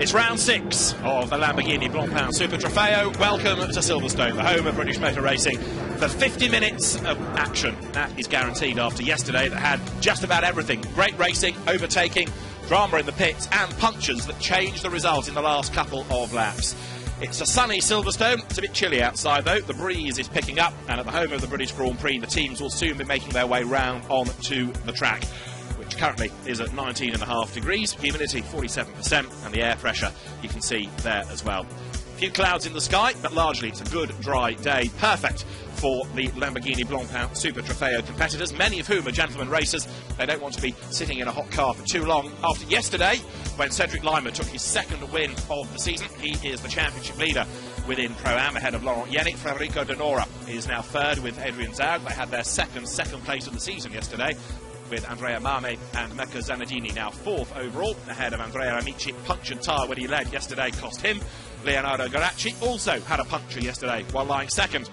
It's round 6 of the Lamborghini Blancpain Super Trofeo. Welcome to Silverstone, the home of British motor racing, for 50 minutes of action. That is guaranteed after yesterday that had just about everything. Great racing, overtaking, drama in the pits and punctures that changed the result in the last couple of laps. It's a sunny Silverstone. It's a bit chilly outside though. The breeze is picking up, and at the home of the British Grand Prix the teams will soon be making their way round onto the track, which currently is at 19.5 degrees, humidity 47%, and the air pressure you can see there as well. A few clouds in the sky, but largely it's a good dry day, perfect for the Lamborghini Blancpain Super Trofeo competitors, many of whom are gentlemen racers. They don't want to be sitting in a hot car for too long. After yesterday, when Cedric Lima took his second win of the season, he is the championship leader within Pro-Am ahead of Laurent Yannick. Federico De Nora is now third with Adrian Newey. They had their second place of the season yesterday, with Andrea Mame and Mecca Zanadini now fourth overall, ahead of Andrea Amici. Punctured tyre when he led yesterday cost him. Leonardo Garacci also had a puncture yesterday while lying second.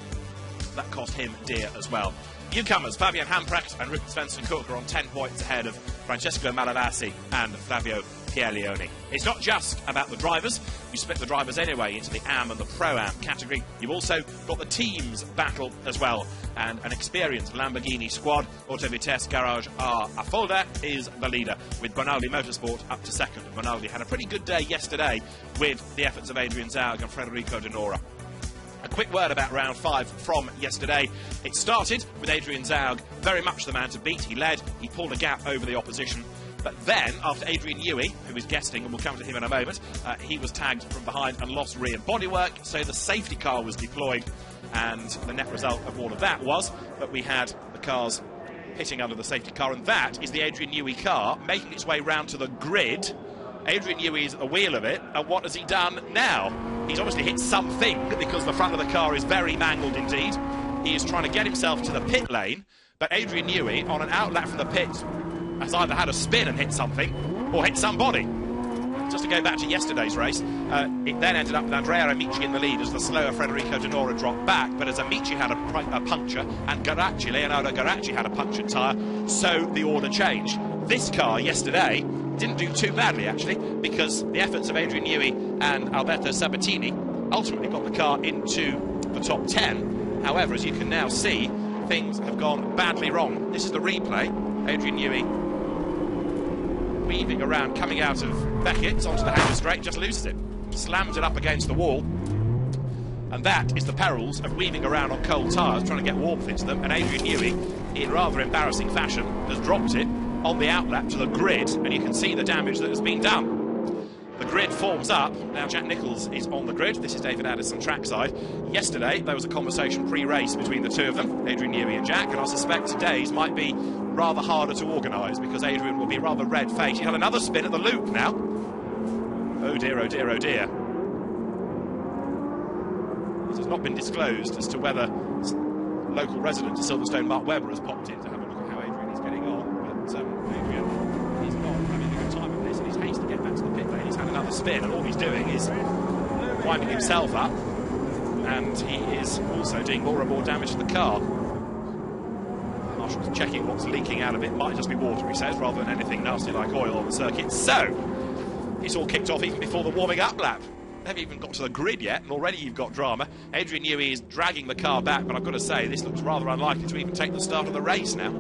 That cost him dear as well. Newcomers Fabian Hamprecht and Rupert Svensson-Cook are on 10 points ahead of Francesco Malavasi and Flavio Pierleoni. It's not just about the drivers. You split the drivers anyway into the AM and the Pro-Am category. You've also got the teams battle as well, and an experienced Lamborghini squad. Auto Vitesse Garage R. Affolter is the leader, with Bonaldi Motorsport up to second. Bonaldi had a pretty good day yesterday with the efforts of Adrian Newey and Federico De Nora. A quick word about round 5 from yesterday. It started with Adrian Newey very much the man to beat. He led, he pulled a gap over the opposition. But then, after Adrian Newey, who is guesting, and we'll come to him in a moment, he was tagged from behind and lost rear bodywork, so the safety car was deployed, and the net result of all of that was that we had the cars hitting under the safety car, and that is the Adrian Newey car making its way round to the grid. Adrian Newey is at the wheel of it, and what has he done now? He's obviously hit something, because the front of the car is very mangled indeed. He is trying to get himself to the pit lane, but Adrian Newey, on an outlap from the pit, has either had a spin and hit something, or hit somebody. Just to go back to yesterday's race, it then ended up with Andrea Amici in the lead as the slower Federico De Nora dropped back, but as Amici had a puncture and Leonardo Garacci had a punctured tyre, so the order changed. This car yesterday didn't do too badly actually, because the efforts of Adrian Newey and Alberto Sabatini ultimately got the car into the top 10. However, as you can now see, things have gone badly wrong. This is the replay. Adrian Newey weaving around, coming out of Beckett's onto the hanger straight, just loses it, slams it up against the wall, and that is the perils of weaving around on cold tyres, trying to get warmth into them. And Adrian Newey, in rather embarrassing fashion, has dropped it on the outlap to the grid, and you can see the damage that has been done. The grid forms up. Now Jack Nicholls is on the grid. This is David Addison trackside. Yesterday there was a conversation pre-race between the two of them, Adrian Newey and Jack, and I suspect today's might be rather harder to organise, because Adrian will be rather red-faced. He had another spin at the loop now. Oh dear, oh dear, oh dear. It has not been disclosed as to whether local resident of Silverstone, Mark Webber, has popped in to have a look at how Adrian is getting on. But Adrian is not having a good time of this, and his haste to get back to the pit lane. He's had another spin, and all he's doing is winding himself up, and he is also doing more and more damage to the car. Marshall's checking what's leaking out of it. Might just be water, he says, rather than anything nasty like oil on the circuit. So, it's all kicked off even before the warming up lap. They haven't even got to the grid yet, and already you've got drama. Adrian Newey is dragging the car back, but I've got to say, this looks rather unlikely to even take the start of the race now.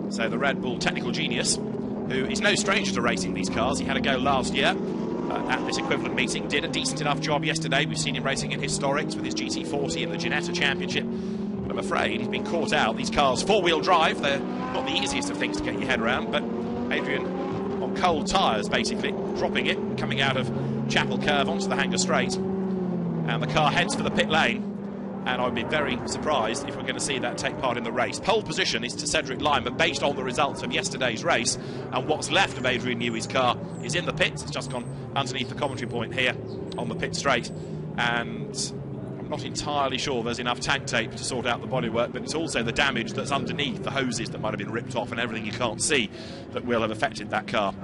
So the Red Bull technical genius, who is no stranger to racing these cars, he had a go last year at this equivalent meeting, did a decent enough job yesterday. We've seen him racing in Historics with his GT40 in the Ginetta Championship. But I'm afraid he's been caught out. These cars, four-wheel drive, they're not the easiest of things to get your head around, but Adrian on cold tyres, basically, dropping it, coming out of Chapel Curve onto the hanger straight, and the car heads for the pit lane, and I'd be very surprised if we're going to see that take part in the race. Pole position is to Cedric Lima, based on the results of yesterday's race, and what's left of Adrian Newey's car is in the pits. It's just gone underneath the commentary point here on the pit straight, and I'm not entirely sure there's enough tank tape to sort out the bodywork, but it's also the damage that's underneath, the hoses that might have been ripped off and everything you can't see that will have affected that car,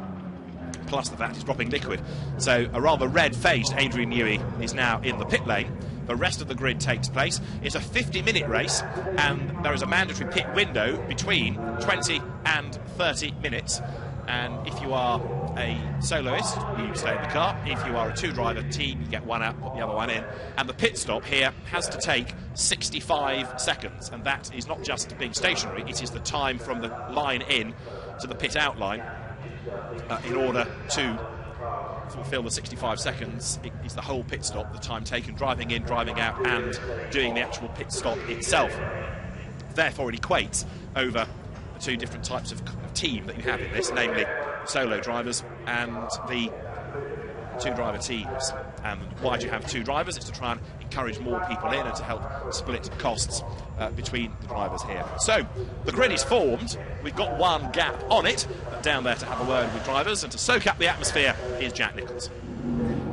plus the fact it's dropping liquid. So a rather red-faced Adrian Newey is now in the pit lane. The rest of the grid takes place. It's a 50-minute race, and there is a mandatory pit window between 20 and 30 minutes. And if you are a soloist, you stay in the car. If you are a two-driver team, you get one out, put the other one in. And the pit stop here has to take 65 seconds, and that is not just being stationary, it is the time from the line in to the pit out line. In order to fulfill the 65 seconds, it is the whole pit stop, the time taken driving in, driving out, and doing the actual pit stop itself. Therefore, it equates over the two different types of team that you have in this, namely solo drivers and the two-driver teams. And why do you have two drivers? It's to try and encourage more people in and to help split costs between the drivers here. So, the grid is formed. We've got one gap on it, but down there to have a word with drivers and to soak up the atmosphere is Jack Nicholls.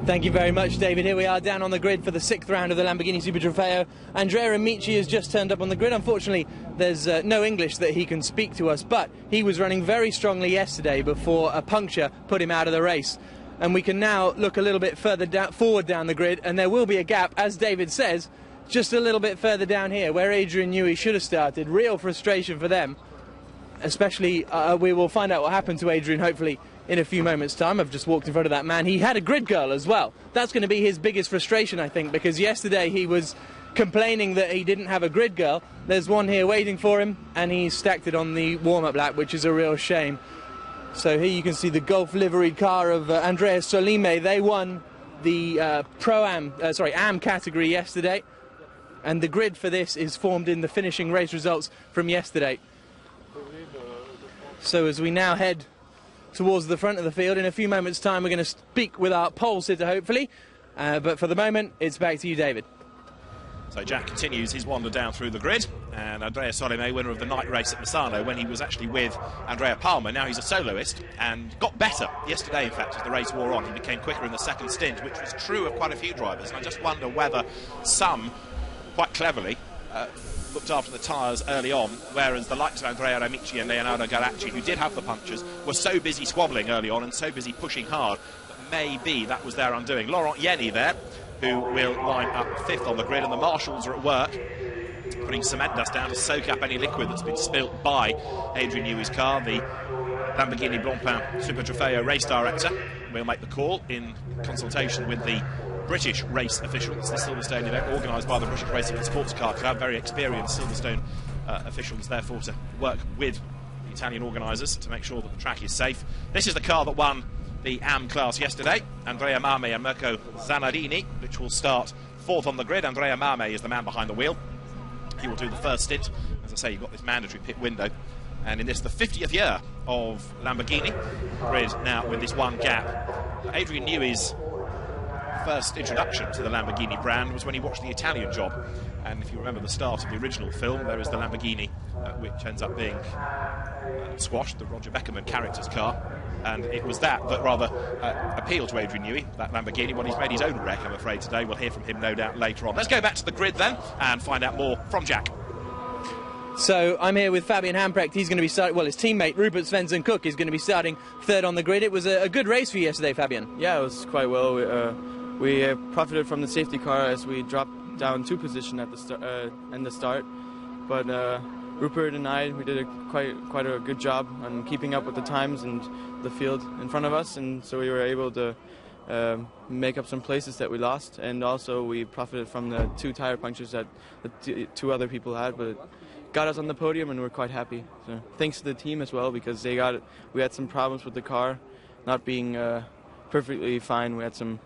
Thank you very much, David. Here we are down on the grid for the 6th round of the Lamborghini Super Trofeo. Andrea Amici has just turned up on the grid. Unfortunately, there's no English that he can speak to us, but he was running very strongly yesterday before a puncture put him out of the race. And we can now look a little bit further forward down the grid, and there will be a gap, as David says, just a little bit further down here, where Adrian Newey should have started. Real frustration for them, especially we will find out what happened to Adrian, hopefully, in a few moments' time. I've just walked in front of that man. He had a grid girl as well. That's going to be his biggest frustration, I think, because yesterday he was complaining that he didn't have a grid girl. There's one here waiting for him, and he stacked it on the warm-up lap, which is a real shame. So here you can see the Golf liveried car of Andrea Solime. They won the AM category yesterday, and the grid for this is formed in the finishing race results from yesterday. So as we now head towards the front of the field, in a few moments' time we're going to speak with our pole sitter, hopefully. But for the moment, it's back to you, David. So Jack continues his wander down through the grid, and Andrea Solime, winner of the night race at Misano when he was actually with Andrea Palmer. Now he's a soloist and got better yesterday, in fact, as the race wore on. He became quicker in the second stint, which was true of quite a few drivers, and I just wonder whether some, quite cleverly, looked after the tyres early on, whereas the likes of Andrea Amici and Leonardo Galacci, who did have the punctures, were so busy squabbling early on and so busy pushing hard that maybe that was their undoing. Laurent Yenny there, who will line up 5th on the grid, and the marshals are at work putting cement dust down to soak up any liquid that's been spilt by Adrian Newey's car. The Lamborghini Blancpain Super Trofeo race director will make the call in consultation with the British race officials. The Silverstone event organised by the British Racing and Sports Car Club, very experienced Silverstone officials, therefore, to work with the Italian organisers to make sure that the track is safe. This is the car that won the AM class yesterday, Andrea Mame and Mirko Zanardini, which will start 4th on the grid. Andrea Mame is the man behind the wheel. He will do the first stint. As I say, you've got this mandatory pit window, and in this, the 50th year of Lamborghini grid now with this one gap. Adrian Newey's first introduction to the Lamborghini brand was when he watched The Italian Job, and if you remember the start of the original film, there is the Lamborghini which ends up being squashed, the Roger Beckerman character's car, and it was that rather appealed to Adrian Newey, that Lamborghini. Well, he's made his own wreck, I'm afraid, today. We'll hear from him, no doubt, later on. Let's go back to the grid then and find out more from Jack. So I'm here with Fabian Hamprecht. He's going to be starting, well, his teammate Rupert Svensson-Cook is going to be starting 3rd on the grid. It was a good race for you yesterday, Fabian. Yeah, it was quite well. We profited from the safety car as we dropped down 2 positions at the start, but Rupert and I, we did quite a good job on keeping up with the times and the field in front of us, and so we were able to make up some places that we lost, and also we profited from the 2 tire punctures that the 2 other people had, but it got us on the podium, and we're quite happy. So thanks to the team as well, because we had some problems with the car not being perfectly fine. We had some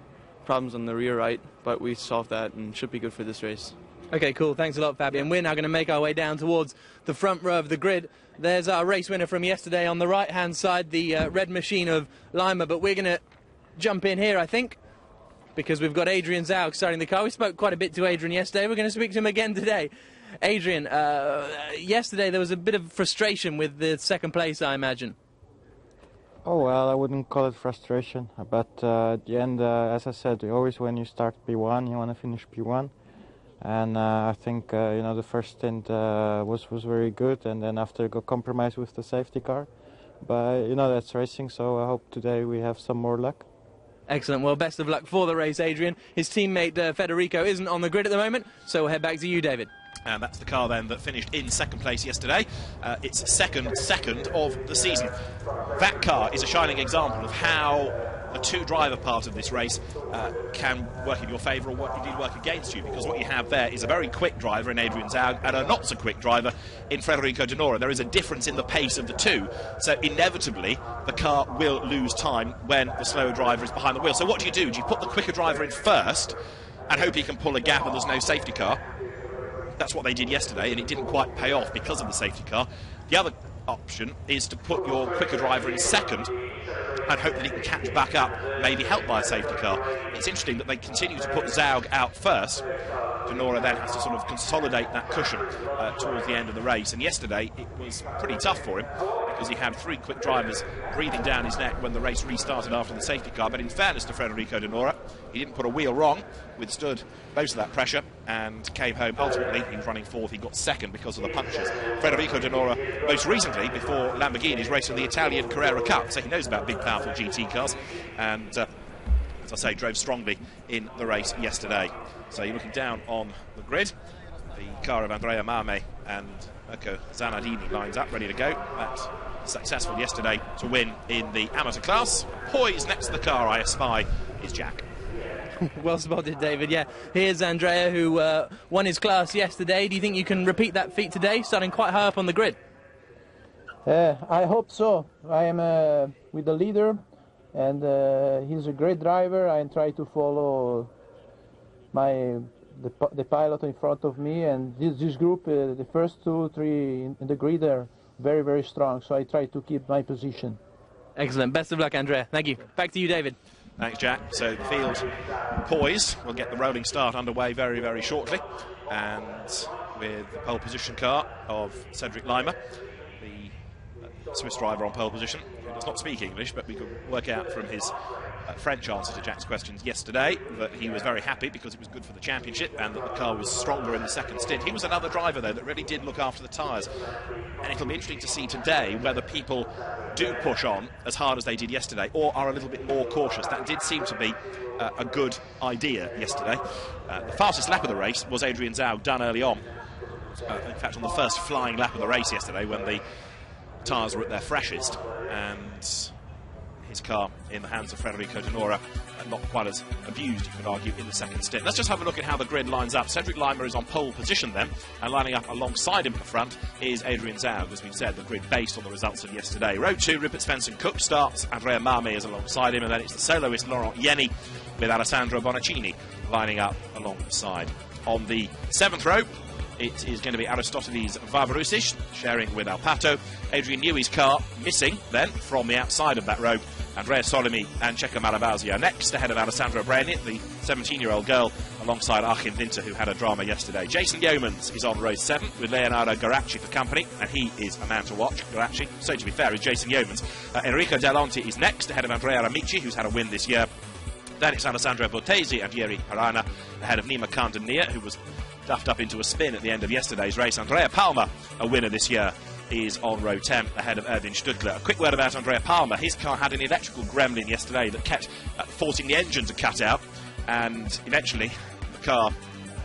problems on the rear right, but we solved that and should be good for this race. Okay, cool. Thanks a lot, Fabian. We're now going to make our way down towards the front row of the grid. There's our race winner from yesterday on the right-hand side, the red machine of Lima, but we're going to jump in here, I think, because we've got Adrian Zaug starting the car. We spoke quite a bit to Adrian yesterday. We're going to speak to him again today. Adrian, yesterday there was a bit of frustration with the second place, I imagine. Oh, well, I wouldn't call it frustration, but at the end, as I said, always when you start P1, you want to finish P1. And I think the first stint was very good, and then after got compromised with the safety car. But that's racing, so I hope today we have some more luck. Excellent. Well, best of luck for the race, Adrian. His teammate Federico isn't on the grid at the moment, so we'll head back to you, David. And that's the car then that finished in second place yesterday. It's second of the season. That car is a shining example of how a two-driver part of this race can work in your favour or what indeed work against you, because what you have there is a very quick driver in Adrian Newey and a not-so-quick driver in Federico De Nora. There is a difference in the pace of the two, so inevitably the car will lose time when the slower driver is behind the wheel. So what do? Do you put the quicker driver in first and hope he can pull a gap and there's no safety car? That's what they did yesterday, and it didn't quite pay off because of the safety car. The other option is to put your quicker driver in second and hope that he can catch back up, maybe helped by a safety car. It's interesting that they continue to put Zaug out first. De Nora then has to sort of consolidate that cushion towards the end of the race, and yesterday it was pretty tough for him because he had three quick drivers breathing down his neck when the race restarted after the safety car. But in fairness to Federico De Nora, he didn't put a wheel wrong, withstood most of that pressure and came home. Ultimately, he was running fourth. He got second because of the punctures. Federico De Nora, most recently, before Lamborghini's race in the Italian Carrera Cup, so he knows about big, powerful GT cars, and as I say, drove strongly in the race yesterday. So you're looking down on the grid. The car of Andrea Marme and Mirko Zanardini lines up, ready to go. That's successful yesterday to win in the amateur class. Poised next to the car I espy is Jack. Well spotted, David. Yeah, here's Andrea, who won his class yesterday. Do you think you can repeat that feat today, starting quite high up on the grid? I hope so. I am with the leader, and he's a great driver. I try to follow the pilot in front of me, and this group, the first 2 or 3 in the grid are very, very strong, so I try to keep my position. Excellent. Best of luck, Andrea. Thank you. Back to you, David. Thanks, Jack. So the field poised. We'll get the rolling start underway very, very shortly, and with the pole position car of Cedric Lima, the Swiss driver on pole position, who does not speak English, but we could work out from his French answer to Jack's questions yesterday that he was very happy because it was good for the championship and that the car was stronger in the second stint. He was another driver, though, that really did look after the tyres, and it'll be interesting to see today whether people do push on as hard as they did yesterday or are a little bit more cautious. That did seem to be a good idea yesterday. The fastest lap of the race was Adrian Newey, done early on. In fact, on the first flying lap of the race yesterday, when the tyres were at their freshest, and his car in the hands of Federico De Nora, not quite as abused, you could argue, in the second stint. Let's just have a look at how the grid lines up. Cedric Lima is on pole position then, and lining up alongside him at the front is Adrian Newey. As we've said, the grid based on the results of yesterday. Row 2, Rupert Svensson-Cook starts. Andrea Marme is alongside him, and then it's the soloist Laurent Yenny with Alessandro Bonaccini lining up alongside. On the 7th row, it is going to be Aristoteles Varvarousic sharing with Alpato. Adrian Newey's car missing then from the outside of that row. Andrea Solimi and Checo Malabasi are next, ahead of Alessandra Breni, the 17-year-old girl, alongside Achim Winter, who had a drama yesterday. Jason Yeomans is on row 7 with Leonardo Garacci for company, and he is a man to watch. Garacci, so to be fair, is Jason Yeomans. Enrico Delonti is next, ahead of Andrea Amici, who's had a win this year. Then it's Alessandro Bortesi and Jiri Harana, ahead of Nima Kandania, who was duffed up into a spin at the end of yesterday's race. Andrea Palmer, a winner this year, is on row 10 ahead of Erwin Stuttler. A quick word about Andrea Palmer. His car had an electrical gremlin yesterday that kept forcing the engine to cut out, and eventually the car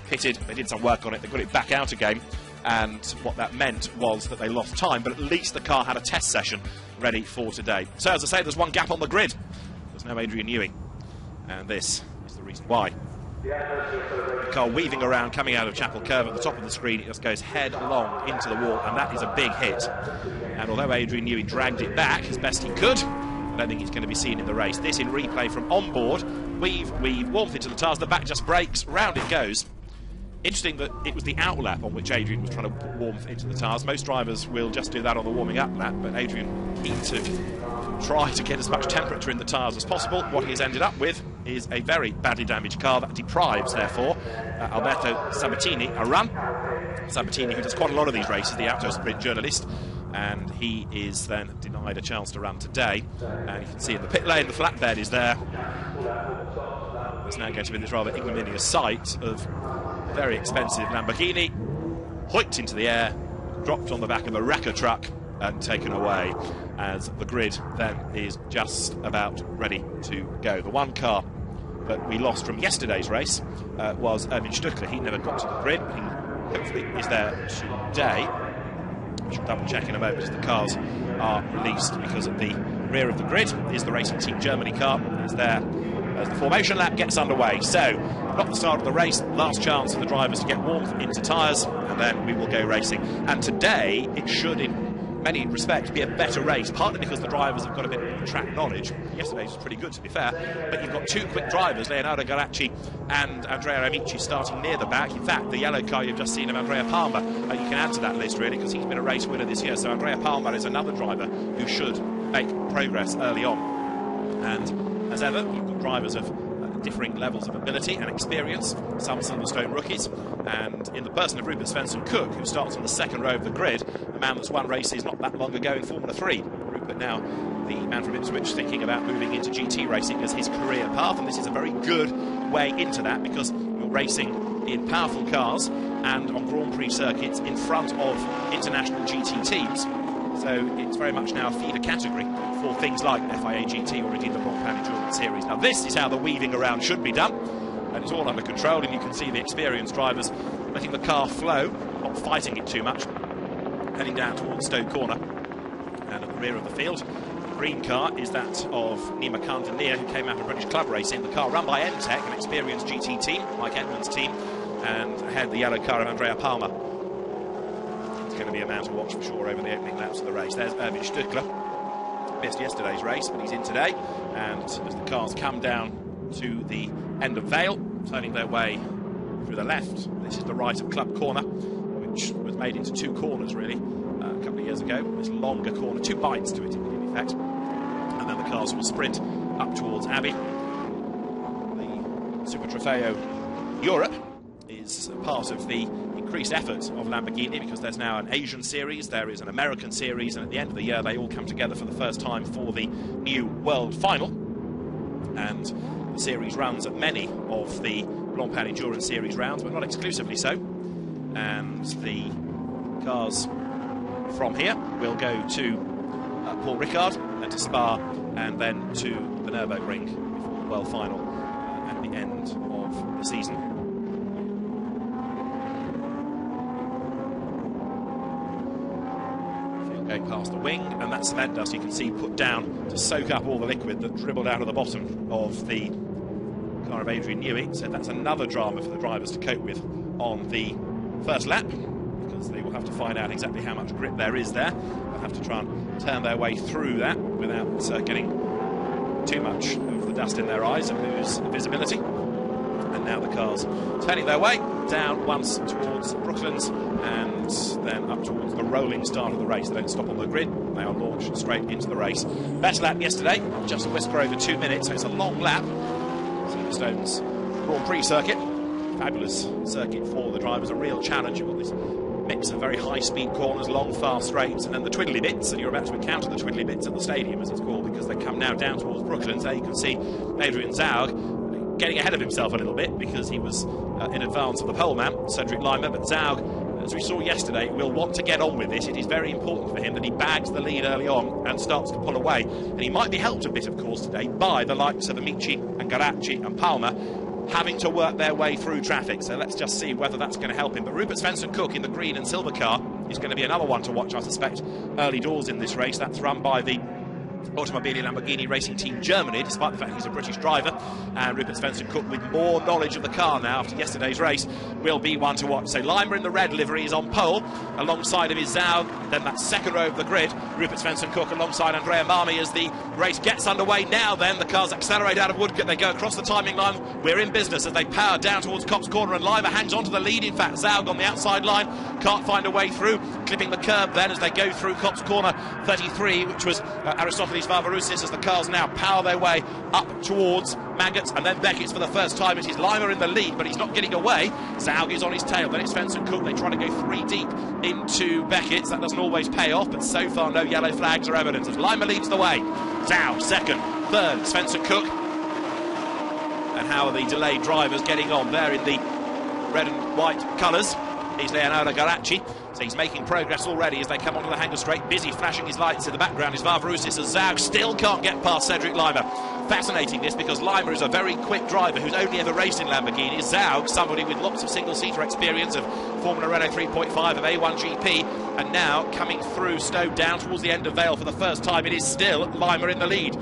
pitted. They did some work on it, they got it back out again, and what that meant was that they lost time, but at least the car had a test session ready for today. So as I say, there's one gap on the grid. There's no Adrian Newey, and this is the reason why. The car weaving around, coming out of Chapel Curve at the top of the screen. It just goes headlong into the wall, and that is a big hit. And although Adrian Newey dragged it back as best he could, I don't think it's going to be seen in the race. This in replay from on board. Weave, warmth into the tyres, the back just breaks, round it goes. Interesting that it was the out lap on which Adrian was trying to put warmth into the tyres. Most drivers will just do that on the warming up lap, but Adrian keen to try to get as much temperature in the tyres as possible. What he has ended up with is a very badly damaged car that deprives, therefore, Alberto Sabatini a run. Sabatini, who does quite a lot of these races, the auto sprint journalist, and he is then denied a chance to run today. And you can see in the pit lane, the flatbed is there. There's now going to be this rather ignominious sight of a very expensive Lamborghini hoiked into the air, dropped on the back of a wrecker truck and taken away, as the grid then is just about ready to go. The one car that we lost from yesterday's race was Erwin Stuttler. He never got to the grid, but he hopefully is there today. We should double check in a moment as the cars are released, because at the rear of the grid is the Racing Team Germany car. It's there as the formation lap gets underway. So, not the start of the race, last chance for the drivers to get warmed into tyres, and then we will go racing. And today, it should, in many respects, be a better race, partly because the drivers have got a bit of track knowledge. Yesterday's was pretty good, to be fair, but you've got two quick drivers, Leonardo Garacci and Andrea Amici, starting near the back. In fact, the yellow car you've just seen of Andrea Palmer, you can add to that list, really, because he's been a race winner this year. So Andrea Palmer is another driver who should make progress early on. And as ever, you've got drivers of differing levels of ability and experience, some Silverstone rookies, and in the person of Rupert Svensson-Cook, who starts on the second row of the grid, a man that's won races not that long ago in Formula 3. Rupert now, the man from Ipswich, thinking about moving into GT racing as his career path, and this is a very good way into that, because you're racing in powerful cars and on Grand Prix circuits in front of international GT teams. So it's very much now a feeder category for things like FIA GT or indeed the Blancpain Endurance Series. Now this is how the weaving around should be done, and it's all under control, and you can see the experienced drivers letting the car flow, not fighting it too much, heading down towards Stoke Corner. And at the rear of the field, the green car is that of Nima Kandanier, who came out of British Club Racing. The car run by Entech, an experienced GT team, Mike Edmonds' team, and ahead the yellow car of Andrea Palmer. Going to be a man to watch for sure over the opening laps of the race. There's Erwin Stückler, missed yesterday's race, but he's in today. And as the cars come down to the end of Vale, turning their way through the left, this is the right of Club Corner, which was made into two corners really a couple of years ago. This longer corner, two bites to it in effect, and then the cars will sprint up towards Abbey. The Super Trofeo Europe is part of the increased effort of Lamborghini, because there's now an Asian series, there is an American series, and at the end of the year they all come together for the first time for the new World Final. And the series runs at many of the Blancpain Endurance Series rounds, but not exclusively so. And the cars from here will go to Paul Ricard, then to Spa, and then to the Nürburgring before the World Final at the end of the season. Going past the wing, and that cement dust you can see put down to soak up all the liquid that dribbled out of the bottom of the car of Adrian Newey. So that's another drama for the drivers to cope with on the first lap, because they will have to find out exactly how much grip there is there. They'll have to try and turn their way through that without getting too much of the dust in their eyes and lose visibility. And now the cars turning their way down once towards Brooklands and then up towards the rolling start of the race. They don't stop on the grid, they are launched straight into the race. Better lap yesterday, just a whisker over 2 minutes, so it's a long lap. Silverstone's Grand Prix circuit, fabulous circuit for the drivers, a real challenge. You've got this mix of very high-speed corners, long, fast straights, and then the twiddly bits, and you're about to encounter the twiddly bits at the stadium, as it's called, because they come now down towards Brooklands. There you can see Adrian Zaug getting ahead of himself a little bit, because he was in advance of the pole man, Cedric Lima. But Zaug, as we saw yesterday, will want to get on with this. It is very important for him that he bags the lead early on and starts to pull away. And he might be helped a bit, of course, today by the likes of Amici and Garacci and Palmer having to work their way through traffic. So let's just see whether that's going to help him. But Rupert Svensson-Cook in the green and silver car is going to be another one to watch, I suspect, early doors in this race. That's run by the Automobili Lamborghini Racing Team Germany, despite the fact he's a British driver. And Rupert Svensson-Cook, with more knowledge of the car now after yesterday's race, will be one to watch. So Lima in the red livery is on pole, alongside of his Zaug. Then that second row of the grid, Rupert Svensson-Cook alongside Andrea Marmi as the race gets underway. Now then, the cars accelerate out of Woodcote, they go across the timing line. We're in business as they power down towards Copse Corner, and Lima hangs on to the lead. In fact, Zaug on the outside line can't find a way through, clipping the curb then as they go through Copse Corner 33, which was Aristoteles Varvaroussis, as the cars now power their way up towards Maggots, and then Beckett's for the first time. It is Lima in the lead, but he's not getting away. Zaug is on his tail, then it's Svensson-Cook. They try to go 3 deep into Beckett's. That doesn't always pay off, but so far no yellow flags or evidence as Lima leads the way. Zaug second, third Svensson-Cook. And how are the delayed drivers getting on there in the red and white colours? Is Leonardo Garacci. So he's making progress already as they come onto the hanger straight. Busy flashing his lights in the background is Varvarousis, as Zaug still can't get past Cedric Lima. Fascinating this, because Lima is a very quick driver who's only ever raced in Lamborghini. Zaug, somebody with lots of single-seater experience of Formula Renault 3.5, of A1GP, and now coming through Stowe down towards the end of Vale for the first time. It is still Lima in the lead.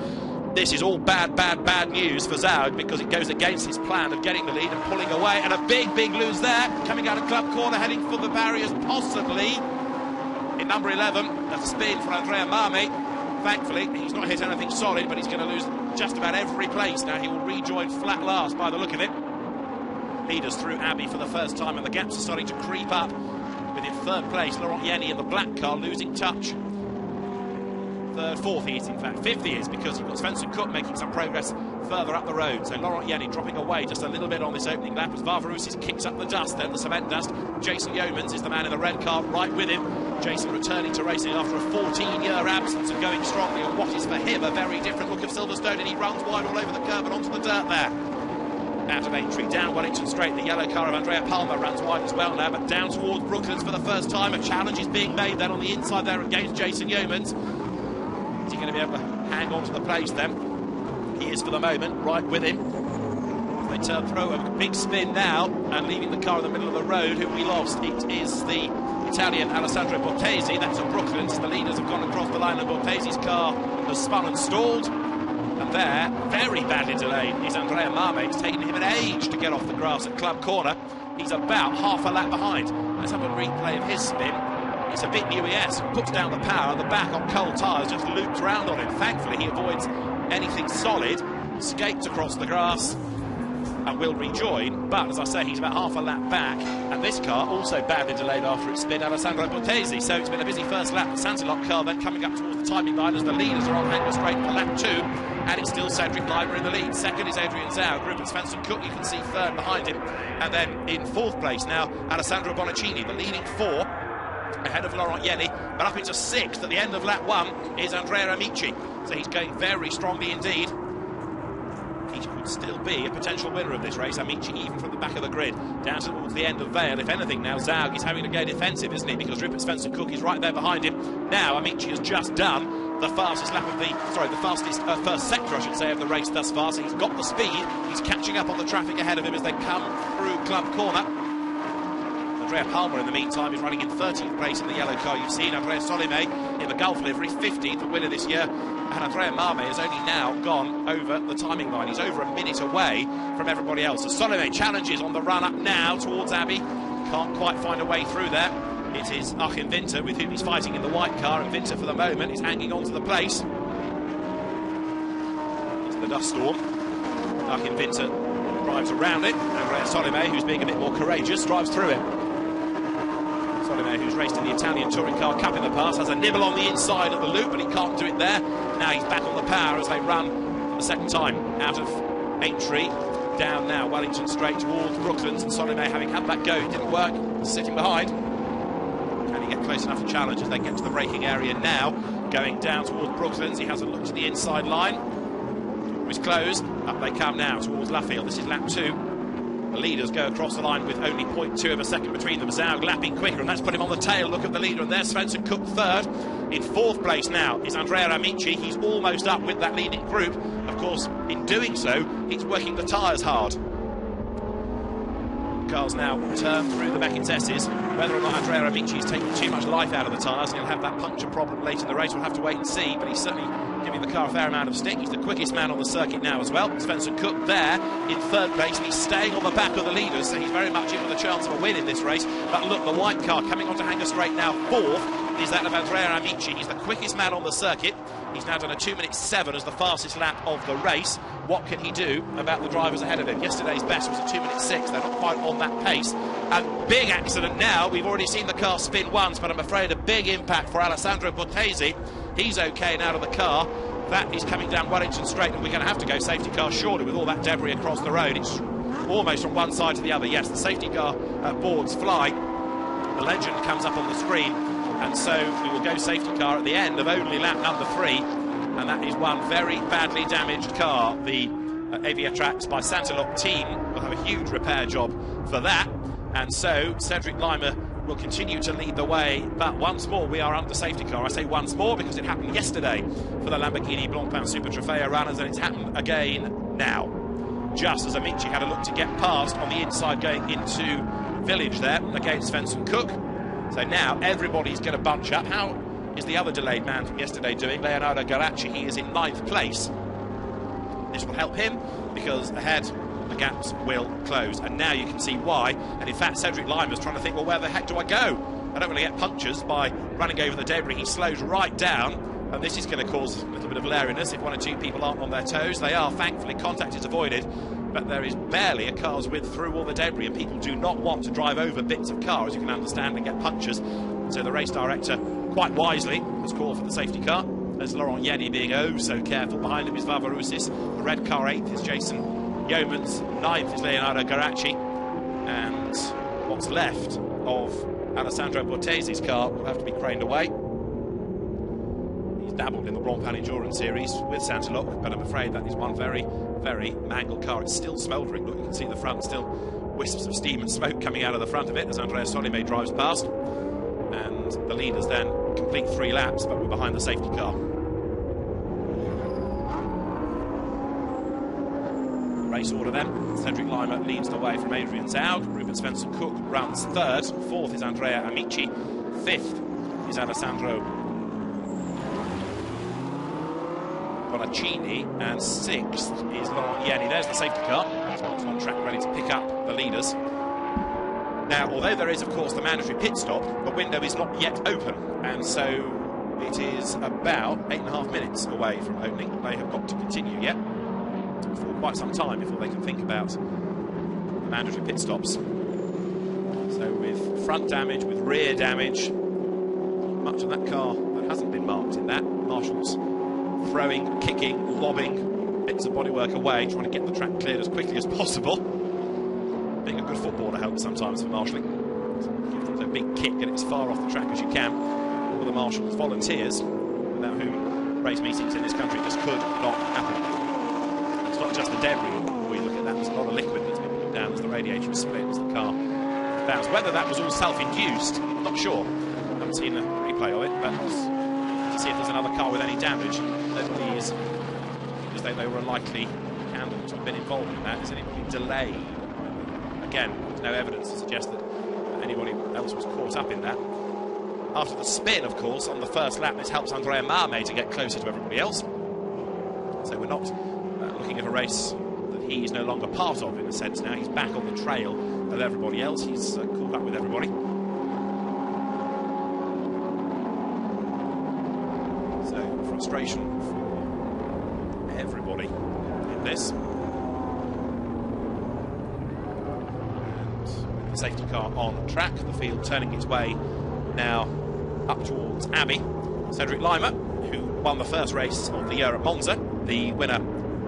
This is all bad news for Zaug, because it goes against his plan of getting the lead and pulling away. And a big lose there, coming out of Club Corner, heading for the barriers, possibly in number 11. That's a spin for Andrea Marmi. Thankfully, he's not hit anything solid, but he's going to lose just about every place now. He will rejoin flat last by the look of it. Leaders through Abbey for the first time, and the gaps are starting to creep up. With in third place, Laurent Yenny in the black car losing touch. Fourth he is, in fact. Fifth he is, because you've got Svensson Cook making some progress further up the road. So Laurent Yenny dropping away just a little bit on this opening lap as Varvarousis kicks up the dust, then the cement dust. Jason Yeomans is the man in the red car right with him. Jason returning to racing after a 14-year absence and going strongly on what is for him a very different look of Silverstone, and he runs wide all over the curb and onto the dirt there. Out of Aintree, down Wellington Straight, the yellow car of Andrea Palmer runs wide as well now, but down towards Brooklands for the first time. A challenge is being made then on the inside there against Jason Yeomans. Is he going to be able to hang on to the place then? He is for the moment, right with him. They turn through a big spin now, and leaving the car in the middle of the road. Who we lost? It is the Italian Alessandro Bortesi. That's at Brooklands. The leaders have gone across the line, and Bortesi's car has spun and stalled. And there, very badly delayed, is Andrea Marmi. It's taken him an age to get off the grass at Club Corner. He's about half a lap behind. Let's have a replay of his spin. It's a bit Newey-esque, puts down the power, the back on cold tyres just loops round on him. Thankfully he avoids anything solid, escapes across the grass and will rejoin, but as I say, he's about half a lap back, and this car also badly delayed after its spin, Alessandro Bortesi. So it's been a busy first lap. The Santilot car then coming up towards the timing line as the leaders are on hanger straight for lap 2, and it's still Cedric Lima in the lead. Second is Adrian Zaug. Rupert Svensson Cook, you can see third behind him, and then in fourth place now Alessandro Bonaccini, the leading four, ahead of Laurent Yenny, but up into sixth at the end of lap 1 is Andrea Amici. So he's going very strongly indeed. He could still be a potential winner of this race. Amici even from the back of the grid down towards the end of Vale. If anything now, Zaug is having to go defensive, isn't he? Because Rupert Svensson Cook is right there behind him. Now Amici has just done the fastest lap of the fastest first sector, I should say, of the race thus far. So he's got the speed. He's catching up on the traffic ahead of him as they come through Club Corner. Andrea Palmer, in the meantime, is running in 13th place in the yellow car. You've seen Andrea Solime in the Gulf livery, 15th, the winner this year. And Andrea Marmi has only now gone over the timing line. He's over a minute away from everybody else. So Solime challenges on the run up now towards Abbey. Can't quite find a way through there. It is Achim Winter with whom he's fighting in the white car, and Winter for the moment is hanging on to the place. It's the dust storm. Achim Winter drives around it. Andrea Solime, who's being a bit more courageous, drives through it. Solime, who's raced in the Italian Touring Car Cup in the past, has a nibble on the inside of the loop, but he can't do it there. Now he's back on the power as they run for the second time out of Aintree. Down now Wellington Straight towards Brooklands, and Solime, having had that go, it didn't work, sitting behind. Can he get close enough to challenge as they get to the braking area now? Going down towards Brooklands, he has a look to the inside line. It's closed. Up they come now towards Luffield. This is lap 2. The leaders go across the line with only 0.2 of a second between them. Zaug lapping quicker, and that's put him on the tail. Look at the leader, and there's Svensson Cook third. In fourth place now is Andrea Amici. He's almost up with that leading group. Of course, in doing so, he's working the tyres hard. Cars now turn through the Beckett S's. Whether or not Andrea Amici is taking too much life out of the tyres and he'll have that puncture problem late in the race, we'll have to wait and see, but he's certainly giving the car a fair amount of stick. He's the quickest man on the circuit now as well. Svensson Cook there in third place, and he's staying on the back of the leaders, so he's very much in with a chance of a win in this race. But look, the white car coming onto hanger straight now, fourth, is that of Andrea Amici. He's the quickest man on the circuit. He's now done a 2:07 as the fastest lap of the race. What can he do about the drivers ahead of him? Yesterday's best was a 2:06. They're not quite on that pace. And big accident now. We've already seen the car spin once, but I'm afraid a big impact for Alessandro Bortesi. He's okay and out of the car. That is coming down Wellington Straight, and we're going to have to go safety car surely with all that debris across the road. It's almost from one side to the other. Yes, the safety car boards fly. The legend comes up on the screen, and so we will go safety car at the end of only lap number 3, and that is one very badly damaged car. The Aviatrax by Santilot team will have a huge repair job for that, and so Cedric Lima will continue to lead the way, but once more we are under safety car. I say once more because it happened yesterday for the Lamborghini Blancpain Super Trofeo runners, and it's happened again now. Just as Amici had a look to get past on the inside going into Village there against Svensson Cook. So now everybody's going to bunch up. How is the other delayed man from yesterday doing? Leonardo Garacci, he is in 9th place. This will help him because ahead the gaps will close, and now you can see why. And in fact Cedric Limer's trying to think, well, where the heck do I go? I don't want to get punctures by running over the debris. He slows right down, and this is going to cause a little bit of lariness if one or two people aren't on their toes. They are. Thankfully contact is avoided, but there is barely a car's width through all the debris, and people do not want to drive over bits of car, as you can understand, and get punctures. So the race director, quite wisely, has called for the safety car. There's Laurent Yenny being oh so careful. Behind him is Vavarousis. The red car 8th is Jason Yeomans. 9th is Leonardo Garacci. And what's left of Alessandro Bortesi's car will have to be craned away. He's dabbled in the Blancpain Endurance Series with Santilok, but I'm afraid that is one very, very mangled car. It's still smouldering. Look, you can see the front, still wisps of steam and smoke coming out of the front of it as Andrea Solime drives past. And the leaders then complete 3 laps, but we're behind the safety car. Race order then. Cedric Limer leads the way from Adrian Zaug. Ruben Svensson Cook runs 3rd. 4th is Andrea Amici. 5th is Alessandro Bonaccini. And 6th is Laurent Yenny. There's the safety car. It's on track, ready to pick up the leaders. Now, although there is, of course, the mandatory pit stop, the window is not yet open, and so it is about 8.5 minutes away from opening. They have got to continue yet for quite some time before they can think about the mandatory pit stops. So with front damage, with rear damage, much of that car that hasn't been marked in that. Marshall's throwing, kicking, lobbing bits of bodywork away, trying to get the track cleared as quickly as possible. Being a good footballer helps sometimes for marshalling. Give them a big kick, get it as far off the track as you can. All the marshals, volunteers, without whom race meetings in this country just could not happen. It's not just the debris. We look at that, there's a lot of liquid that's been put down as the radiator is split, as the car bounds. Whether that was all self-induced, I'm not sure. I haven't seen a replay of it, but to see if there's another car with any damage. Nobody is, because they were a likely candidate to have been involved in that. Is anybody delayed? Again, there's no evidence to suggest that anybody else was caught up in that. After the spin, of course, on the first lap, this helps Andrea Marme to get closer to everybody else. So we're not looking at a race that he is no longer part of, in a sense now. He's back on the trail of everybody else. He's caught up with everybody. So, frustration for everybody in this. Safety car on track, the field turning its way now up towards Abbey. Cedric Limer, who won the first race of the year at Monza, the winner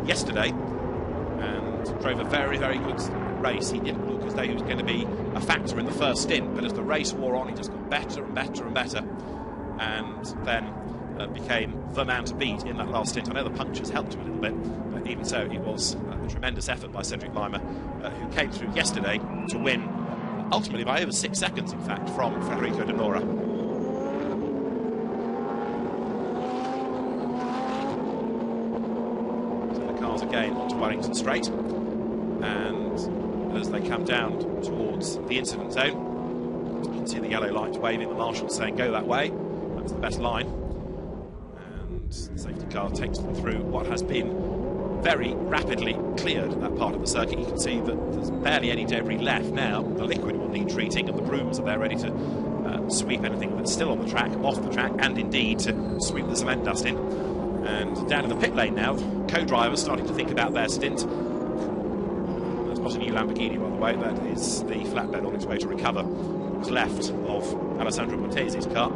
yesterday, and drove a very, very good race. He didn't look as though he was going to be a factor in the first stint, but as the race wore on, he just got better and better and better, and then became the man to beat in that last stint. I know the punctures helped him a little bit, but even so, it was a tremendous effort by Cedric Limer, who came through yesterday to win ultimately by over 6 seconds, in fact, from Federico De Nora. So the cars again onto Wellington Straight, and as they come down towards the incident zone, you can see the yellow lights waving, the marshals saying go that way. That's the best line, and the safety car takes them through what has been very rapidly cleared, that part of the circuit. You can see that there's barely any debris left now. The liquid will need treating, and the brooms are there ready to sweep anything that's still on the track off the track, and indeed to sweep the cement dust in. And down in the pit lane now, co-drivers starting to think about their stint. That's not a new Lamborghini, by the way. That is the flatbed on its way to recover what's left of Alessandro Bortesi's car.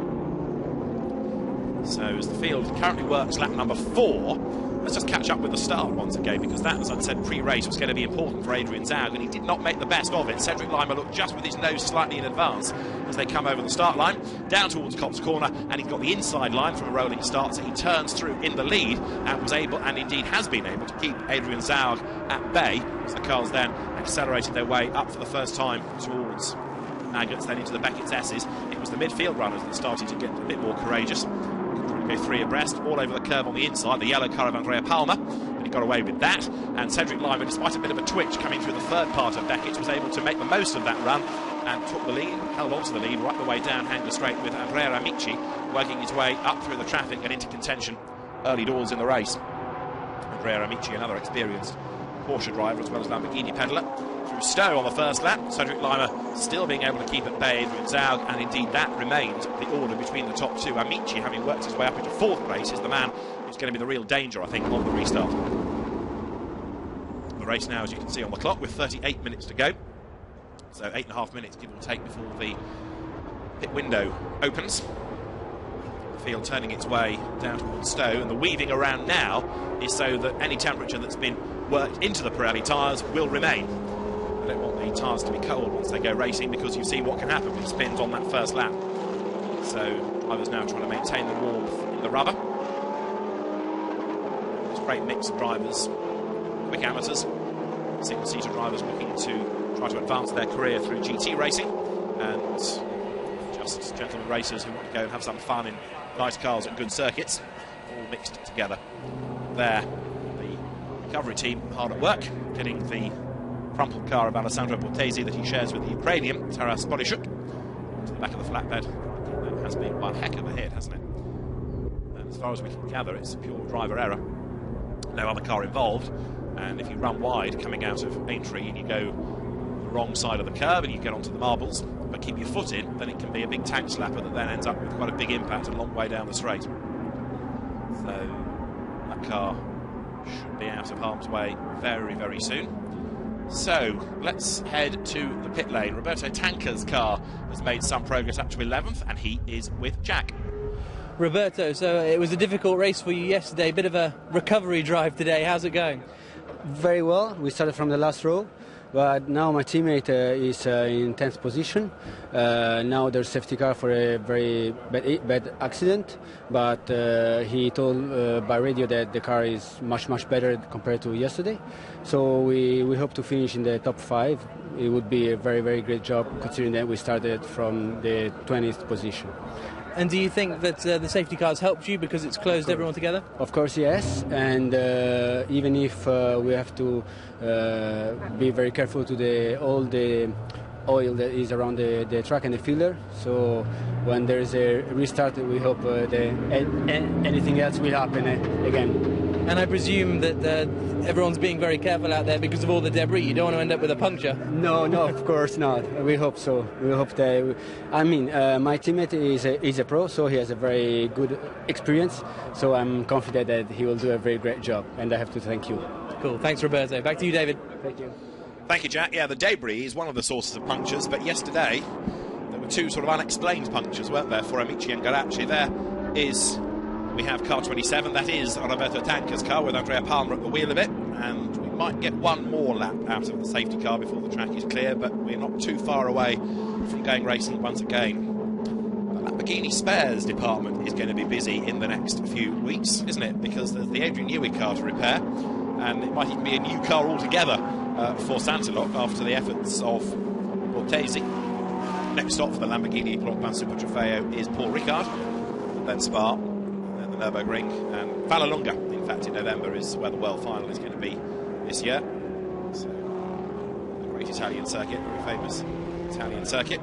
So as the field currently works lap number 4, let's just catch up with the start once again, because that, as I said pre-race, was going to be important for Adrian Zaug, and he did not make the best of it. Cedric Limer looked just with his nose slightly in advance as they come over the start line, down towards Cops Corner, and he's got the inside line from a rolling start, so he turns through in the lead and was able, and indeed has been able, to keep Adrian Zaug at bay as the cars then accelerated their way up for the first time towards Agats, then into the Beckett's S's. It was the midfield runners that started to get a bit more courageous. Go 3 abreast, all over the curve on the inside. The yellow car of Andrea Palmer, but he got away with that. And Cedric Lima, despite a bit of a twitch coming through the third part of Beckett's, was able to make the most of that run and took the lead, held on to the lead right the way down Hanger Straight, with Andrea Amici working his way up through the traffic and into contention early doors in the race. Andrea Amici, another experienced Porsche driver as well as Lamborghini peddler. Through Stowe on the first lap, Cedric Lima still being able to keep at bay Adrian Zaug, and indeed that remains the order between the top two. Amici, having worked his way up into 4th place, is the man who's going to be the real danger, I think, on the restart. The race now, as you can see on the clock, with 38 minutes to go. So 8.5 minutes, give or take, before the pit window opens. The field turning its way down towards Stowe, and the weaving around now is so that any temperature that's been worked into the Pirelli tyres will remain. I don't want the tyres to be cold once they go racing, because you see what can happen with spins on that first lap. So drivers now trying to maintain the warmth in the rubber. There's a great mix of drivers, quick amateurs, single-seater drivers looking to try to advance their career through GT racing, and just gentlemen racers who want to go and have some fun in nice cars at good circuits, all mixed together. There, the recovery team hard at work, getting the crumpled car of Alessandro Bortesi that he shares with the Ukrainian, Taras Polishuk, to the back of the flatbed. That has been one heck of a hit, hasn't it? And as far as we can gather, it's pure driver error. No other car involved, and if you run wide coming out of Aintree and you go the wrong side of the curve and you get onto the marbles, but keep your foot in, then it can be a big tank slapper that then ends up with quite a big impact a long way down the straight. So that car should be out of harm's way very, very soon. So let's head to the pit lane. Roberto Tanca's car has made some progress up to 11th, and he is with Jack. Roberto, so it was a difficult race for you yesterday, a bit of a recovery drive today. How's it going? Very well. We started from the last row, but now my teammate is in 10th position. Now there's safety car for a very bad accident, but he told by radio that the car is much better compared to yesterday. So we hope to finish in the top 5. It would be a very great job, considering that we started from the 20th position. And do you think that the safety cars helped you because it's closed everyone together? Of course, yes. And even if we have to be very careful to all the oil that is around the track and the filler. So when there is a restart, we hope anything else will happen again. And I presume that everyone's being very careful out there because of all the debris. You don't want to end up with a puncture. No, of course not. We hope so. We hope that. My teammate is a pro, so he has a very good experience. So I'm confident that he will do a very great job, and I have to thank you. Cool. Thanks, Roberto. Back to you, David. Thank you. Thank you, Jack. Yeah, the debris is one of the sources of punctures, but yesterday there were 2 sort of unexplained punctures, weren't there, for Amici and Garacci. We have car 27, that is Roberto Tanca's car, with Andrea Palmer at the wheel of it, and we might get one more lap out of the safety car before the track is clear, but we're not too far away from going racing once again. The Lamborghini spares department is going to be busy in the next few weeks, isn't it? Because there's the Adrian Newey car to repair, and it might even be a new car altogether for Santilok after the efforts of Bortesi. Next stop for the Lamborghini Blancpain Super Trofeo is Paul Ricard, then Spa, the Nürburgring, and Vallelunga, in fact, in November is where the world final is going to be this year. So, a great Italian circuit, very famous Italian circuit.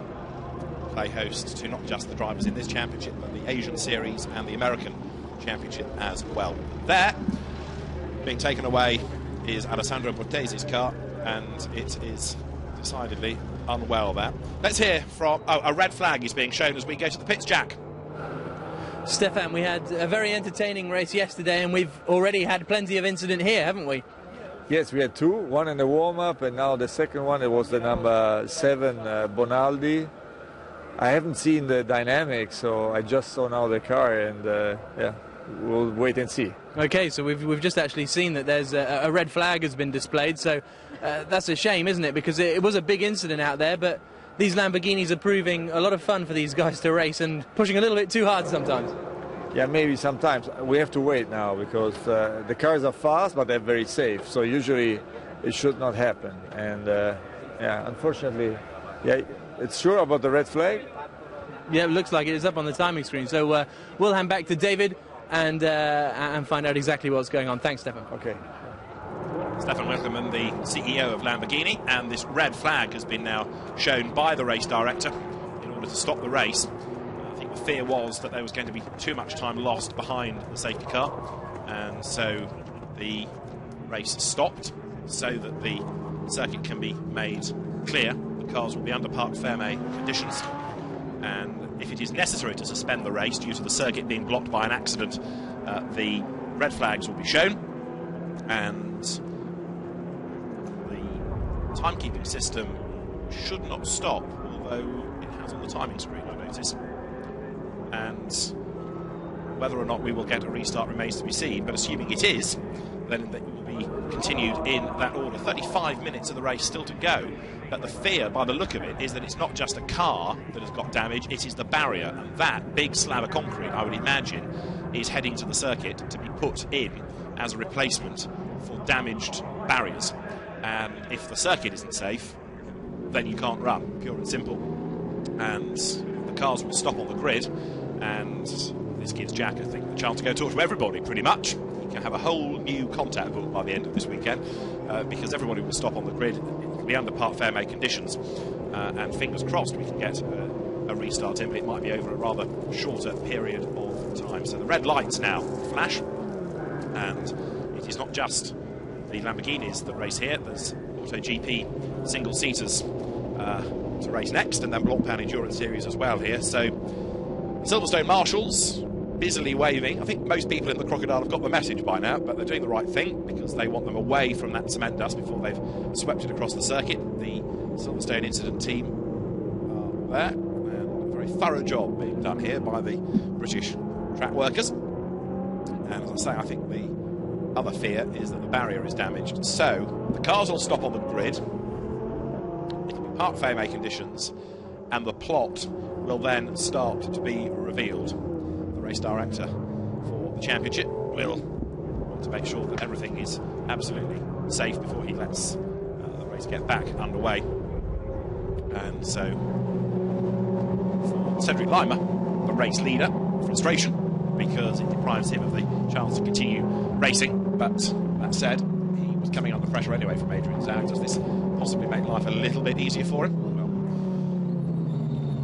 Play host to not just the drivers in this championship, but the Asian Series and the American Championship as well. There, being taken away, is Alessandro Bortesi's car, and it is decidedly unwell there. Let's hear from... a red flag is being shown as we go to the pits, Jack. Stefan, we had a very entertaining race yesterday, and we've already had plenty of incident here, haven't we? Yes, we had 2. One in the warm-up, and now the second one, it was the number 7, Bonaldi. I haven't seen the dynamics, so I just saw now the car, and we'll wait and see. Okay, so we've just actually seen that there's a red flag has been displayed, so that's a shame, isn't it? Because it was a big incident out there, but these Lamborghinis are proving a lot of fun for these guys to race and pushing a little bit too hard sometimes. Yeah, maybe sometimes. We have to wait now because the cars are fast, but they're very safe. So usually it should not happen. And unfortunately, Yeah, it's sure about the red flag? Yeah, it looks like it is up on the timing screen. So we'll hand back to David and find out exactly what's going on. Thanks, Stefan. Okay. Stefan Wilkerman, the CEO of Lamborghini, and this red flag has been now shown by the race director in order to stop the race. I think the fear was that there was going to be too much time lost behind the safety car, and so the race stopped so that the circuit can be made clear. The cars will be under parc fermé conditions, and if it is necessary to suspend the race due to the circuit being blocked by an accident, the red flags will be shown, and the timekeeping system should not stop, although it has on the timing screen, I notice. And whether or not we will get a restart remains to be seen, but assuming it is, then it will be continued in that order. 35 minutes of the race still to go, but the fear, by the look of it, is that it's not just a car that has got damage, it is the barrier, and that big slab of concrete, I would imagine, is heading to the circuit to be put in as a replacement for damaged barriers. And if the circuit isn't safe, then you can't run, pure and simple. And the cars will stop on the grid, and this gives Jack, I think, the chance to go talk to everybody, pretty much. He can have a whole new contact book by the end of this weekend, because everybody will stop on the grid. It will be under parc fermé conditions, and fingers crossed we can get a restart in, but it might be over a rather shorter period of time. So the red lights now flash, and it is not just the Lamborghinis that race here. There's MotoGP single-seaters to race next, and then Blancpain Endurance Series as well here. So Silverstone marshals busily waving. I think most people in the Crocodile have got the message by now, but they're doing the right thing because they want them away from that cement dust before they've swept it across the circuit. The Silverstone incident team are there, and a very thorough job being done here by the British track workers. And as I say, I think the other fear is that the barrier is damaged. So the cars will stop on the grid. It'll be parc fermé conditions, and the plot will then start to be revealed. The race director for the championship will want to make sure that everything is absolutely safe before he lets the race get back underway. And so for Cedric Lima, the race leader, frustration, because it deprives him of the chance to continue racing. But that said, he was coming under pressure anyway from Adrian Newey. Does this possibly make life a little bit easier for him? Well,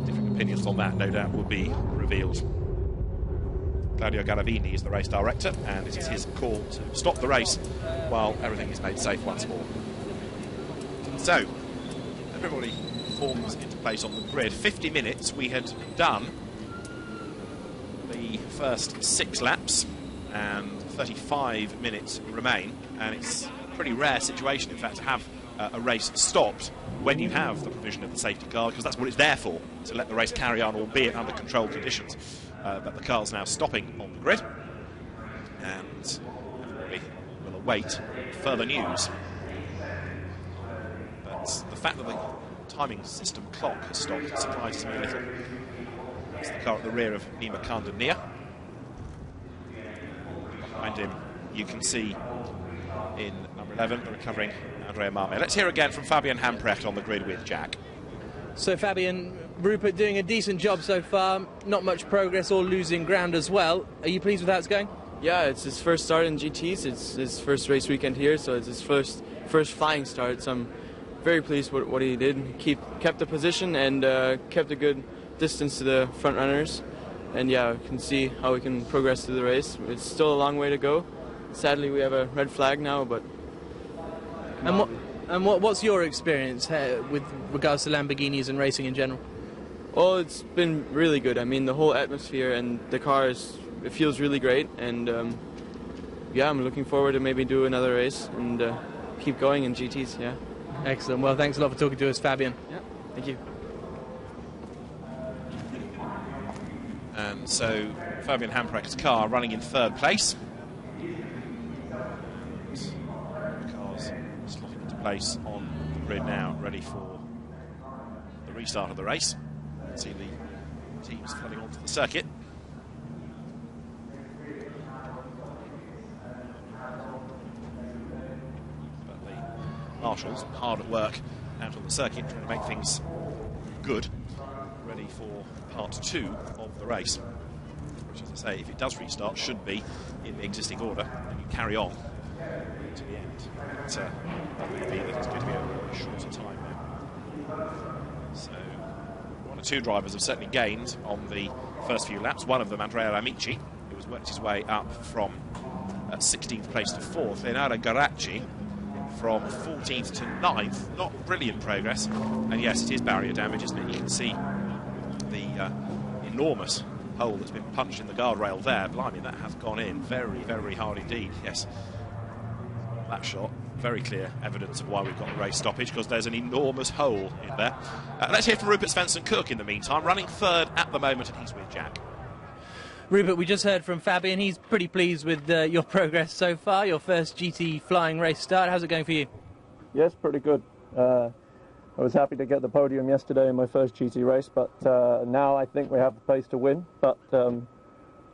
different opinions on that, no doubt, will be revealed. Claudio Garavini is the race director, and it is his call to stop the race while everything is made safe once more. So, everybody forms into place on the grid. 50 minutes we had done the first 6 laps, and 35 minutes remain, and it's a pretty rare situation, in fact, to have a race stopped when you have the provision of the safety car, because that's what it's there for, to let the race carry on, albeit under controlled conditions. But the car's now stopping on the grid, and everybody will await further news. But the fact that the timing system clock has stopped surprises me a little. That's the car at the rear of Nima Kandania. Behind him, you can see in number 11, the recovering Andrea Marme. Let's hear again from Fabian Hamprecht on the grid with Jack. So Fabian, Rupert doing a decent job so far, not much progress or losing ground as well. Are you pleased with how it's going? Yeah, it's his first start in GTs. It's his first race weekend here, so it's his first flying start. So I'm very pleased with what he did. Kept the position and kept a good distance to the front runners. And yeah, we can see how we can progress through the race. It's still a long way to go. Sadly, we have a red flag now, but... What's your experience with regards to Lamborghinis and racing in general? Well, it's been really good. I mean, the whole atmosphere and the car it feels really great. And yeah, I'm looking forward to maybe do another race and keep going in GTs, yeah. Excellent. Well, thanks a lot for talking to us, Fabian. Yeah, thank you. And so Fabian Hamprecht's car running in 3rd place. And the car's slotting into place on the grid now, ready for the restart of the race. You can see the teams flooding onto the circuit. But the marshals hard at work out on the circuit, trying to make things good, ready for part 2 of the race, which, as I say, if it does restart, should be in the existing order, and you carry on to the end. But that may be that it's going to be a shorter time now. So, 1 or 2 drivers have certainly gained on the first few laps. One of them, Andrea Amici, who has worked his way up from 16th place to 4th. Leonardo Garacci from 14th to 9th. Not brilliant progress. And yes, it is barrier damage, isn't it? You can see the enormous hole that's been punched in the guardrail there. Blimey, that has gone in very, very hard indeed. Yes, that shot, very clear evidence of why we've got a race stoppage, because there's an enormous hole in there. Let's hear from Rupert Svensson-Cook in the meantime, running 3rd at the moment, and he's with Jack. Rupert, we just heard from Fabian. He's pretty pleased with your progress so far, your first GT flying race start. How's it going for you? Yes, pretty good. I was happy to get the podium yesterday in my first GT race, but now I think we have the pace to win. But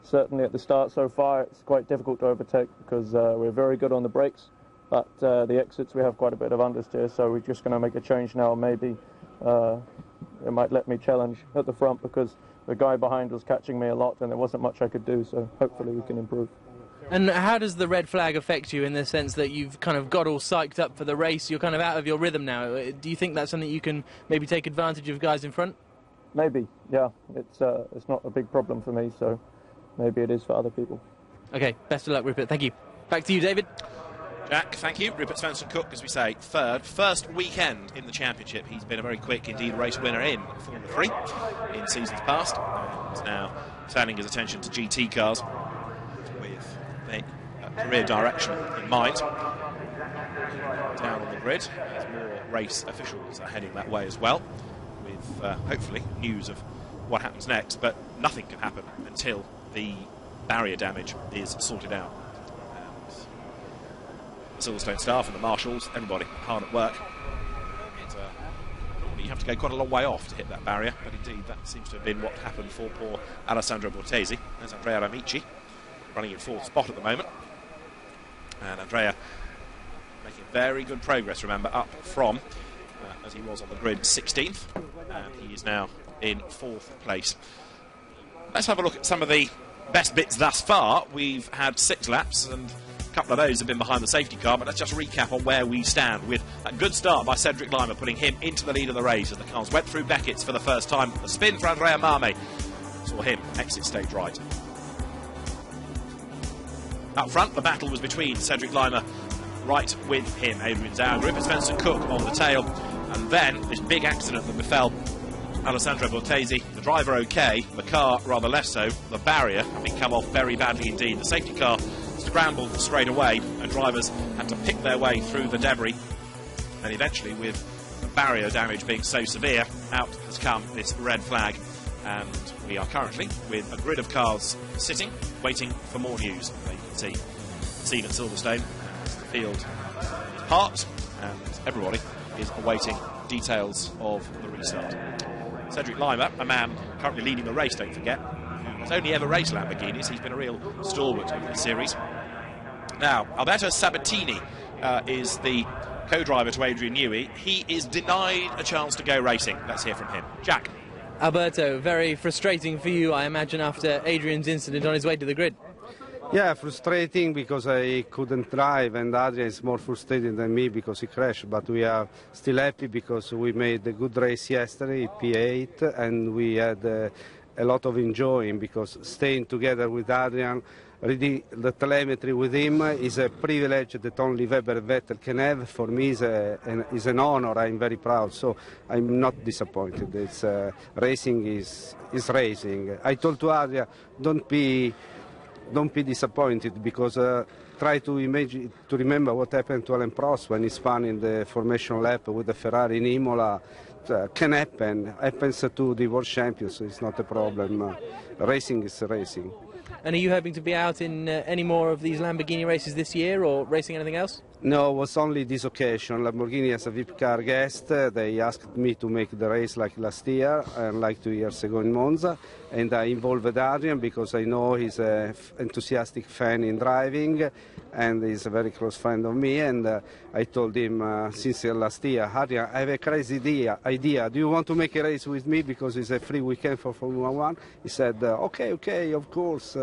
certainly at the start so far, it's quite difficult to overtake because we're very good on the brakes. But the exits, we have quite a bit of understeer, so we're just going to make a change now. Maybe it might let me challenge at the front because the guy behind was catching me a lot and there wasn't much I could do, so hopefully we can improve. And how does the red flag affect you in the sense that you've kind of got all psyched up for the race, you're kind of out of your rhythm now? Do you think that's something you can maybe take advantage of guys in front? Maybe, yeah. It's not a big problem for me, so maybe it is for other people. OK, best of luck, Rupert. Thank you. Back to you, David. Jack, thank you. Rupert Svensson-Cook, as we say, 3rd. First weekend in the championship. He's been a very quick, indeed, race winner in Formula 3 in seasons past. And now turning his attention to GT cars with a career direction in mind. Down on the grid, as more race officials are heading that way as well, with hopefully news of what happens next. But nothing can happen until the barrier damage is sorted out. Silverstone staff and the marshals, everybody hard at work. You have to go quite a long way off to hit that barrier, but indeed that seems to have been what happened for poor Alessandro Bortesi. There's Andrea Amici running in 4th spot at the moment, and Andrea making very good progress, remember, up from as he was on the grid 16th, and he is now in 4th place. Let's have a look at some of the best bits thus far. We've had 6 laps, and a couple of those have been behind the safety car, but let's just recap on where we stand, with a good start by Cedric Lima, putting him into the lead of the race as the cars went through Beckett's for the first time. A spin for Andrea Mame saw him exit stage right. Up front, the battle was between Cedric Lima, right with him, Adrian Newey, Rupert Svensson-Cook on the tail, and then this big accident that befell Alessandro Bortesi. The driver okay, the car rather less so. The barrier having come off very badly indeed. The safety car scrambled straight away, and drivers had to pick their way through the debris, and eventually, with the barrier damage being so severe, out has come this red flag, and we are currently with a grid of cars sitting, waiting for more news. There you can see the scene at Silverstone as the field is parked, and everybody is awaiting details of the restart. Cedric Lima, a man currently leading the race, don't forget, has only ever raced Lamborghinis. He's been a real stalwart in this series. Now, Alberto Sabatini is the co-driver to Adrian Newey. He is denied a chance to go racing. Let's hear from him. Jack. Alberto, very frustrating for you, I imagine, after Adrian's incident on his way to the grid. Yeah, frustrating because I couldn't drive, and Adrian is more frustrated than me because he crashed. But we are still happy because we made a good race yesterday, P8, and we had a lot of enjoying because staying together with Adrian, reading the telemetry with him is a privilege that only Weber and Vettel can have. For me, is an honor. I'm very proud, so I'm not disappointed. It's racing is racing. I told to Adrian, don't be disappointed because try to remember what happened to Alain Prost when he spun in the formation lap with the Ferrari in Imola. Can happen. Happens to the world champions, so it's not a problem. Racing is racing. And are you hoping to be out in any more of these Lamborghini races this year, or racing anything else? No, it was only this occasion. Lamborghini as a VIP car guest. They asked me to make the race like last year and like 2 years ago in Monza. And I involved Adrian because I know he's an enthusiastic fan in driving and he's a very close friend of me. And I told him since last year, Adrian, I have a crazy idea. Do you want to make a race with me because it's a free weekend for Formula One? He said, okay, of course.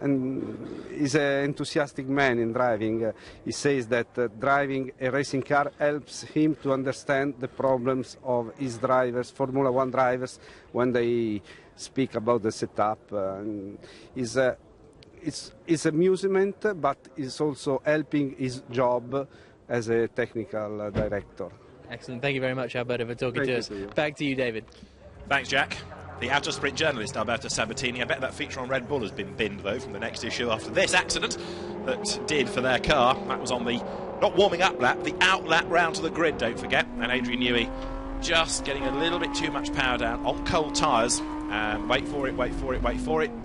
And he's an enthusiastic man in driving. He says that driving a racing car helps him to understand the problems of his drivers, Formula One drivers, when they speak about the setup. It's amusement, but it's also helping his job as a technical director. Excellent. Thank you very much, Alberto, for talking to us. Back to you, David. Thanks, Jack. The Auto Sprint journalist Alberto Sabatini. I bet that feature on Red Bull has been binned, though, from the next issue after this accident that did for their car. That was on the, not warming up lap, the out lap round to the grid, don't forget. And Adrian Newey just getting a little bit too much power down on cold tyres. And wait for it.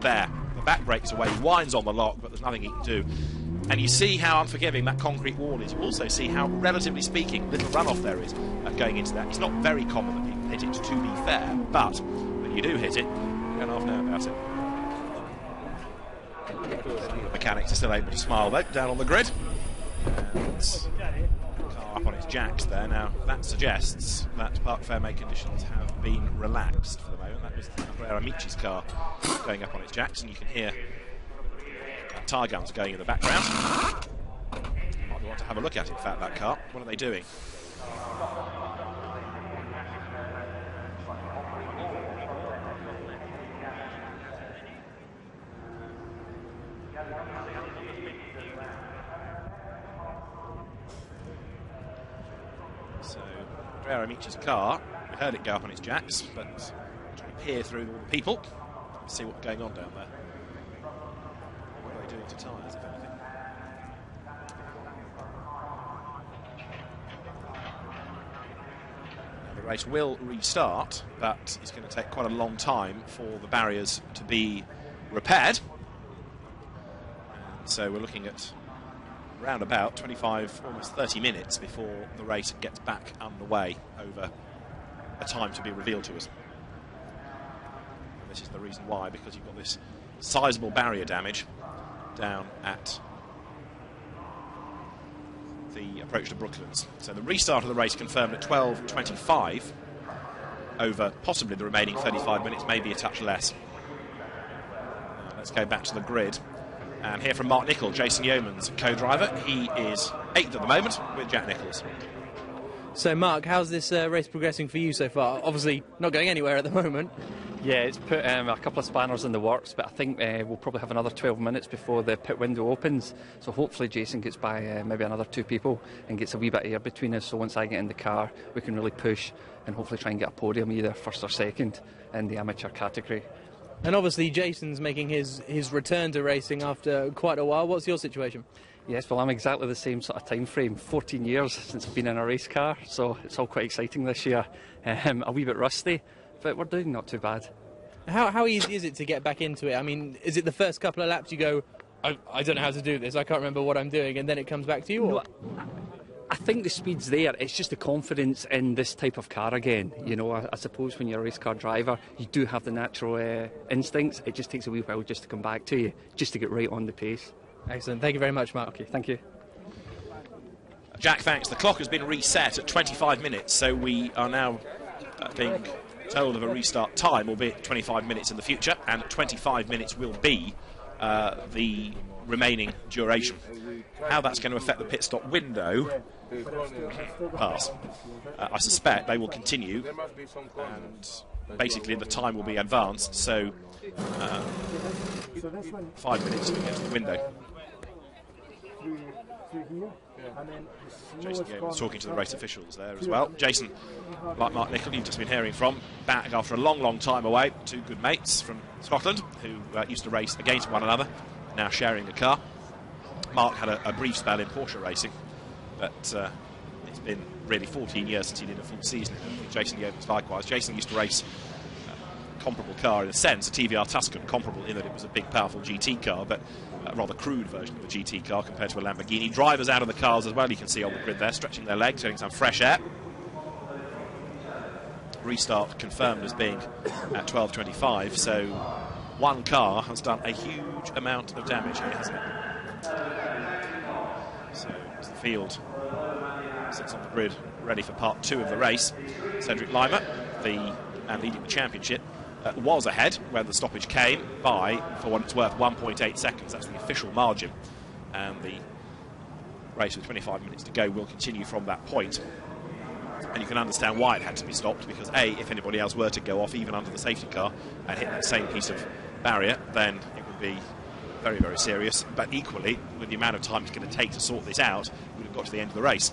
There. The back brake's away, winds on the lock, but there's nothing he can do. And you see how unforgiving that concrete wall is. You also see how, relatively speaking, little runoff there is going into that. It's not very common that people hit it, to be fair, but when you do hit it, you don't half know about it. The mechanics are still able to smile, though, down on the grid. And the car up on its jacks there. Now, that suggests that park fairmate conditions have been relaxed for the moment. That was Adrian Newey's car going up on its jacks, and you can hear tyre guns going in the background. You might want to have a look at it, in fact, that car. What are they doing? So, Adrian Newey's car, we heard it go up on its jacks, but trying to peer through all the people, see what's going on down there. Doing to tyres, if anything. Now, the race will restart, but it's going to take quite a long time for the barriers to be repaired. And so we're looking at around about 25, almost 30 minutes before the race gets back underway over a time to be revealed to us. And this is the reason why, because you've got this sizable barrier damage down at the approach to Brooklands. So the restart of the race confirmed at 12:25 over possibly the remaining 35 minutes, maybe a touch less. Let's go back to the grid and hear from Mark Nichol, Jason Yeoman's co-driver. He is 8th at the moment with Jack Nicholls. So Mark, how's this race progressing for you so far? Obviously not going anywhere at the moment. Yeah, it's put a couple of spanners in the works, but I think we'll probably have another 12 minutes before the pit window opens. So hopefully Jason gets by maybe another 2 people and gets a wee bit of air between us. So once I get in the car, we can really push and hopefully try and get a podium, either first or second in the amateur category. And obviously Jason's making his return to racing after quite a while. What's your situation? Yes, well, I'm exactly the same sort of time frame. 14 years since I've been in a race car, so it's all quite exciting this year. A wee bit rusty, but we're doing not too bad. How easy is it to get back into it? I mean, is it the first couple of laps you go, I don't know how to do this, I can't remember what I'm doing, and then it comes back to you? Or? No, I think the speed's there. It's just the confidence in this type of car again. You know, I suppose when you're a race car driver, you do have the natural instincts. It just takes a wee while just to come back to you, just to get right on the pace. Excellent. Thank you very much, Mark. Okay, thank you. Jack, thanks. The clock has been reset at 25 minutes, so we are now being told of a restart time, albeit 25 minutes in the future, and 25 minutes will be the remaining duration. How that's going to affect the pit stop window, pass. I suspect they will continue, and basically the time will be advanced, so 5 minutes against the window. Jason Yeoman's talking to the race officials there as well. Jason, like Mark Nichol, you've just been hearing from, back after a long time away. 2 good mates from Scotland who used to race against one another, now sharing a car. Mark had a brief spell in Porsche racing, but it's been really 14 years since he did a full season. Jason Yeoman's likewise. Jason used to race a comparable car in a sense, a TVR Tuscan, comparable in that it was a big, powerful GT car, but rather crude version of the GT car compared to a Lamborghini. Drivers out of the cars as well, you can see on the grid there, stretching their legs, getting some fresh air. Restart confirmed as being at 12:25, so one car has done a huge amount of damage here, hasn't it? So the field sits on the grid, ready for part 2 of the race. Cedric Lima, and leading the championship, was ahead when the stoppage came by, for what it's worth, 1.8 seconds. That's the official margin. And the race with 25 minutes to go will continue from that point. And you can understand why it had to be stopped, because A, if anybody else were to go off, even under the safety car, and hit that same piece of barrier, then it would be very, very serious. But equally, with the amount of time it's going to take to sort this out, we would have got to the end of the race,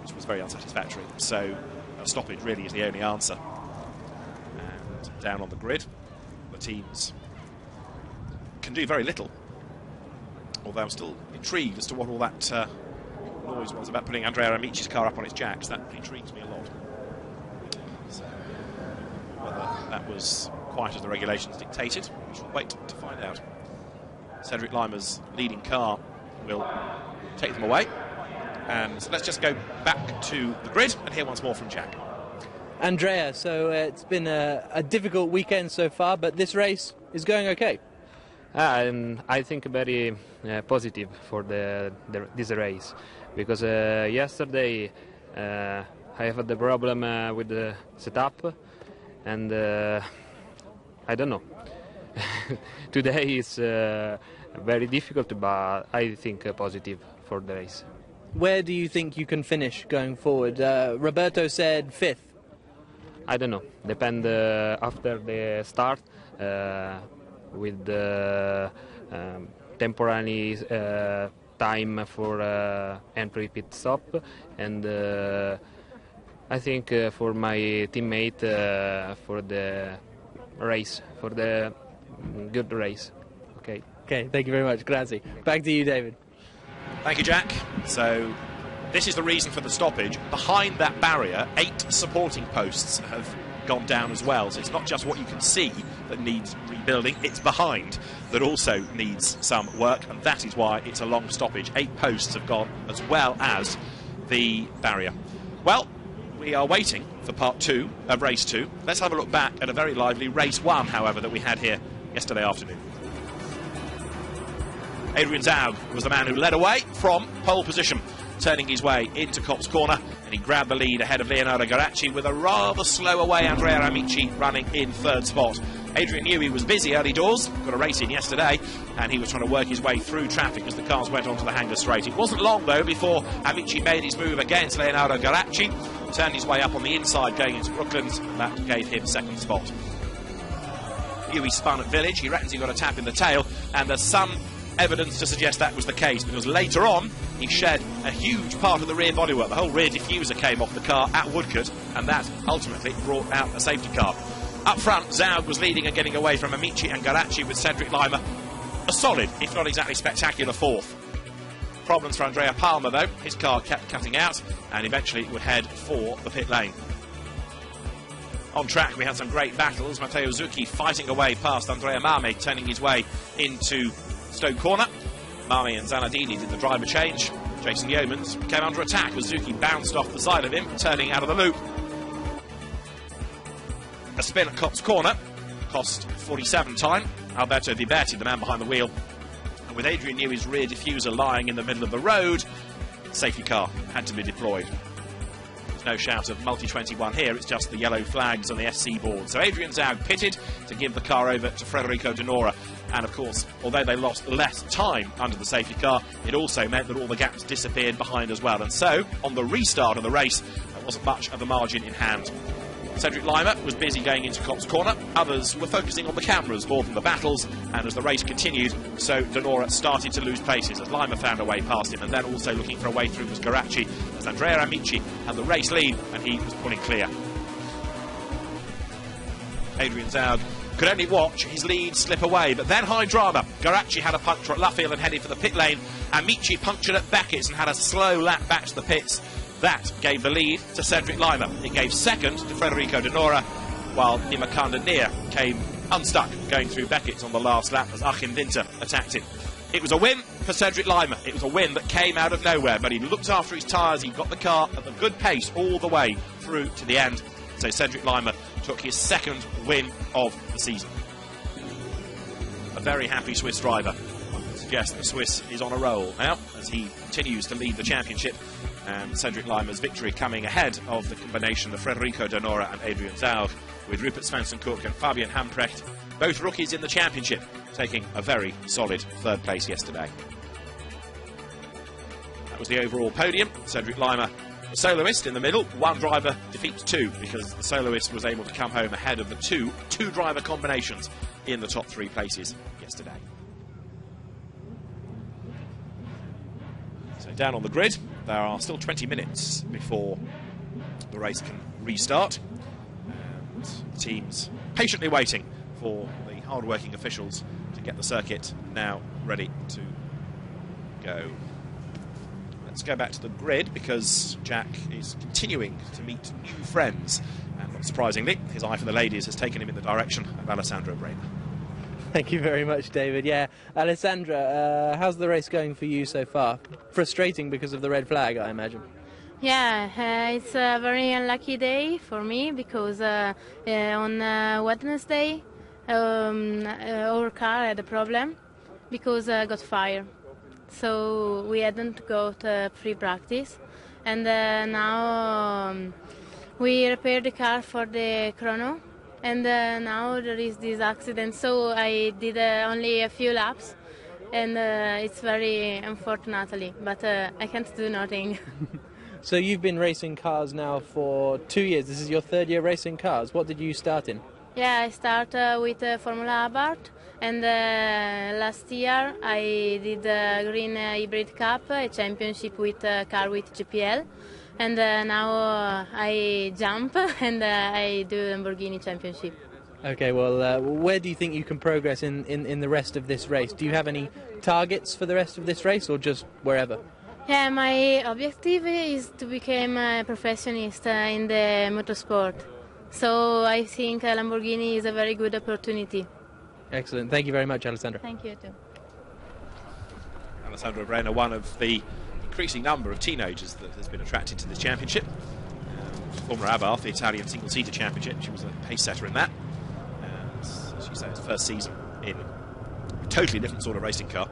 which was very unsatisfactory. So a stoppage really is the only answer. And down on the grid, the teams can do very little, although I'm still intrigued as to what all that noise was about putting Andrea Amici's car up on its jacks. That intrigues me a lot. So whether that was quite as the regulations dictated, we shall wait to find out. Cedric Lima's leading car will take them away. And let's just go back to the grid and hear once more from Jack. Andrea, so it's been a difficult weekend so far, but this race is going okay. I think very positive for this race, because yesterday I had the problem with the setup, and I don't know. Today is very difficult, but I think positive for the race. Where do you think you can finish going forward? Roberto said 5th. I don't know. Depend after the start with the temporary time for entry pit stop, and I think for my teammate for the race, for the good race. Okay. Okay, thank you very much. Grazie. Back to you, David. Thank you, Jack. So this is the reason for the stoppage. Behind that barrier, 8 supporting posts have gone down as well. So it's not just what you can see that needs rebuilding, it's behind that also needs some work, and that is why it's a long stoppage. 8 posts have gone, as well as the barrier. Well, we are waiting for part 2 of race 2. Let's have a look back at a very lively race 1, however, that we had here yesterday afternoon. Adrian Newey was the man who led away from pole position, turning his way into Copse Corner, and he grabbed the lead ahead of Leonardo Garacci, with a rather slow away Andrea Amici running in 3rd spot. Adrian Newey was busy early doors, got a race in yesterday, and he was trying to work his way through traffic as the cars went onto the Hangar Straight. It wasn't long, though, before Amici made his move against Leonardo Garacci, turned his way up on the inside going into Brooklands, and that gave him 2nd spot. Newey spun at Village, he reckons he got a tap in the tail, and there's some evidence to suggest that was the case, because later on he shed a huge part of the rear bodywork. The whole rear diffuser came off the car at Woodcote, and that ultimately brought out a safety car. Up front, Zaug was leading and getting away from Amici and Garacci, with Cedric Lima a solid, if not exactly spectacular, 4th. Problems for Andrea Palmer, though. His car kept cutting out and eventually would head for the pit lane. On track, we had some great battles. Matteo Zucchi fighting away past Andrea Mame, turning his way into Stoke Corner. Mame and Zanardini did the driver change. Jason Yeomans came under attack as Zucchi bounced off the side of him, turning out of the loop. A spin at Copse Corner cost 47 time. Alberto Viberti, the man behind the wheel, and with Adrian Newey's rear diffuser lying in the middle of the road, safety car had to be deployed. There's no shout of multi-21 here, it's just the yellow flags on the SC board. So Adrian Zaug pitted to give the car over to Federico De Nora, and of course, although they lost less time under the safety car, it also meant that all the gaps disappeared behind as well. And so, on the restart of the race, there wasn't much of a margin in hand. Cedric Lima was busy going into Copse Corner. Others were focusing on the cameras more than the battles, and as the race continued, so De Nora started to lose places as Lima found a way past him, and then also looking for a way through was Garacci, as Andrea Amici had the race lead and he was pulling clear. Adrian Zaug could only watch his lead slip away, but then high drama. Garacci had a puncture at Luffield and headed for the pit lane. Amici punctured at Beckett's and had a slow lap back to the pits. That gave the lead to Cedric Lima. It gave 2nd to Federico De Nora, while Imakanda Nia came unstuck going through Beckett's on the last lap as Achim Winter attacked him. It was a win for Cedric Lima. It was a win that came out of nowhere, but he looked after his tyres. He got the car at a good pace all the way through to the end. So Cedric Lima took his second win of the season. A very happy Swiss driver. I suggest the Swiss is on a roll now as he continues to lead the championship. And Cedric Lima's victory coming ahead of the combination of Federico Donora and Adrian Zaug, with Rupert Svensson-Cook and Fabian Hamprecht, both rookies in the championship, taking a very solid third place yesterday. That was the overall podium. Cedric Lima, the soloist in the middle. One driver defeats two because the soloist was able to come home ahead of the two driver combinations in the top three places yesterday. So down on the grid, there are still 20 minutes before the race can restart. And the team's patiently waiting for the hard-working officials to get the circuit now ready to go. Let's go back to the grid because Jack is continuing to meet new friends. And not surprisingly, his eye for the ladies has taken him in the direction of Alessandro Brena. Thank you very much, David. Yeah, Alessandra, how's the race going for you so far? Frustrating because of the red flag, I imagine. Yeah, it's a very unlucky day for me because on Wednesday our car had a problem because I got fire. So we hadn't got free practice, and now we repaired the car for the chrono. And now there is this accident, so I did only a few laps, and it's very unfortunately, but I can't do nothing. So you've been racing cars now for 2 years. This is your third year racing cars. What did you start in? Yeah, I started with Formula Abarth, and last year I did a Green Hybrid Cup, a championship with a car with GPL. And now I jump and I do Lamborghini Championship. Okay, well, where do you think you can progress in the rest of this race? Do you have any targets for the rest of this race or just wherever? Yeah, my objective is to become a professionist in the motorsport. So I think Lamborghini is a very good opportunity. Excellent. Thank you very much, Alessandra. Thank you too. Alessandro Brena, one of the increasing number of teenagers that has been attracted to this championship. Formula Abarth, the Italian single-seater championship, she was a pace setter in that. And as you say, it's first season in a totally different sort of racing car.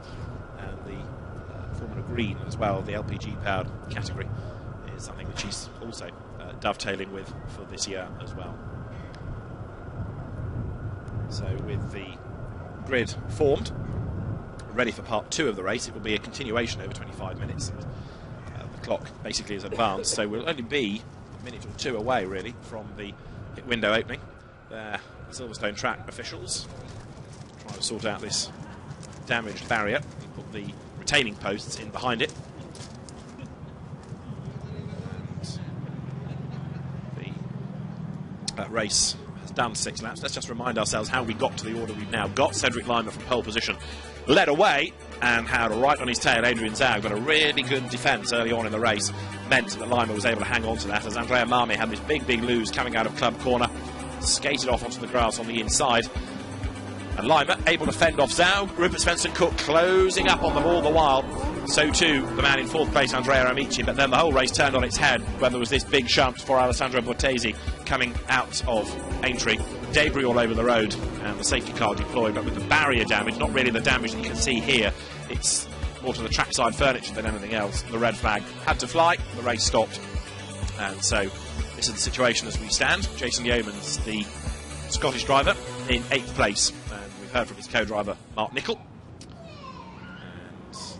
And the Formula Green as well, the LPG-powered category, is something that she's also dovetailing with for this year as well. So with the grid formed, ready for part two of the race, it will be a continuation over 25 minutes. The clock basically is advanced, so we'll only be a minute or two away really from the pit window opening. The Silverstone track officials trying to sort out this damaged barrier. They put the retaining posts in behind it. That race has done 6 laps. Let's just remind ourselves how we got to the order we've now got. Cedric Lima from pole position led away and had right on his tail Adrian Zaug, but a really good defence early on in the race meant that Lima was able to hang on to that as Andrea Marmi had this big lose coming out of club corner, skated off onto the grass on the inside, and Lima able to fend off Zaug. Rupert Svensson-Cook closing up on them all the while. So too the man in 4th place, Andrea Amici, but then the whole race turned on its head when there was this big shunt for Alessandro Bortesi coming out of Aintree. Debris all over the road and the safety car deployed, but with the barrier damage, not really the damage that you can see here, it's more to the trackside furniture than anything else. The red flag had to fly, the race stopped, and so this is the situation as we stand. Jason Yeomans, the Scottish driver, in 8th place, and we've heard from his co-driver Mark Nicol.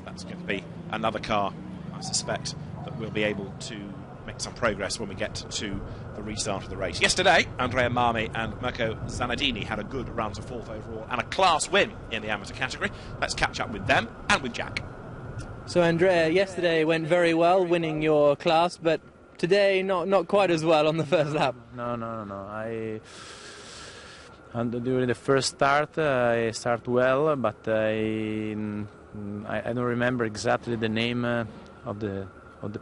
That's going to be another car, I suspect, that we'll be able to make some progress when we get to the restart of the race. Yesterday, Andrea Marmi and Mirko Zanardini had a good run to 4th overall and a class win in the amateur category. Let's catch up with them and with Jack. So Andrea, yesterday went very well, winning your class, but today not quite as well on the first lap. No. During the first start, I start well, but I don't remember exactly the name of the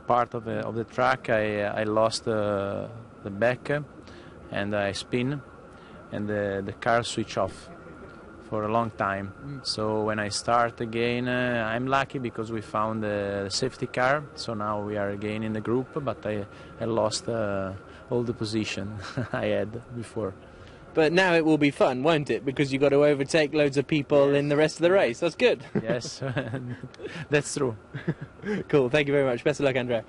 part of the track. I lost the back and I spin, and the car switch off for a long time. So when I start again, I'm lucky because we found a safety car. So now we are again in the group, but I lost all the position I had before. But now it will be fun, won't it? Because you've got to overtake loads of people in the rest of the race. That's good. Yes, that's true. Cool. Thank you very much. Best of luck, Andrea.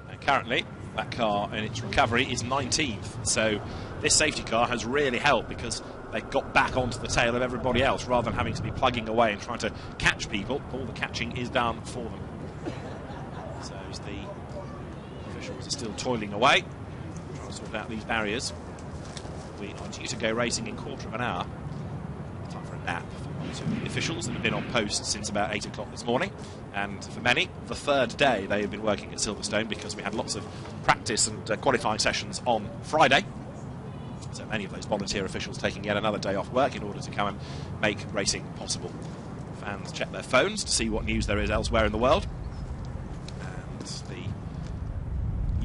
And currently, that car in its recovery is 19th. So this safety car has really helped because they got back onto the tail of everybody else rather than having to be plugging away and trying to catch people. All the catching is done for them. So as the officials are still toiling away, trying to sort out these barriers. We are due to go racing in a quarter of an hour. Time for a nap for the officials that have been on post since about 8 o'clock this morning. And for many, the third day they have been working at Silverstone because we had lots of practice and qualifying sessions on Friday. So many of those volunteer officials taking yet another day off work in order to come and make racing possible. Fans check their phones to see what news there is elsewhere in the world. And the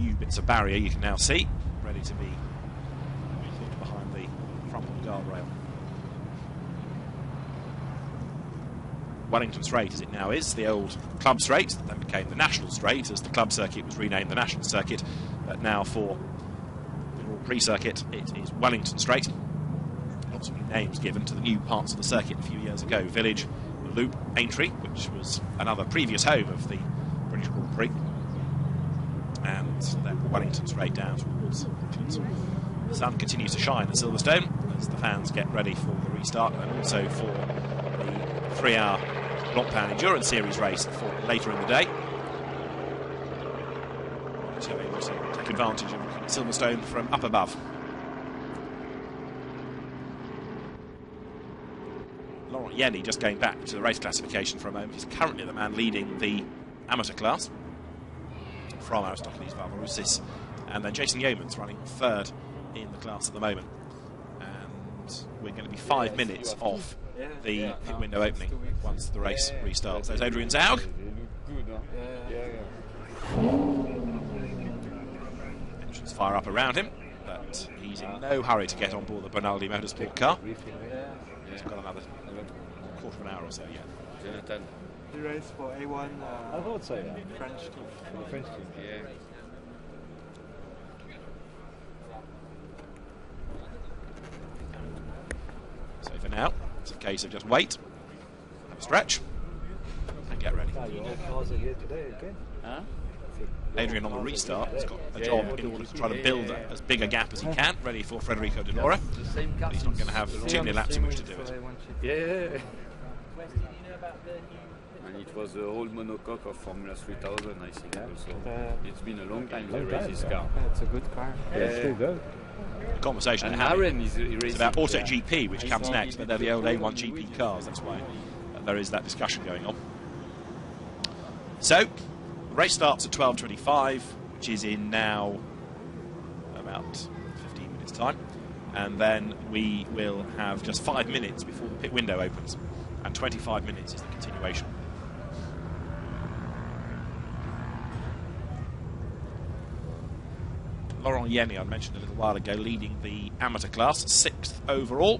new bits of barrier you can now see, ready to be behind the front of the guardrail. Wellington Straight, as it now is, the old club straight, that then became the national straight as the club circuit was renamed the national circuit, but now for the Grand Prix circuit it is Wellington Straight. Lots of new names given to the new parts of the circuit a few years ago. Village, Loop, Aintree, which was another previous home of the British Grand Prix, and then Wellington Straight down towards Richards. The sun continues to shine at Silverstone as the fans get ready for the restart and also for the 3-hour Blancpain Endurance Series race for later in the day. So able to take advantage of Silverstone from up above. Laurent Yenny, just going back to the race classification for a moment, is currently the man leading the amateur class from Aristoteles Valvarousis, and then Jason Yeoman's running third in the class at the moment, and we're going to be 5 minutes off the pit window opening once the race restarts. There's Adrian Zaug. Engines fire up around him, but he's in no hurry to get on board the Bonaldi Motorsport car. He's got another quarter of an hour or so yet. Jonathan. You race for A1? I thought so, yeah. French team. The French team, yeah. So for now, it's a case of just wait, have a stretch, and get ready. Cars are here today again. Huh? Adrian on the restart has got a job in order to try to build as big a gap as he can, ready for Federico De Laura. But he's not going to have too many laps in which to do it. Yeah. And it was the old monocoque of Formula 3000, I think. Also. It's been a long time to race this car. It's a good car. The conversation is about AutoGP, which comes next, but they're the old A1 GP cars. That's why there is that discussion going on. So, the race starts at 12:25, which is in now about 15 minutes' time, and then we will have just 5 minutes before the pit window opens, and 25 minutes is the continuation. Laurent Yenny, I mentioned a little while ago, leading the amateur class, 6th overall.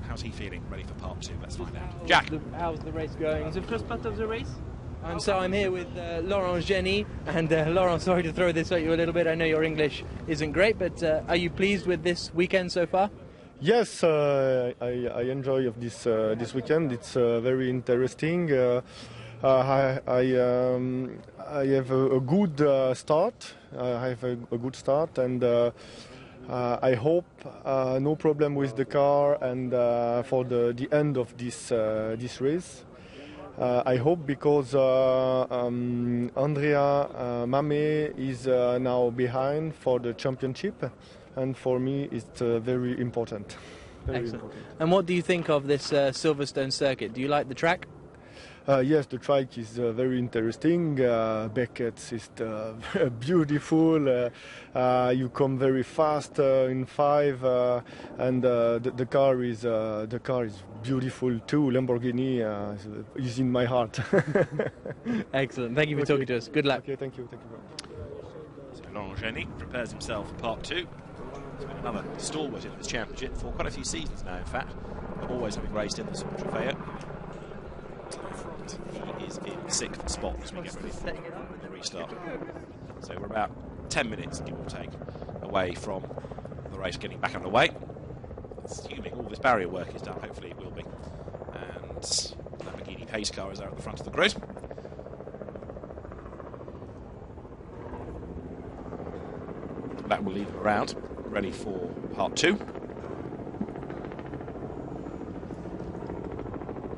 How's he feeling? Ready for part 2? Let's find out. Jack. How's the race going? The first part of the race? I'm here with Laurent Yenny, and Laurent, sorry to throw this at you a little bit. I know your English isn't great, but are you pleased with this weekend so far? Yes, I enjoy of this weekend. It's very interesting. I have a good start. I have a good start, and I hope no problem with the car and for the end of this race. I hope because Andrea Mame is now behind for the championship, and for me it's very important. Excellent. Important. And what do you think of this Silverstone circuit? Do you like the track? Yes, the track is very interesting. Beckett is beautiful. You come very fast in 5, and the car is beautiful too. Lamborghini is in my heart. Excellent. Thank you for talking to us. Good luck. Okay, thank you. Thank you very much. So Laurent Yenny prepares himself for part 2. He's been another stalwart in this championship for quite a few seasons now, in fact. always having raced in the Super Trofeo. He is in 6th spot as we get ready for the restart. So we're about 10 minutes, give or take, away from the race getting back underway. Assuming all this barrier work is done, hopefully it will be. And Lamborghini pace car is there at the front of the grid. That will leave them around, ready for part 2.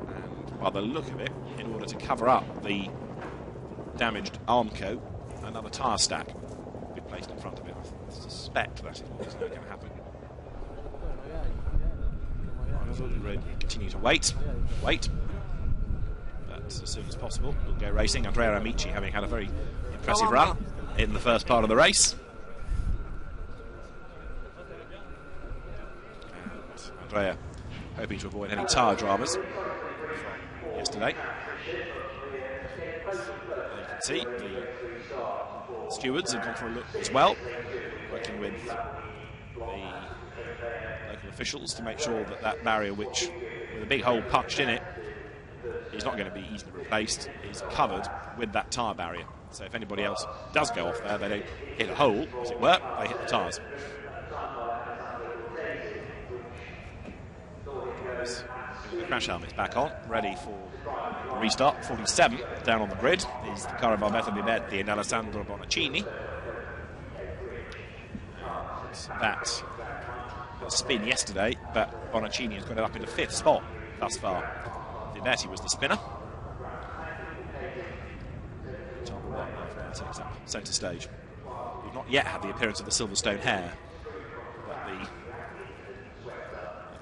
And by the look of it, in order to cover up the damaged Armco, another tyre stack will be placed in front of it. I suspect that is what is now going to happen. We'll continue to wait, but as soon as possible we'll go racing. Andrea Amici having had a very impressive run in the first part of the race. And Andrea hoping to avoid any tyre dramas from yesterday. You can see the stewards have gone for a look as well, working with the local officials to make sure that that barrier, which with a big hole punched in it, is not going to be easily replaced, is covered with that tyre barrier. So if anybody else does go off there, they don't hit a hole, as it were, they hit the tyres. The crash helmet's back on, ready for the restart. 47 down on the grid is the car of Alberto Bibetti and Alessandro Bonaccini. That spin yesterday, but Bonaccini has got it up into 5th spot thus far. Bibetti was the spinner. Takes up centre stage. We've not yet had the appearance of the Silverstone hare, but the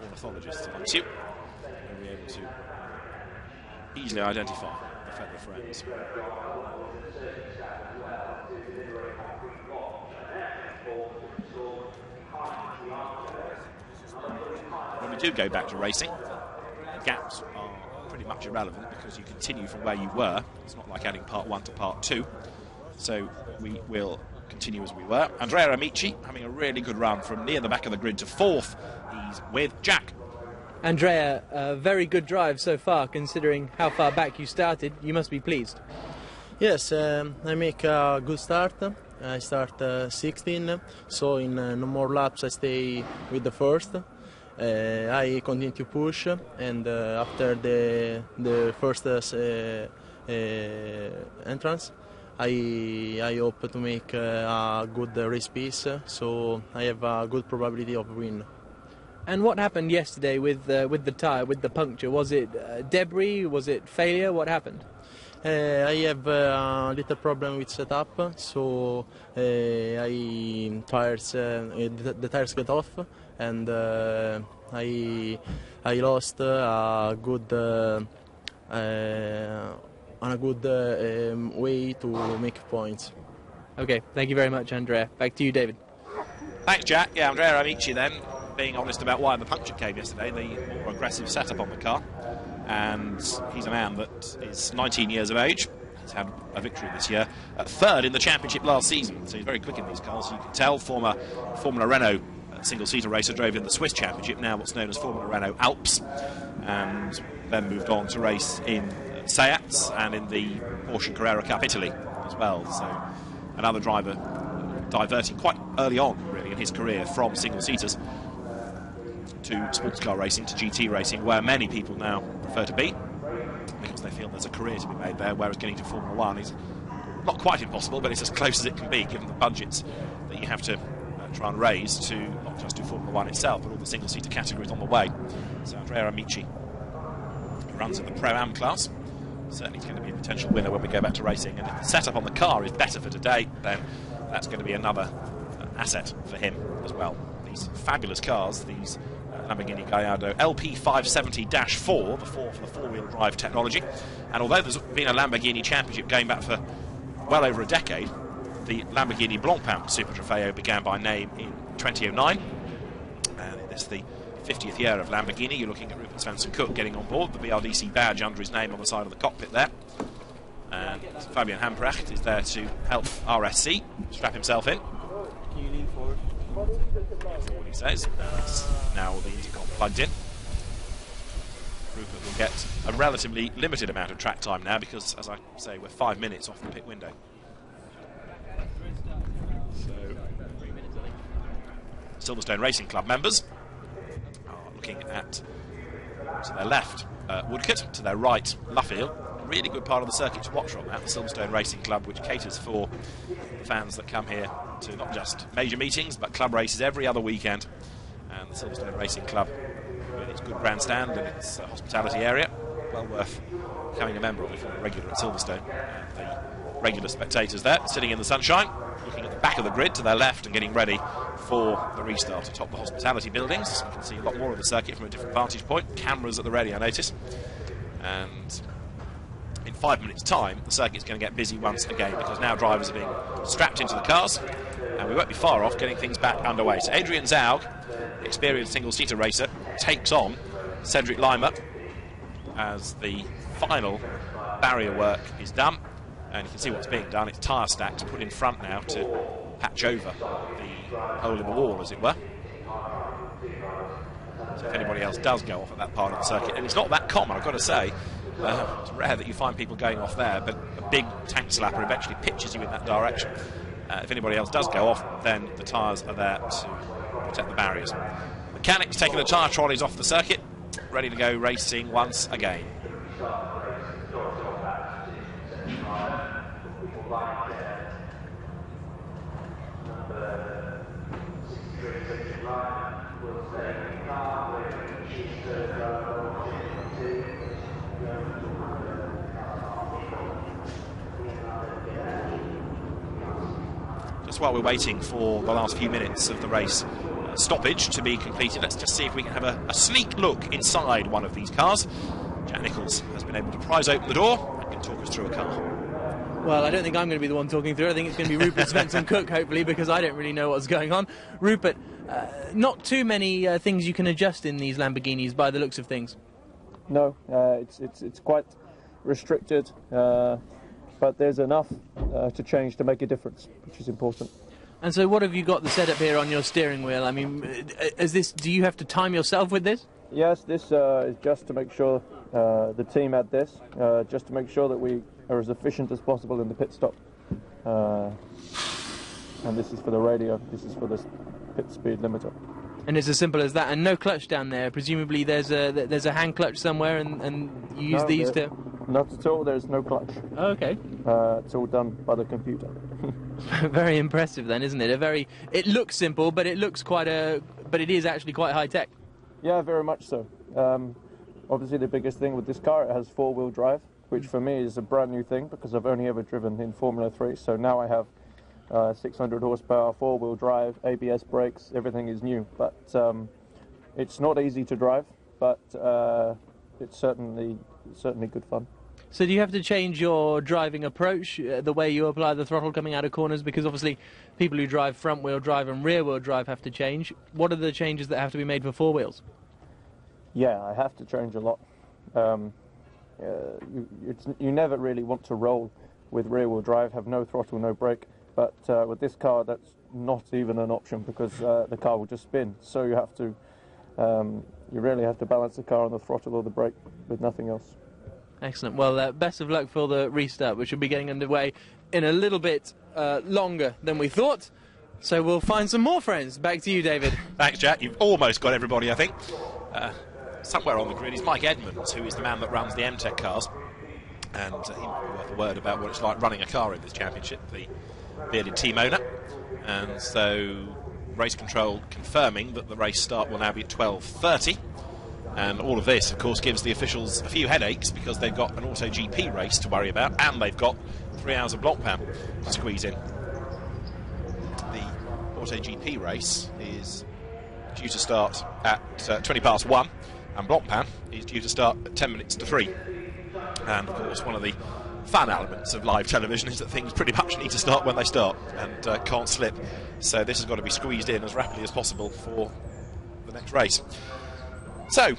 ornithologists amongst you will be able to easily identify the feather friends. When we do go back to racing, the gaps are pretty much irrelevant because you continue from where you were. It's not like adding part 1 to part 2. So we will continue as we were. Andrea Amici having a really good run from near the back of the grid to 4th. He's with Jack. Andrea, a very good drive so far, considering how far back you started. You must be pleased. Yes, I make a good start. I start 16, so in no more laps I stay with the first. I continue to push, and after the first entrance, I hope to make a good race pace, so I have a good probability of win. And what happened yesterday with the tyre, with the puncture? Was it debris? Was it failure? What happened? I have a little problem with setup, so the tires get off, and I lost a good on a good way to make points. Okay, thank you very much, Andrea. Back to you, David. Thanks, Jack. Yeah, Andrea Amici then, being honest about why the puncture came yesterday, the more aggressive setup on the car. And he's a man that is 19 years of age. He's had a victory this year, 3rd in the championship last season, so he's very quick in these cars. You can tell, former Formula Renault single-seater racer, drove in the Swiss Championship, now what's known as Formula Renault Alps, and then moved on to race in Seat and in the Porsche Carrera Cup Italy as well. So another driver diverting quite early on, really, in his career from single-seaters to sports car racing, to GT racing, where many people now prefer to be, because they feel there's a career to be made there, whereas getting to Formula 1 is not quite impossible, but it's as close as it can be, given the budgets that you have to try and raise to not just do Formula 1 itself, but all the single-seater categories on the way. So Andrea Amici, who runs in the Pro-Am class, certainly is going to be a potential winner when we go back to racing. And if the setup on the car is better for today, then that's going to be another asset for him as well. These fabulous cars, these Lamborghini Gallardo LP570-4, the four-wheel drive technology. And although there's been a Lamborghini championship going back for well over a decade, the Lamborghini Blancpain Super Trofeo began by name in 2009. And it is the 50th year of Lamborghini. You're looking at Rupert Svensson-Cook getting on board, the BRDC badge under his name on the side of the cockpit there. And Fabian Hamprecht is there to help RSC strap himself in. Can you lean forward? That's what he says. Now the intercom plugged in. Rupert will get a relatively limited amount of track time now because, as I say, we're 5 minutes off the pit window. So, Silverstone Racing Club members are looking at, to their left, Woodcote, to their right, Luffield. Really good part of the circuit to watch from that, the Silverstone Racing Club, which caters for fans that come here to not just major meetings but club races every other weekend. And the Silverstone Racing Club, with its good grandstand and its hospitality area, well worth becoming a member of if you're a regular at Silverstone. And the regular spectators there, sitting in the sunshine, looking at the back of the grid to their left and getting ready for the restart atop the hospitality buildings. You can see a lot more of the circuit from a different vantage point. Cameras at the ready, I notice. And in 5 minutes' time, the circuit's going to get busy once again because now drivers are being strapped into the cars and we won't be far off getting things back underway. So Adrian Newey, experienced single-seater racer, takes on Cedric Lima as the final barrier work is done. And you can see what's being done. It's tyre stacks put in front now to patch over the hole in the wall, as it were. So if anybody else does go off at that part of the circuit, and it's not that common, I've got to say, it's rare that you find people going off there, but a big tank slapper eventually pitches you in that direction. If anybody else does go off, then the tyres are there to protect the barriers. Mechanics taking the tyre trolleys off the circuit, ready to go racing once again. Just while we're waiting for the last few minutes of the race stoppage to be completed, let's just see if we can have a sneak look inside one of these cars. Jack Nicholls has been able to prise open the door and can talk us through a car. Well, I don't think I'm going to be the one talking through. I think it's going to be Rupert Svensson-Cook, hopefully, because I don't really know what's going on. Rupert, not too many things you can adjust in these Lamborghinis by the looks of things. No, it's quite restricted, but there's enough to change to make a difference, which is important. And so what have you got the setup here on your steering wheel? I mean, do you have to time yourself with this? Yes, this is just to make sure the team had this, just to make sure that we are as efficient as possible in the pit stop. And this is for the radio, this is for the pit speed limiter. And it's as simple as that, and no clutch down there. Presumably there's a hand clutch somewhere, and you use these to... Not at all, there's no clutch. Oh, okay. It's all done by the computer. Very impressive then, isn't it? It looks simple, but it looks but it is actually quite high-tech. Yeah, very much so. Obviously the biggest thing with this car, it has four-wheel drive, which for me is a brand new thing because I've only ever driven in Formula 3, so now I have 600 horsepower, four-wheel drive, ABS brakes, everything is new. But it's not easy to drive, but it's certainly good fun. So do you have to change your driving approach, the way you apply the throttle coming out of corners? Because obviously people who drive front-wheel drive and rear-wheel drive have to change. What are the changes that have to be made for four wheels? Yeah, I have to change a lot. You never really want to roll with rear-wheel drive, have no throttle, no brake. But with this car, that's not even an option because the car will just spin. So you have to, you really have to balance the car on the throttle or the brake with nothing else. Excellent. Well, best of luck for the restart, which will be getting underway in a little bit longer than we thought. So we'll find some more friends. Back to you, David. Thanks, Jack. You've almost got everybody, I think. Somewhere on the grid is Mike Edmonds, who is the man that runs the M-Tech cars. And he might be worth a word about what it's like running a car in this championship, the bearded team owner. And so race control confirming that the race start will now be at 12:30. And all of this, of course, gives the officials a few headaches because they've got an AutoGP race to worry about and they've got 3 hours of Blancpain to squeeze in. The AutoGP race is due to start at 1:20 and Blancpain is due to start at 10 minutes to 3. And, of course, one of the fun elements of live television is that things pretty much need to start when they start and can't slip. So this has got to be squeezed in as rapidly as possible for the next race. So,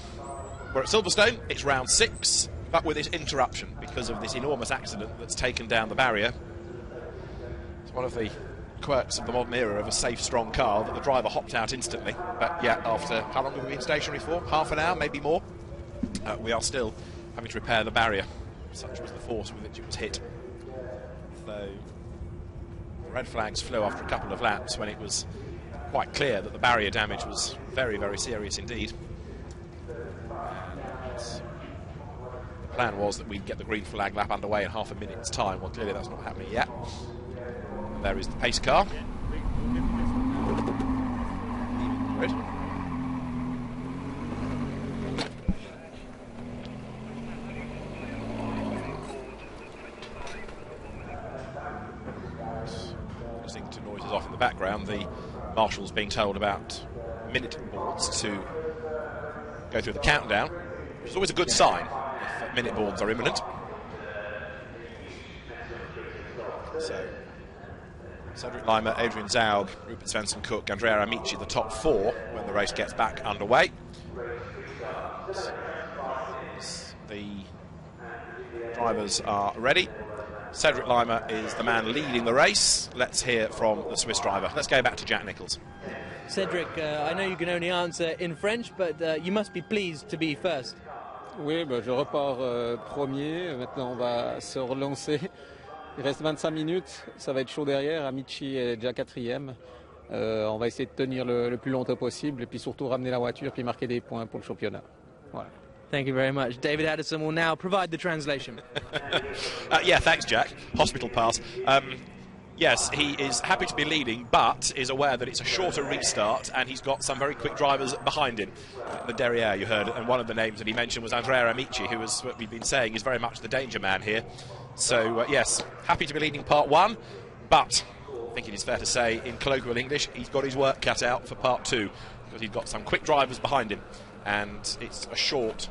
we're at Silverstone, it's round 6, but with this interruption because of this enormous accident that's taken down the barrier. It's one of the quirks of the modern era of a safe, strong car that the driver hopped out instantly. But yeah, after, how long have we been stationary for? Half an hour, maybe more? we are still having to repair the barrier. Such was the force with which it was hit. Though red flags flew after a couple of laps when it was quite clear that the barrier damage was very, very serious indeed. And the plan was that we'd get the green flag lap underway in half a minute's time. Well, clearly that's not happening yet. And there is the pace car. Good. Listening to noises off in the background, the marshal's being told about minute boards to go through the countdown, which is always a good sign if minute boards are imminent. So Cedric Lima, Adrian Zaug, Rupert Svensson-Cook, Andrea Amici, the top four when the race gets back underway. The drivers are ready. Cedric Lima is the man leading the race. Let's hear from the Swiss driver. Let's go back to Jack Nicholls. Cedric, I know you can only answer in French, but you must be pleased to be first. Oui, bah, je repars premier. Maintenant, on va se relancer. Il reste 25 minutes. Ça va être chaud derrière. Amici est déjà quatrième. On va essayer de tenir le plus longtemps possible et puis surtout ramener la voiture puis marquer des points pour le championnat. Voilà. Thank you very much. David Addison will now provide the translation. Yeah, thanks, Jack. Hospital pass. Yes, he is happy to be leading, but is aware that it's a shorter restart, and he's got some very quick drivers behind him. The derriere, you heard, and one of the names that he mentioned was Andrea Amici, who, as what we've been saying, is very much the danger man here. So, yes, happy to be leading part one, but I think it is fair to say, in colloquial English, he's got his work cut out for part two, because he's got some quick drivers behind him, and it's a short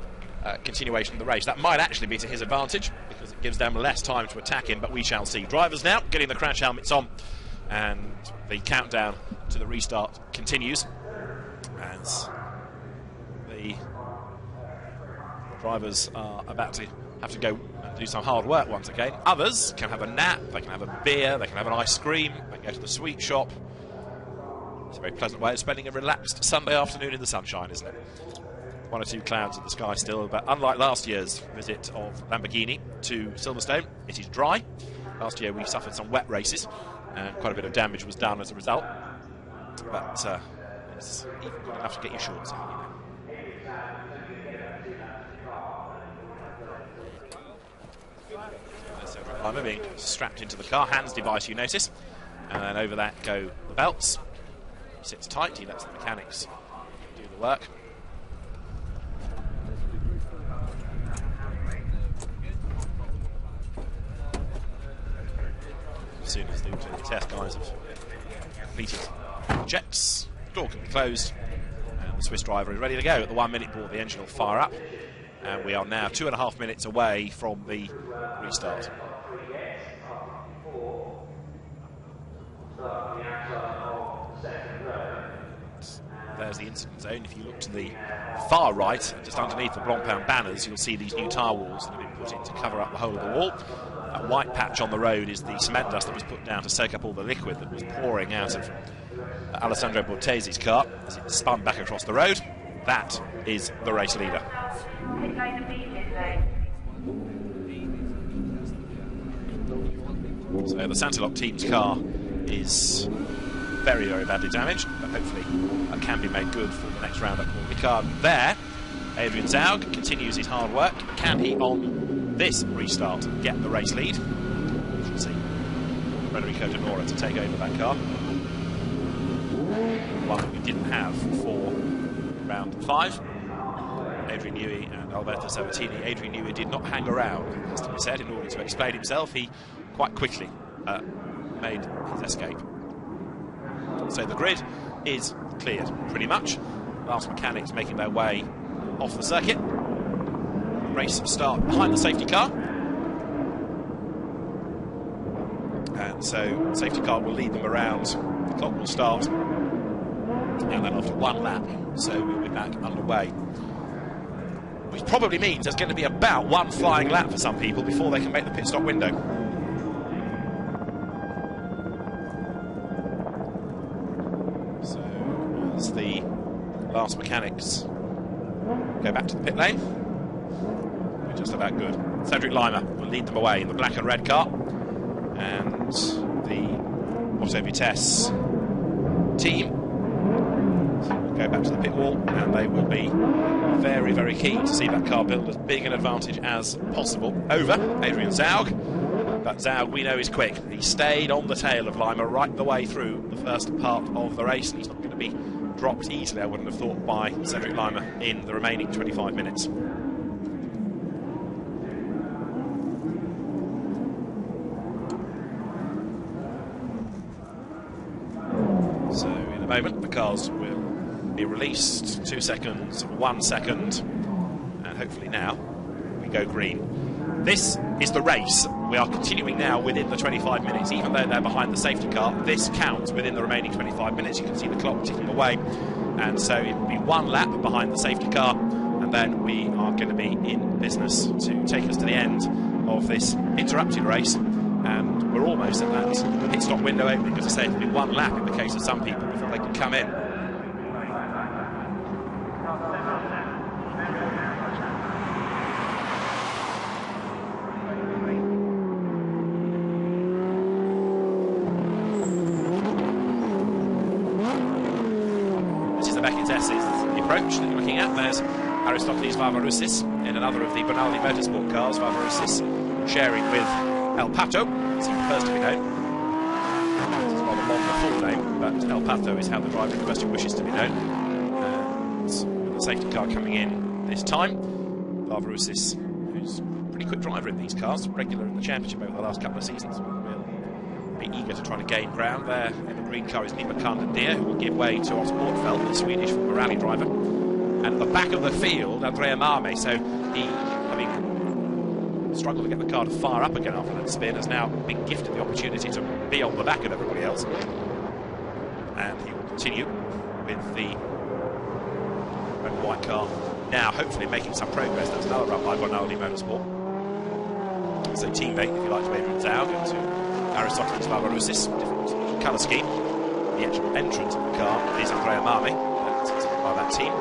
continuation of the race. That might actually be to his advantage, because it gives them less time to attack him, but we shall see. Drivers now getting the crash helmets on, and the countdown to the restart continues as the drivers are about to have to go and do some hard work once again. Others can have a nap, they can have a beer, they can have an ice cream, they can go to the sweet shop. It's a very pleasant way of spending a relaxed Sunday afternoon in the sunshine, isn't it? One or two clouds in the sky still, but unlike last year's visit of Lamborghini to Silverstone, it is dry. Last year we suffered some wet races and quite a bit of damage was done as a result, but it's even good enough to get your shorts on. Cedric Lima being strapped into the car, hands device you notice, and then over that go the belts. He sits tight, he lets the mechanics do the work. As soon as the test guys have completed checks, the door can be closed, and the Swiss driver is ready to go. At the 1 minute board, the engine will fire up, and we are now 2.5 minutes away from the restart. There's the incident zone. If you look to the far right, just underneath the Blancpain banners, you'll see these new tyre walls that have been put in to cover up the whole of the wall. That white patch on the road is the cement dust that was put down to soak up all the liquid that was pouring out of Alessandro Bortesi's car as it spun back across the road. That is the race leader. So the Santilok team's car is very, very badly damaged, but hopefully that can be made good for the next round at Paul Ricard. There, Adrian Zaug continues his hard work. Can he, on this restart, get the race lead? We shall see. Federico De Nora to take over that car. One that we didn't have for round 5. Adrian Newey and Alberto Sabatini. Adrian Newey did not hang around, it has to be said, in order to explain himself. He quite quickly made his escape. So the grid is cleared, pretty much. Last mechanics making their way off the circuit. Race start behind the safety car. And so safety car will lead them around. The clock will start. And then after one lap, so we'll be back underway. Which probably means there's going to be about one flying lap for some people before they can make the pit stop window. So as the last mechanics go back to the pit lane, We're just about good. Cedric Lima will lead them away in the black and red car. And the Auto Vitesse team will go back to the pit wall, and they will be very, very keen to see that car build as big an advantage as possible over Adrian Zaug. But Zaug, we know, is quick. He stayed on the tail of Lima right the way through the first part of the race, and he's not going to be dropped easily, I wouldn't have thought, by Cedric Lima in the remaining 25 minutes. So in a moment the cars will be released. 2 seconds, 1 second, and hopefully now we go green. This is the race. We are continuing now within the 25 minutes, even though they're behind the safety car. This counts within the remaining 25 minutes. You can see the clock ticking away, and so it will be 1 lap behind the safety car, and then we are going to be in business to take us to the end of this interrupted race. And we're almost at that pit stop window opening, because I say it'll be 1 lap in the case of some people before they can come in. This is the Beckett S's, the approach that you're looking at. There's Aristoteles Varvaroussis in another of the Bonaldi Motorsport cars. Varvaroussis sharing with El Pato, as he prefers to be known. It's rather long, the full name, but El Pato is how the driver in question wishes to be known. And with the safety car coming in this time, Varvaroussis, who's a pretty quick driver in these cars, regular in the championship over the last couple of seasons, will be eager to try to gain ground. There in the green car is Nima Kandandir, who will give way to Otto Bortfeldt, the Swedish former rally driver. And at the back of the field, Andrea Marme, so he, having struggled to get the car to fire up again after that spin, has now been gifted the opportunity to be on the back of everybody else. And he will continue with the red and white car now, hopefully making some progress. That's another run by Bonaldi Motorsport. So teammate, if you like, to Adrian Zaug and to Aristoteles Varvaroussis, different colour scheme. The actual entrance of the car is Andrea Marmi, by that team.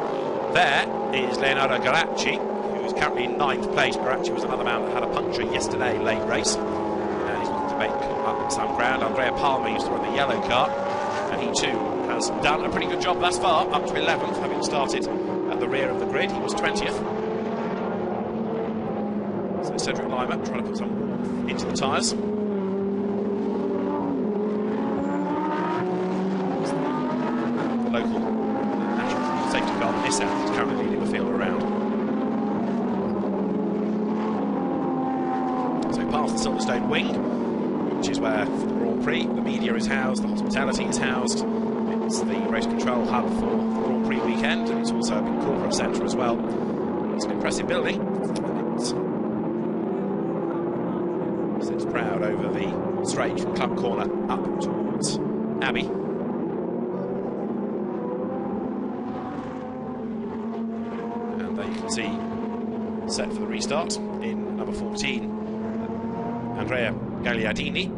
There is Leonardo Garacci, who is currently in 9th place. Garacci was another man that had a puncture yesterday, late race, and he's looking to make up some ground. Andrea Palmer used to run the yellow car, and he too has done a pretty good job thus far, up to 11th, having started at the rear of the grid. He was 20th. So Cedric Lima trying to put some into the tyres. The local national safety car, Nissan, is currently leading the field around. So past the Silverstone wing, which is where for the Grand Prix the media is housed, the hospitality is housed. It's the race control hub for the Grand Prix weekend, and it's also a big corporate centre as well. It's an impressive building, and it sits proud over the straight from Club Corner up towards Abbey. And there you can see, set for the restart in number 14, Andrea Gagliardini,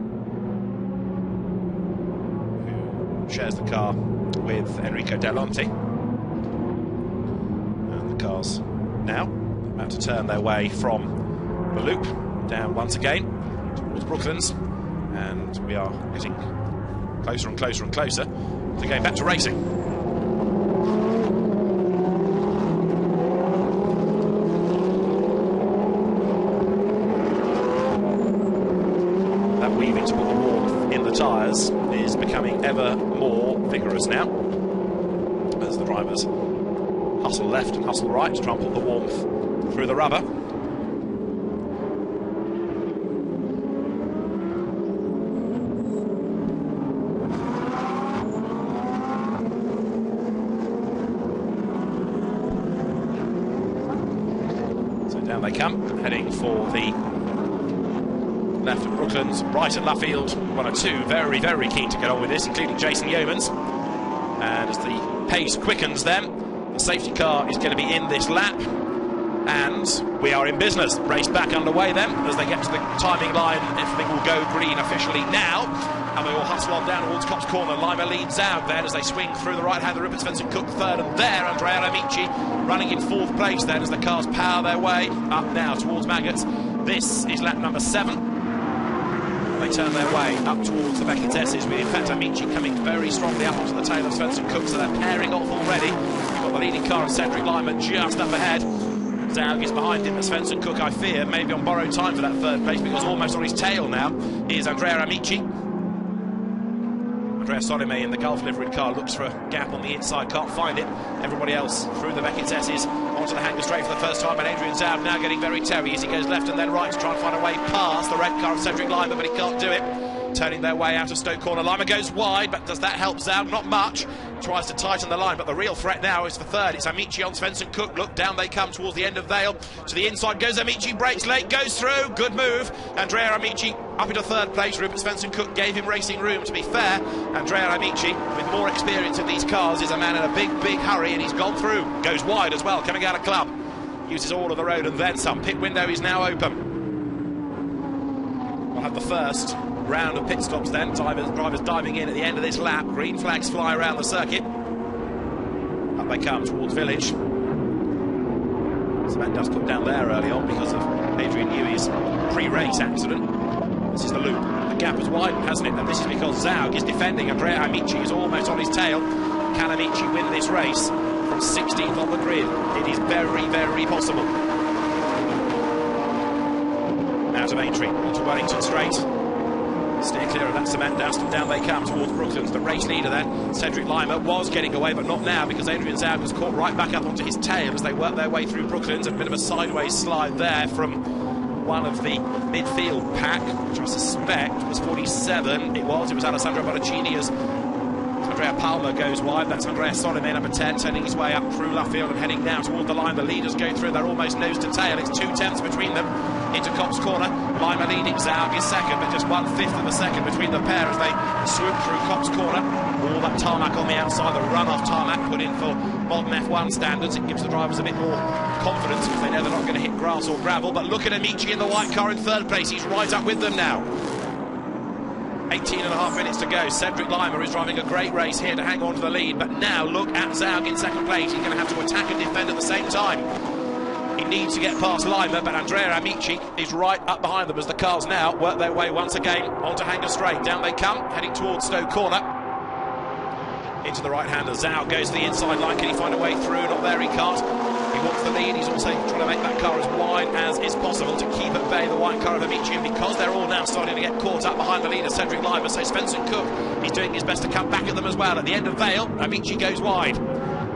who shares the car with Enrico Dell'Onte. And the cars now about to turn their way from the loop down once again towards Brooklands, and we are getting closer and closer and closer to going back to racing. That weaving to put the warmth in the tyres is becoming ever more vigorous now, as the drivers hustle left and hustle right to try and put the warmth through the rubber. So down they come, heading for the left of Brooklands, right at Luffield. 1 or 2 very, very keen to get on with this, including Jason Yeomans. And as the pace quickens then, the safety car is going to be in this lap. And we are in business. Race back underway then. As they get to the timing line, everything will go green officially now. And they all hustle on down towards Copse Corner. Lima leads out then as they swing through the right hand. The Rupert Svensson Cook third, and there Andrea Amici running in fourth place then as the cars power their way up now towards Maggots. This is lap number 7. They turn their way up towards the Beckett S's, with in fact Amici coming very strongly up onto the tail of Svensson Cook, so they're pairing off already. You've got the leading car of Cedric Lima just up ahead. Zaug is behind him, but Svensson Cook, I fear, maybe on borrowed time for that third place, because almost on his tail now is Andrea Amici. Andrea Solime in the Gulf liveried car looks for a gap on the inside, can't find it. Everybody else through the Beckett S's onto the hanger straight for the first time, and Adrian Zaug now getting very terry as he goes left and then right to try and find a way past the red car of Cedric Lima, but he can't do it. Turning their way out of Stoke Corner. Lima goes wide, but does that help Zaug? Not much. Tries to tighten the line, but the real threat now is for third. It's Amici on Svensson Cook. Look, down they come towards the end of Vale. To the inside goes Amici, breaks late, goes through. Good move. Andrea Amici up into third place. Rupert Svensson Cook gave him racing room, to be fair. Andrea Amici, with more experience in these cars, is a man in a big, big hurry, and he's gone through. Goes wide as well, coming out of club. Uses all of the road and then some. Pit window is now open. We'll have the first round of pit stops then. Drivers diving in at the end of this lap. Green flags fly around the circuit. Up they come towards Village. Cement dust put down there early on because of Adrian Newey's pre-race accident. This is the loop. The gap has widened, hasn't it? And this is because Zaug is defending. Andrea Amici is almost on his tail. Can Amici win this race from 16th on the grid? It is very, very possible. Out of Aintree onto Wellington Straight. Steer clear of that cement dust, and down they come towards Brooklands. The race leader then, Cedric Lima, was getting away, but not now, because Adrian Zaug was caught right back up onto his tail as they worked their way through Brooklands. A bit of a sideways slide there from one of the midfield pack, which I suspect was 47. It was Alessandro Bonaccini as Andrea Palmer goes wide. That's Andrea Solime, number 10, turning his way up through Luffield and heading down towards the line. The leaders go through. They're almost nose to tail. It's 2/10 between them into Copse Corner. Lima leading, Zaug is second, but just 1/5 of a second between the pair as they swoop through Copse Corner. All that tarmac on the outside, the run-off tarmac put in for modern F1 standards. It gives the drivers a bit more confidence because they know they're not going to hit grass or gravel. But look at Amici in the white car in third place. He's right up with them now. 18.5 minutes to go. Cedric Lima is driving a great race here to hang on to the lead, but now look at Zaug in second place. He's going to have to attack and defend at the same time. He needs to get past Lima, but Andrea Amici is right up behind them as the cars now work their way once again onto Hanger Straight. Down they come, heading towards Stoke Corner. Into the right-hander, Zaug goes to the inside line. Can he find a way through? Not there, he can't. He wants the lead. He's also trying to make that car as wide as is possible to keep at bay the white car of Amici, and because they're all now starting to get caught up behind the leader, Cedric Lima, so Svensson Cook, he's doing his best to come back at them as well. At the end of Vale, Amici goes wide.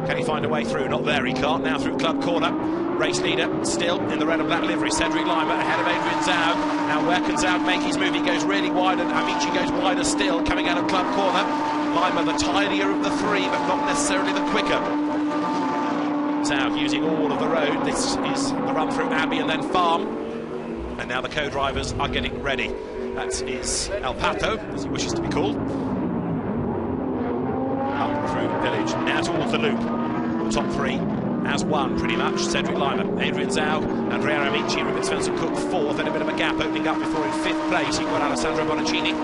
Can he find a way through? Not there, he can't. Now through Club Corner. Race leader still in the red and black livery, Cedric Lima ahead of Adrian Zaug. Now where can Zaug make his move? He goes really wide, and Amici goes wider still, coming out of Club Corner. Lima the tidier of the three, but not necessarily the quicker. Zaug using all of the road. This is the run through Abbey and then Farm. And now the co-drivers are getting ready. That is El Pato, as he wishes to be called. Up through Village, now towards the loop. The top three as one, pretty much. Cedric Lima, Adrian Zaug, Andrea Amici, Rupert Svensson Cook fourth, and a bit of a gap opening up before in fifth place. You've got Alessandro Bonaccini.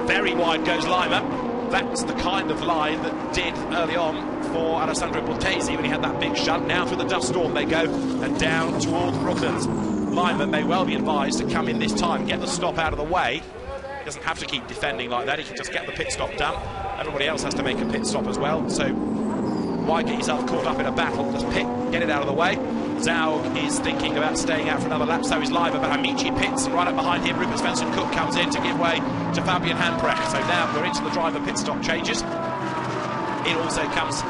Very wide goes Lima. That's the kind of line that did early on for Alessandro Bortesi when he had that big shunt. Now through the dust storm they go, and down towards Brooklands. Lima may well be advised to come in this time, get the stop out of the way. He doesn't have to keep defending like that, he can just get the pit stop done. Everybody else has to make a pit stop as well, so why get yourself caught up in a battle? Just pit, get it out of the way. Zaug is thinking about staying out for another lap, so is Lima, but Amici pits, and right up behind him Rupert Svensson Cook comes in to give way to Fabian Handbrecht. So now we're into the driver pit stop changes. In also comes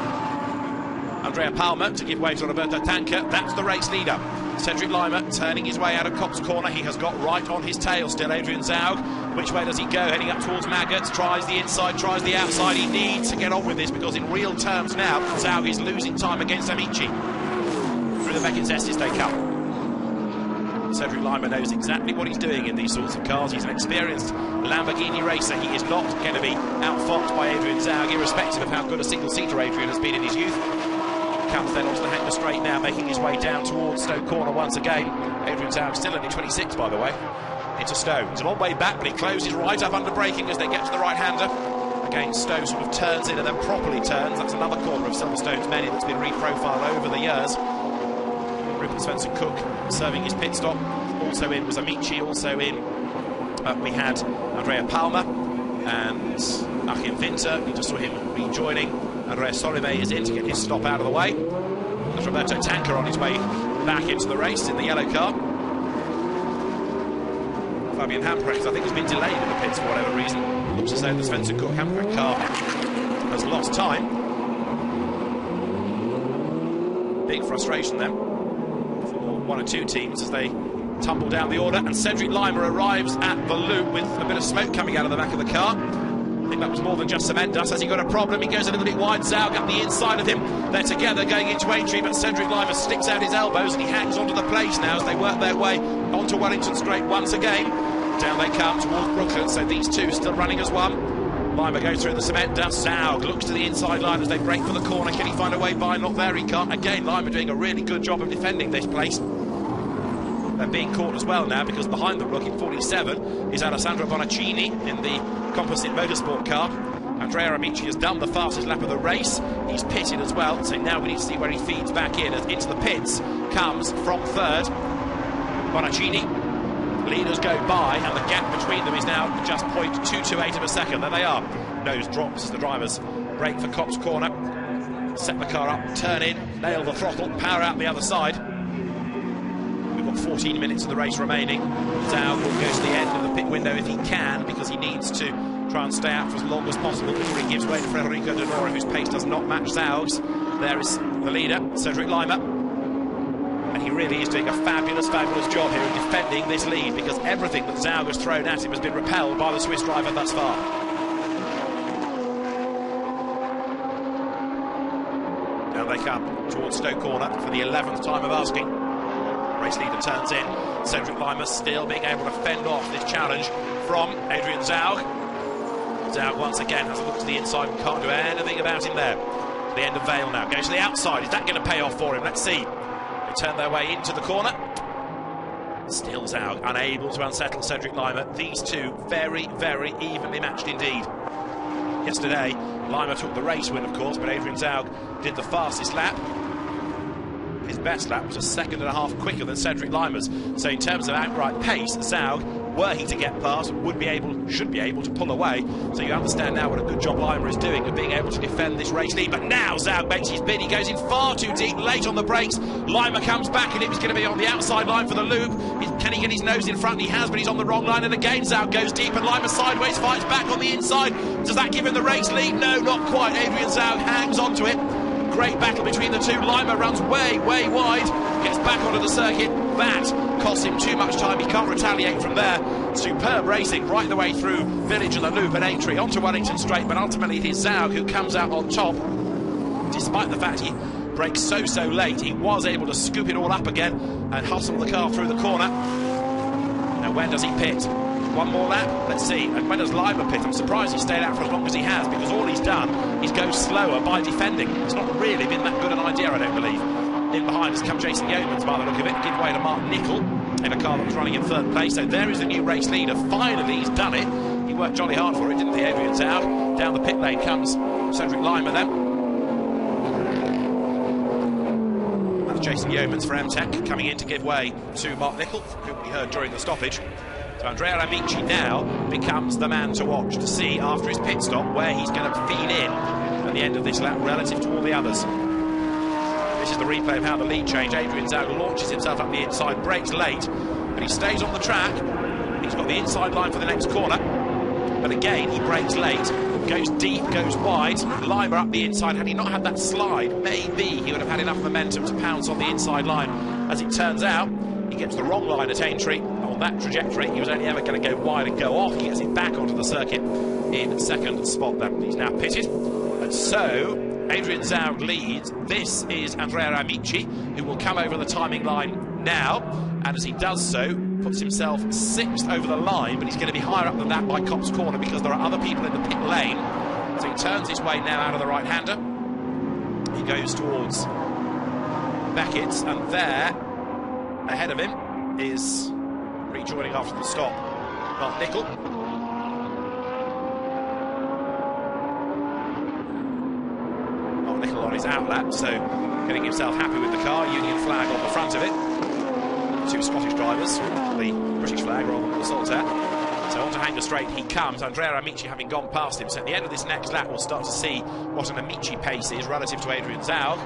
Andrea Palmer to give way to Roberto Tanca. That's the race leader. Cedric Lima turning his way out of Copse Corner. He has got right on his tail still, Adrian Zaug. Which way does he go? Heading up towards Maggots, tries the inside, tries the outside. He needs to get on with this because in real terms now, Zaug is losing time against Amici. Through the Beckett S's they come. Cedric Lima knows exactly what he's doing in these sorts of cars. He's an experienced Lamborghini racer. He is not going to be outfoxed by Adrian Zaug, irrespective of how good a single-seater Adrian has been in his youth. comes then onto the Hanger straight now, making his way down towards Stowe Corner once again. Adrian Newey still only 26, by the way, into Stowe. He's a long way back, but he closes right up under braking as they get to the right-hander. Again, Stowe sort of turns in and then properly turns. That's another corner of Silverstone's many that's been reprofiled over the years. Rupert Svensson-Cook serving his pit stop. Also in was Amici, also in we had Andrea Palmer and Achim Winter. You just saw him rejoining. Andrea Solive is in to get his stop out of the way. There's Roberto Tanker on his way back into the race in the yellow car. Fabian Hamprecht, I think, has been delayed in the pits for whatever reason. Looks as though the Svensson-Cook Hamprecht car has lost time. Big frustration then for one or two teams as they tumble down the order, and Cedric Lima arrives at the loop with a bit of smoke coming out of the back of the car. I think that was more than just cement dust. Has he got a problem? He goes a little bit wide. Zaug up the inside of him. They're together going into Aintree, but Cedric Lima sticks out his elbows and he hangs onto the place now as they work their way onto Wellington Straight once again. Down they come towards Brooklyn, so these two still running as one. Lima goes through the cement dust. Zaug looks to the inside line as they break for the corner. Can he find a way by? Not there, he can't. Again, Lima doing a really good job of defending this place. They're being caught as well now, because behind them, looking 47, is Alessandro Bonaccini in the composite motorsport car. Andrea Amici has done the fastest lap of the race. He's pitted as well, so now we need to see where he feeds back in. As into the pits comes from third Bonaccini. Leaders go by, and the gap between them is now just 0.228 of a second. There they are. Nose drops as the drivers brake for Copse Corner. Set the car up, turn in, nail the throttle, power out the other side. 14 minutes of the race remaining. Zaug will go to the end of the pit window if he can, because he needs to try and stay out for as long as possible before he gives way to Federico De Nora, whose pace does not match Zaug's. There is the leader, Cedric Lima, and he really is doing a fabulous, fabulous job here in defending this lead, because everything that Zaug has thrown at him has been repelled by the Swiss driver thus far. Now they come towards Stowe Corner for the 11th time of asking. Race leader turns in. Cedric Lima still being able to fend off this challenge from Adrian Zaug. Zaug once again has a look to the inside and can't do anything about him there. To the end of Vale now. Goes to the outside. Is that going to pay off for him? Let's see. They turn their way into the corner. Still Zaug unable to unsettle Cedric Lima. These two very, very evenly matched indeed. Yesterday, Lima took the race win, of course, but Adrian Zaug did the fastest lap. His best lap was a second and a half quicker than Cedric Lima's. So in terms of outright pace, Zaug, were he to get past, should be able to pull away. So you understand now what a good job Lima is doing of being able to defend this race lead. But now Zaug makes his bid. He goes in far too deep, late on the brakes. Lima comes back, and he's going to be on the outside line for the loop. Can he get his nose in front? He has, but he's on the wrong line. And again, Zaug goes deep, and Lima sideways fights back on the inside. Does that give him the race lead? No, not quite. Adrian Zaug hangs on to it. Great battle between the two. Lima runs way, way wide, gets back onto the circuit. That costs him too much time. He can't retaliate from there. Superb racing right the way through Village and the Loop and Aintree onto Wellington Straight, but ultimately it is Zaug who comes out on top. Despite the fact he brakes so late, he was able to scoop it all up again and hustle the car through the corner. Now when does he pit? One more lap? Let's see. And when does Lima pit? I'm surprised he stayed out for as long as he has, because all he's done is go slower by defending. It's not really been that good an idea, I don't believe. In behind has come Jason Yeomans by the look of it, give way to Mark Nicol in a car that was running in third place. So there is the new race leader. Finally, he's done it. He worked jolly hard for it, didn't he, Adrian Zaug? Down the pit lane comes Cedric Lima then. That's Jason Yeomans for MTech coming in to give way to Mark Nicol, who we heard during the stoppage. So Andrea Amici now becomes the man to watch, to see after his pit stop where he's going to feed in at the end of this lap relative to all the others. This is the replay of how the lead changed. Adrian Zaug launches himself up the inside, brakes late, but he stays on the track. He's got the inside line for the next corner, but again he brakes late, goes deep, goes wide. Lima up the inside. Had he not had that slide, maybe he would have had enough momentum to pounce on the inside line. As it turns out, he gets the wrong line at Aintree. On that trajectory, he was only ever going to go wide and go off. He gets it back onto the circuit in second spot then. He's now pitted. And so, Adrian Zaug leads. This is Andrea Amici, who will come over the timing line now. And as he does so, puts himself 6th over the line, but he's going to be higher up than that by Copse Corner because there are other people in the pit lane. So he turns his way now out of the right-hander. He goes towards Beckett, and there, ahead of him, is rejoining after the stop, Mark Nicol. Mark Nicol on his outlap, so getting himself happy with the car, Union flag on the front of it. 2 Scottish drivers, the British flag rather than the Saltaire. So on to Hanger Straight he comes, Andrea Amici having gone past him. So at the end of this next lap we'll start to see what an Amici pace is relative to Adrian Zaug.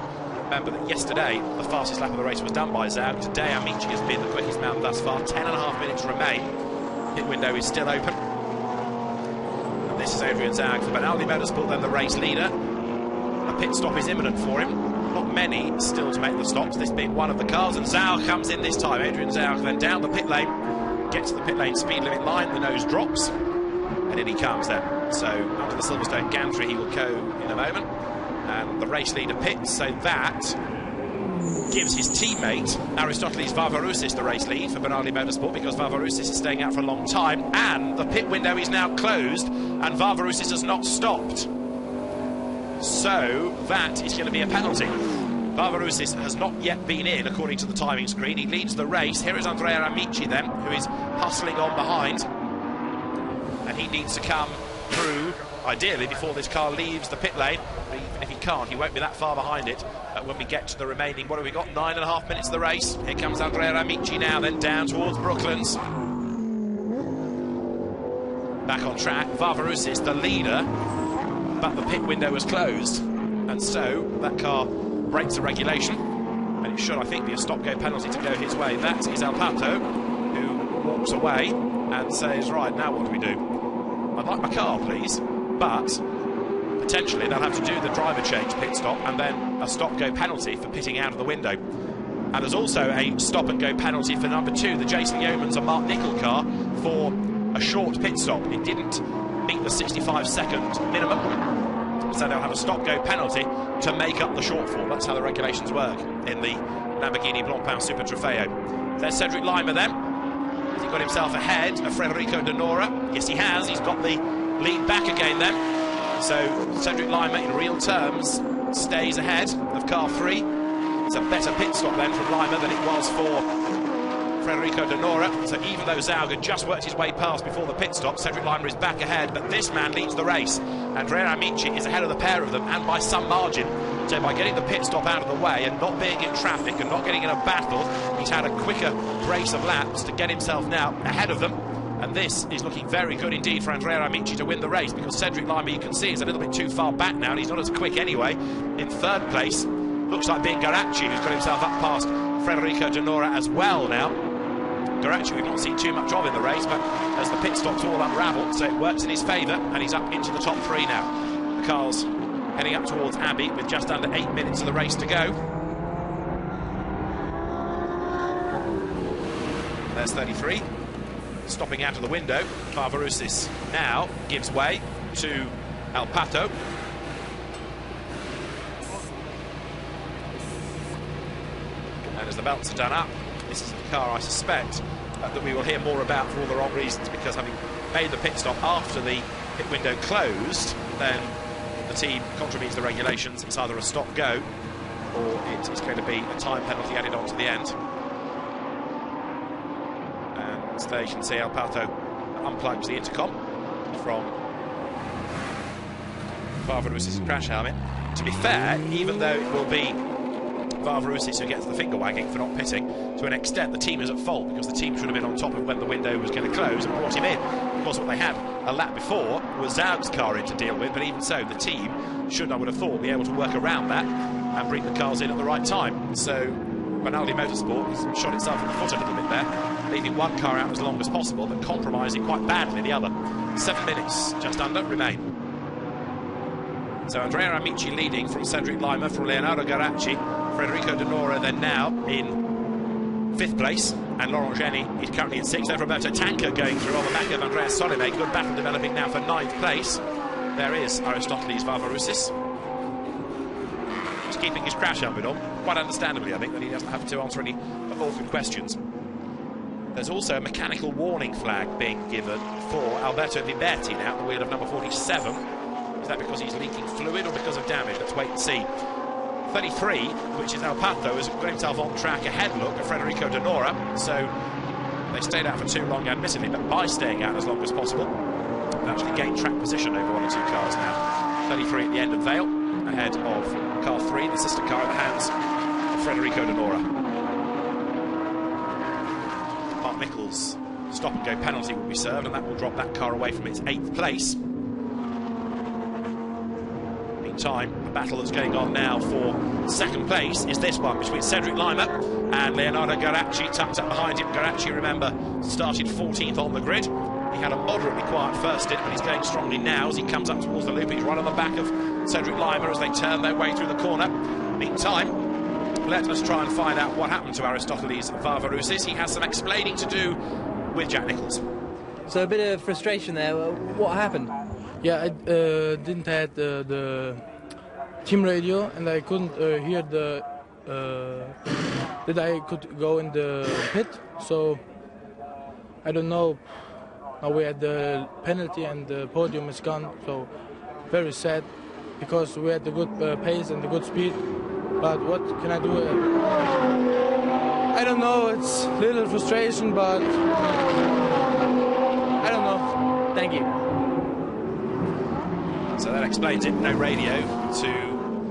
Remember that yesterday the fastest lap of the race was done by Zaug. Today Amici has been the quickest man thus far. 10.5 minutes remain. Pit window is still open. And this is Adrian Zaug for Benaldi Motorsport, then the race leader. A pit stop is imminent for him. Not many still to make the stops, this being one of the cars, and Zaug comes in this time. Adrian Zaug then down the pit lane, gets to the pit lane speed limit line, the nose drops, and in he comes then. So under the Silverstone gantry he will go in a moment, and the race leader pits, so that gives his teammate Aristoteles Varvarousis the race lead for Benaldi Motorsport, because Varvarousis is staying out for a long time, and the pit window is now closed, and Varvarousis has not stopped. So that is going to be a penalty. Varvarousis has not yet been in according to the timing screen. He leads the race. Here is Andrea Amici then, who is hustling on behind, and he needs to come through ideally before this car leaves the pit lane, but even if he can't, he won't be that far behind it when we get to the remaining, what have we got, 9.5 minutes of the race. Here comes Andrea Amici now, then down towards Brooklands. Back on track, Varvarousis the leader, but the pit window was closed, and so that car breaks the regulation, and it should, I think, be a stop-go penalty to go his way. That is Alpato, who walks away and says, right, now what do we do? I'd like my car, please, but potentially they'll have to do the driver change pit stop and then a stop-go penalty for pitting out of the window. And there's also a stop-and-go penalty for number 2, the Jason Yeomans and Mark Nicol car, for a short pit stop. It didn't meet the 65-second minimum, so they'll have a stop-go penalty to make up the shortfall. That's how the regulations work in the Lamborghini Blancpain Super Trofeo. There's Cedric Lima then. Has he got himself ahead of Federico De Nora? Yes, he has. He's got the lead back again then. So Cedric Lima, in real terms, stays ahead of car 3. It's a better pit stop then from Lima than it was for Federico De Nora. So even though Zaug had just worked his way past before the pit stop, Cedric Lima is back ahead, but this man leads the race. Andrea Amici is ahead of the pair of them, and by some margin. So by getting the pit stop out of the way and not being in traffic and not getting in a battle, he's had a quicker brace of laps to get himself now ahead of them. And this is looking very good indeed for Andrea Amici to win the race, because Cedric Lima, you can see, is a little bit too far back now, and he's not as quick anyway. In third place, looks like being Garacci, who's got himself up past Federico De Nora as well now. Garacci we've not seen too much of in the race, but as the pit stops all unravelled, so it works in his favour, and he's up into the top 3 now. The car's heading up towards Abbey with just under 8 minutes of the race to go. There's 33, stopping out of the window. Varvarousis now gives way to Alpato. And as the belts are done up, this is the car, I suspect, that we will hear more about for all the wrong reasons, because having made the pit stop after the pit window closed, then the team contravenes the regulations. It's either a stop-go or it is going to be a time penalty added on to the end. And there you can see Alpato unplugs the intercom from Varvarousis' crash helmet. To be fair, even though it will be Varvarousis who gets the finger wagging for not pitting, to an extent the team is at fault, because the team should have been on top of when the window was going to close and brought him in. Of course, what they had a lap before was Zaug's car in to deal with, but even so, the team should, I would have thought, be able to work around that and bring the cars in at the right time. So Benaldi Motorsport has shot itself in the foot a little bit there, leaving one car out as long as possible, but compromising quite badly the other. 7 minutes, just under, remain. So Andrea Amici leading from Cedric Lima, from Leonardo Garacci. Federico De Nora then now in 5th place, and Laurent Geny is currently in 6th. Then Roberto Tanca going through on the back of Andrea Solime. Good battle developing now for 9th place. There is Aristoteles Varvarousis, just keeping his crash helmet on, quite understandably, I think, that he doesn't have to answer any awkward questions. There's also a mechanical warning flag being given for Alberto Liberti now at the wheel of number 47. Is that because he's leaking fluid or because of damage? Let's wait and see. 33, which is El Pato, has got himself on track ahead look at Federico De Nora, so they stayed out for too long, admittedly, but by staying out as long as possible, they've actually gained track position over one or two cars now. 33 at the end of Vale, ahead of car 3, the sister car in the hands of Federico De Nora. Mark Nichols' stop-and-go penalty will be served, and that will drop that car away from its 8th place. Meantime, the battle that's going on now for 2nd place is this one between Cedric Lima and Leonardo Garacci, tucked up behind him. Garacci, remember, started 14th on the grid. He had a moderately quiet first stint, but he's going strongly now as he comes up towards the loop. He's right on the back of Cedric Lima as they turn their way through the corner. Meantime, let us try and find out what happened to Aristoteles Varvaroussis. He has some explaining to do with Jack Nicholls. So a bit of frustration there. What happened? Yeah, I didn't have the team radio, and I couldn't hear that I could go in the pit. So I don't know. Now we had the penalty and the podium is gone. So very sad because we had the good pace and the good speed. But what can I do? I don't know. It's a little frustration, but I don't know. Thank you. So that explains it. No radio to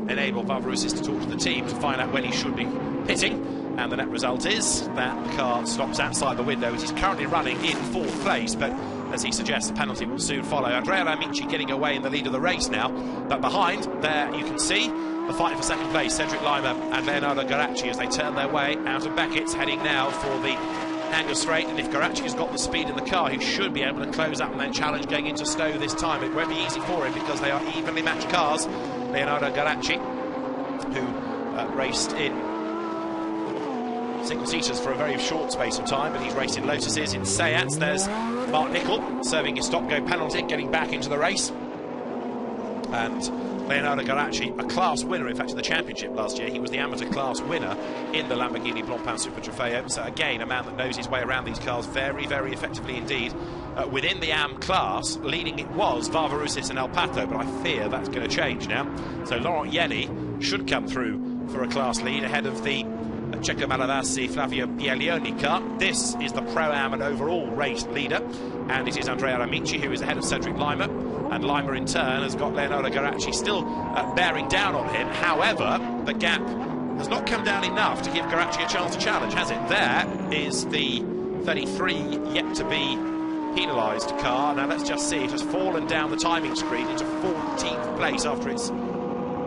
enable Varvaroussis to talk to the team to find out when he should be pitting. And the net result is that the car stops outside the window. He's currently running in 4th place, but as he suggests, the penalty will soon follow. Andrea Amici getting away in the lead of the race now. But behind, there you can see the fight for 2nd place, Cedric Lima and Leonardo Garacci as they turn their way out of Beckett's, heading now for the Hanger Straight. And if Garacci has got the speed in the car, he should be able to close up and then challenge going into Stowe this time. It won't be easy for him because they are evenly matched cars. Leonardo Garacci, who raced in single-seaters for a very short space of time, but he's raced in Lotuses, in Seats. There's Mark Nichol serving his stop-go penalty, getting back into the race. And Leonardo Garacci, a class winner, in fact, of the championship last year. He was the amateur class winner in the Lamborghini Blancpain Super Trofeo. So again, a man that knows his way around these cars very, very effectively indeed. Within the AM class, leading it was Varvaroussis and El Pato, but I fear that's going to change now. So Laurent Yenny should come through for a class lead ahead of the Checo Malavasi Flavio Bielioni car. This is the Pro-Am and overall race leader, and it is Andrea Amici who is ahead of Cedric Lima, and Lima in turn has got Leonardo Garacci still bearing down on him. However, the gap has not come down enough to give Garacci a chance to challenge, has it? There is the 33 yet to be penalised car. Now let's just see, it has fallen down the timing screen into 14th place after its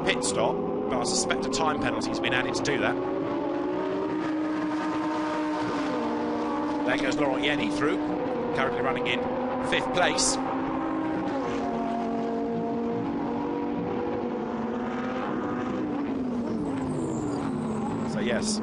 pit stop, but I suspect a time penalty has been added to do that. There goes Laurent Yenny through, currently running in 5th place. So yes,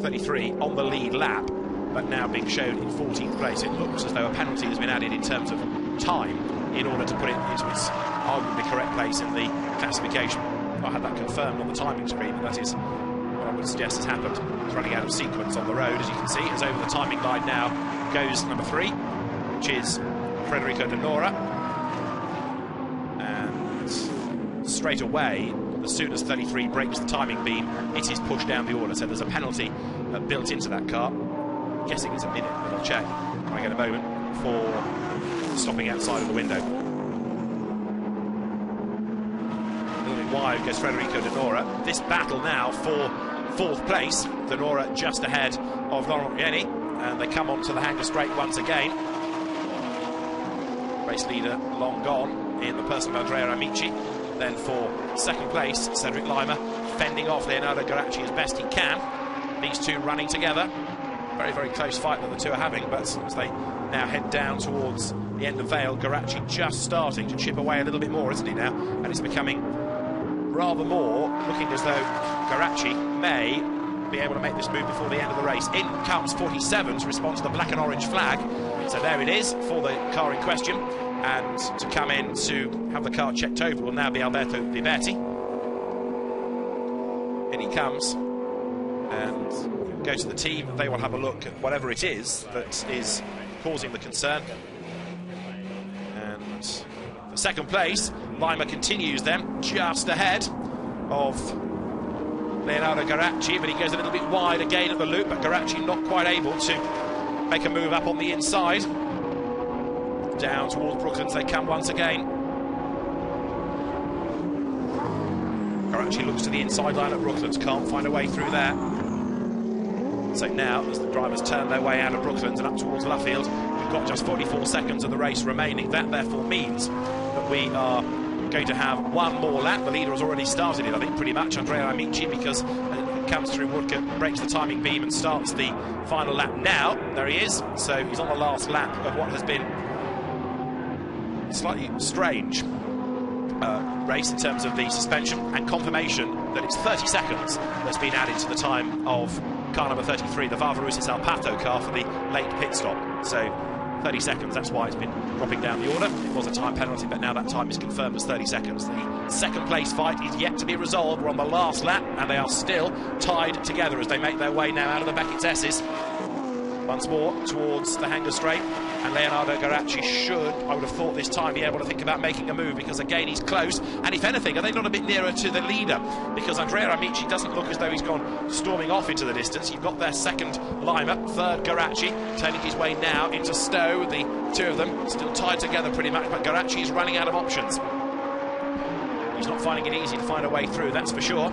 33 on the lead lap, but now being shown in 14th place. It looks as though a penalty has been added in terms of time in order to put it into its arguably correct place in the classification. I had that confirmed on the timing screen, but that is what I would suggest has happened. He's running out of sequence on the road, as you can see, as over the timing line now goes number 3, which is Federico De Nora. And straight away, as soon as 33 breaks the timing beam, it is pushed down the order. So there's a penalty built into that car. I'm guessing it's a minute, but I'll check when I get a moment, for stopping outside of the window. A little bit wide goes Federico De Nora. This battle now for 4th place. De Nora just ahead of Laurent Yenny, and they come on to the Hanger Straight once again. Race leader long gone in the person of Andrea Amici. Then for 2nd place, Cedric Lima fending off Leonardo Garacci as best he can. These two running together. Very, very close fight that the two are having, but as they now head down towards the end of Vale, Garacci just starting to chip away a little bit more, isn't he now? And it's becoming rather more looking as though Garacci may be able to make this move before the end of the race. In comes 47 to respond to the black and orange flag. So there it is for the car in question. And to come in to have the car checked over will now be Alberto Liberti. In he comes, and he'll go to the team. They will have a look at whatever it is that is causing the concern. And for 2nd place, Lima continues then, just ahead of Leonardo Garacci, but he goes a little bit wide again at the loop, but Garacci not quite able to make a move up on the inside. Down towards Brooklands they come once again. Garacci looks to the inside line at Brooklands, can't find a way through there. So now, as the drivers turn their way out of Brooklands and up towards Luffield, we've got just 44 seconds of the race remaining. That therefore means that we are going to have one more lap. The leader has already started it, I think, pretty much, Andrea Amici, because it comes through Woodcote, breaks the timing beam and starts the final lap now. There he is. So he's on the last lap of what has been slightly strange race in terms of the suspension, and confirmation that it's 30 seconds that's been added to the time of car number 33, the Varvaroussis Alpato car, for the late pit stop. So 30 seconds, that's why it's been dropping down the order. It was a time penalty, but now that time is confirmed as 30 seconds. The second place fight is yet to be resolved. We're on the last lap, and they are still tied together as they make their way now out of the Beckett's S's. Once more towards the Hanger Straight, and Leonardo Garacci should, I would have thought this time, be able to think about making a move, because again he's close, and if anything, are they not a bit nearer to the leader? Because Andrea Amici doesn't look as though he's gone storming off into the distance. You've got their second Lima, third Garacci, turning his way now into Stowe. The two of them still tied together pretty much, but Garacci is running out of options. He's not finding it easy to find a way through, that's for sure.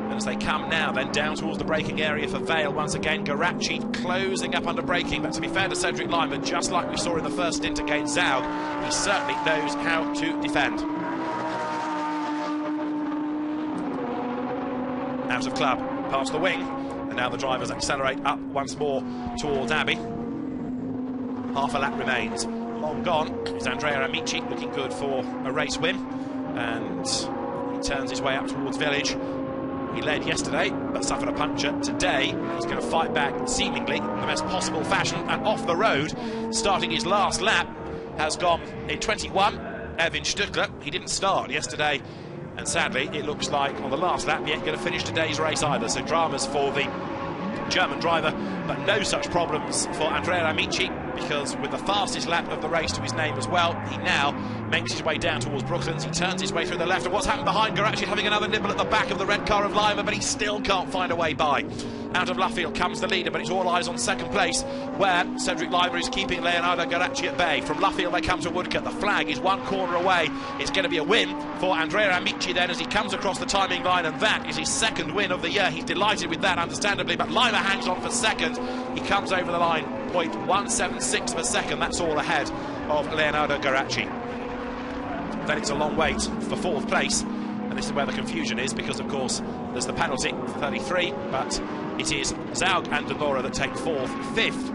And as they come now then down towards the braking area for Vale once again, Garacci closing up under braking. But to be fair to Cedric Lima, just like we saw in the first stint against Zaug, he certainly knows how to defend. Out of club, past the wing, and now the drivers accelerate up once more towards Abbey. Half a lap remains. Long gone is Andrea Amici, looking good for a race win, and he turns his way up towards Village. He led yesterday, but suffered a puncture. Today, he's going to fight back, seemingly, in the best possible fashion. And off the road, starting his last lap, has gone in 21, Erwin Stückler. He didn't start yesterday, and sadly, it looks like on the last lap, he ain't going to finish today's race either. So dramas for the German driver, but no such problems for Andrea Amici, because with the fastest lap of the race to his name as well, he now makes his way down towards Brooklands. He turns his way through the left, and what's happened behind Garacci, having another nibble at the back of the red car of Lima, but he still can't find a way by. Out of Luffield comes the leader, but it's all eyes on second place, where Cedric Lima is keeping Leonardo Garacci at bay. From Luffield they come to Woodcote. The flag is one corner away. It's going to be a win for Andrea Amici then as he comes across the timing line, and that is his second win of the year. He's delighted with that, understandably, but Lima hangs on for second. He comes over the line, 0.176 of a second. That's all ahead of Leonardo Garacci. Then it's a long wait for fourth place, and this is where the confusion is, because of course there's the penalty for 33, but it is Zaug and Denora that take fourth. Fifth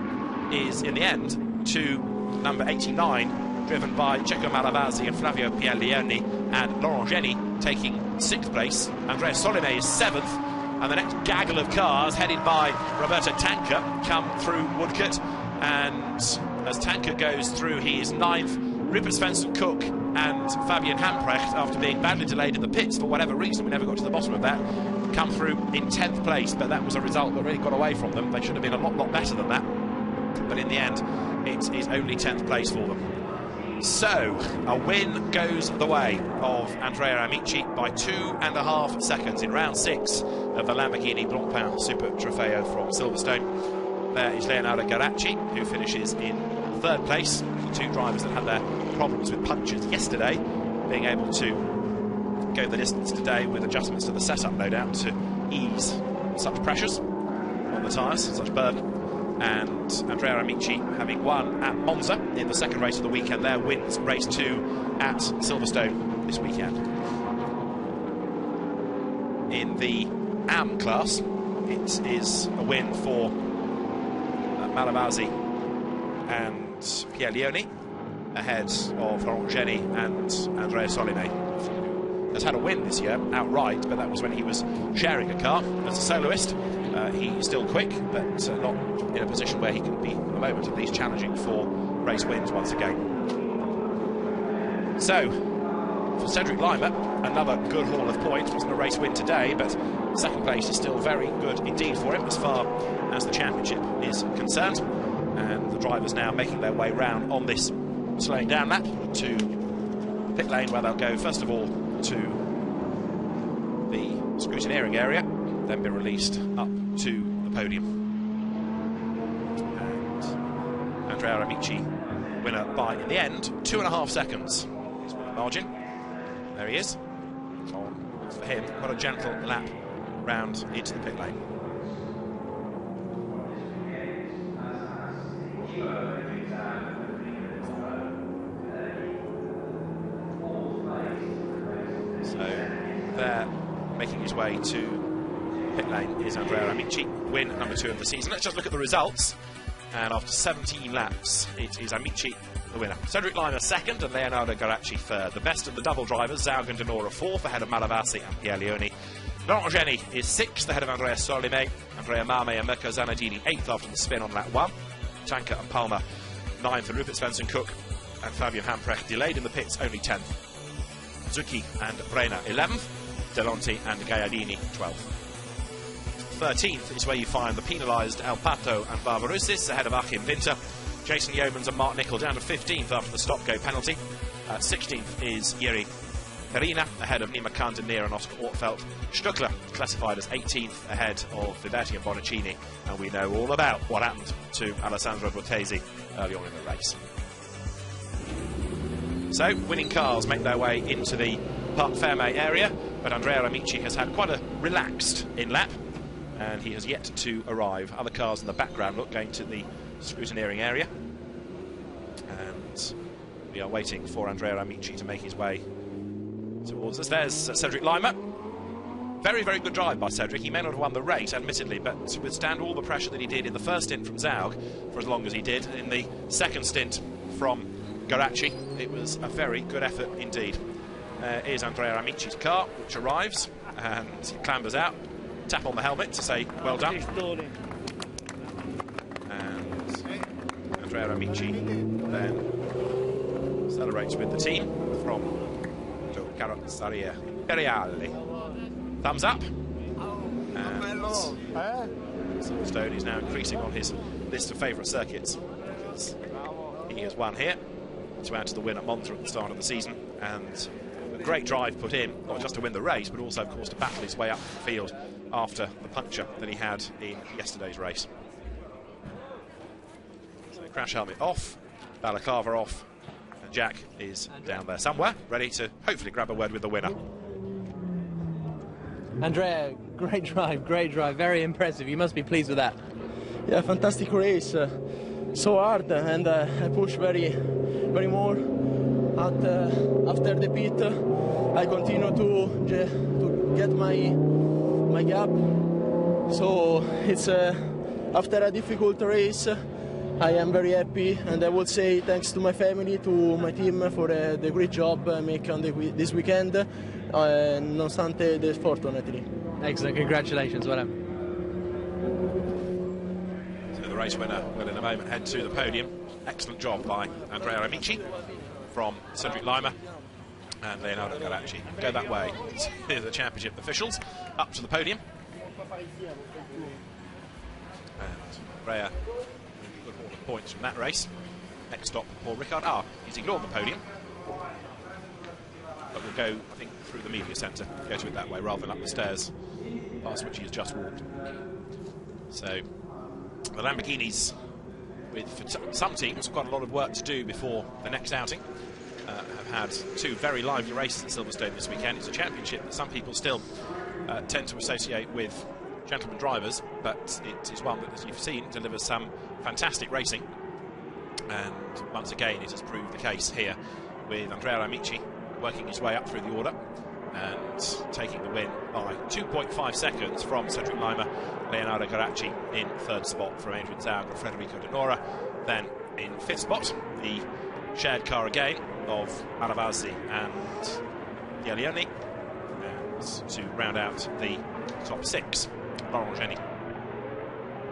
is in the end to number 89, driven by Cecco Malavasi and Flavio Pierleoni, and Laurent Geny taking sixth place. Andrea Solime is seventh, and the next gaggle of cars headed by Roberto Tanker come through Woodcote, and as Tanker goes through, he is ninth. Rupert Svensson-Cook and Fabian Hamprecht, after being badly delayed in the pits for whatever reason, we never got to the bottom of that, come through in 10th place, but that was a result that really got away from them. They should have been a lot better than that, but in the end it is only 10th place for them. So a win goes the way of Andrea Amici by 2.5 seconds in round 6 of the Lamborghini Blancpain Super Trofeo from Silverstone. There is Leonardo Garacci, who finishes in third place. The two drivers that had their problems with punctures yesterday being able to go the distance today with adjustments to the setup, no doubt, to ease such pressures on the tyres, such burden. And Andrea Amici, having won at Monza in the second race of the weekend there, wins race 2 at Silverstone this weekend. In the AM class, it is a win for Malavasi and Pierleoni, ahead of Laurent Geny and Andrea Solime. Has had a win this year outright, but that was when he was sharing a car as a soloist. He's still quick, but not in a position where he can be, at the moment at least, challenging for race wins once again. So, for Cedric Lima, another good haul of points. Wasn't a race win today, but second place is still very good indeed for him as far as the championship is concerned. And the drivers now making their way round on this slowing down lap to pit lane, where they'll go first of all to the scrutineering area, then be released up to the podium. And Andrea Amici, winner by, in the end, 2.5 seconds. His margin. There he is. For him, quite a gentle lap round into the pit lane. So there, making his way to pit lane is Andrea Amici, win number 2 of the season. Let's just look at the results. And after 17 laps, it is Amici the winner. Cedric Lima second and Leonardo Garacci third. The best of the double drivers, Zaug and Denora fourth, ahead of Malavasi and Pierre Leoni. Laurent Geni is sixth, ahead of Andrea Solimé. Andrea Mame and Mirko Zanardini eighth after the spin on lap 1. Tanker and Palmer ninth, and Rupert Svensson-Cook and Fabian Hamprecht delayed in the pits, only 10th. Zucchi and Brenner 11th, Delonti and Gaiadini 12th. 13th is where you find the penalised El Pato and Barbaroussis, ahead of Achim Winter. Jason Yeomans and Mark Nicol down to 15th after the stop-go penalty. 16th is Jiri Perina, ahead of Nima Kandemir and Oscar Ortfeld. Stuckler classified as 18th, ahead of Vivetti and Bonaccini, and we know all about what happened to Alessandro Bortesi early on in the race. So, winning cars make their way into the Parc Fermé area, but Andrea Amici has had quite a relaxed in-lap, and he has yet to arrive. Other cars in the background look going to the scrutineering area, and we are waiting for Andrea Amici to make his way towards us. There's Cedric Lima. Very, very good drive by Cedric. He may not have won the race, admittedly, but to withstand all the pressure that he did in the first stint from Zaug for as long as he did, in the second stint from Garacci, it was a very good effort indeed. Here's Andrea Amici's car, which arrives and clambers out. Tap on the helmet to say well done. And Andrea Amici then celebrates with the team from Carrozzeria Imperiale. Thumbs up. And Silverstone is now increasing on his list of favourite circuits, because he has won here to add to the win at Monza at the start of the season, and a great drive put in, not just to win the race, but also, of course, to battle his way up the field after the puncture that he had in yesterday's race. So crash helmet off, balaclava off, and Jack is down there somewhere, ready to hopefully grab a word with the winner. Andrea, great drive, very impressive. You must be pleased with that. Yeah, fantastic race. So hard, and I pushed very more. After the pit, I continue to get my gap. So it's after a difficult race, I am very happy, and I would say thanks to my family, to my team for the great job make on this weekend, nonostante the sfortunately. Excellent, congratulations, well done. So the race winner will in a moment head to the podium. Excellent job by Andrea Amici from Cedric Lima and Leonardo Garacci. Go that way to the championship officials, up to the podium. And Andrea got all the points from that race. Next stop, Paul Ricard. He's ignored the podium. But we'll go, I think, through the media centre, go to it that way rather than up the stairs past which he has just walked. So the Lamborghinis, for some teams, quite a lot of work to do before the next outing. Have had 2 very lively races at Silverstone this weekend. It's a championship that some people still tend to associate with gentlemen drivers, but it is one that, as you've seen, delivers some fantastic racing. And once again, it has proved the case here, with Andrea Amici working his way up through the order and taking the win by 2.5 seconds from Cedric Lima. Leonardo Garacci in 3rd spot from Adrian Zaug and Federico Denora. Then in 5th spot, the shared car again of Malavasi and Gialioni, and to round out the top 6, Laurent Geni.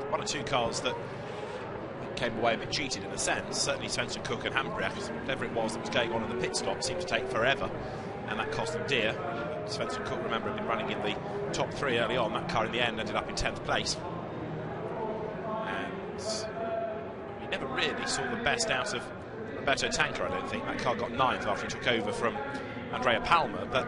One or two cars that came away a bit cheated in a sense. Certainly Svensson-Cook and Hamprecht, whatever it was that was going on in the pit stop, seemed to take forever, and that cost them dear. Svensson-Cook, remember, had been running in the top 3 early on. That car in the end ended up in 10th place, and we never really saw the best out of Roberto Tanker, I don't think. That car got 9th after he took over from Andrea Palmer, but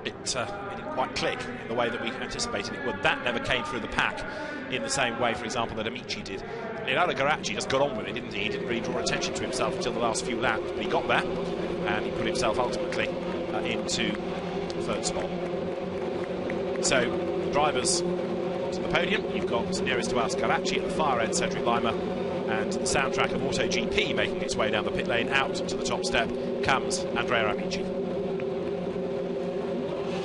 it didn't quite click in the way that we anticipated it would. That never came through the pack in the same way, for example, that Amici did. Leonardo Garacci just got on with it, didn't he? He didn't really draw attention to himself until the last few laps, but he got there, and he put himself ultimately into third spot. So, drivers to the podium, you've got nearest to us Garacci, at the far end Cedric Lima, and the soundtrack of MotoGP making its way down the pit lane out to the top step comes Andrea Amici.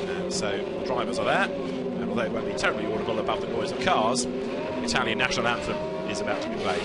And so, drivers are there, and although it won't be terribly audible above the noise of cars, the Italian national anthem is about to be played.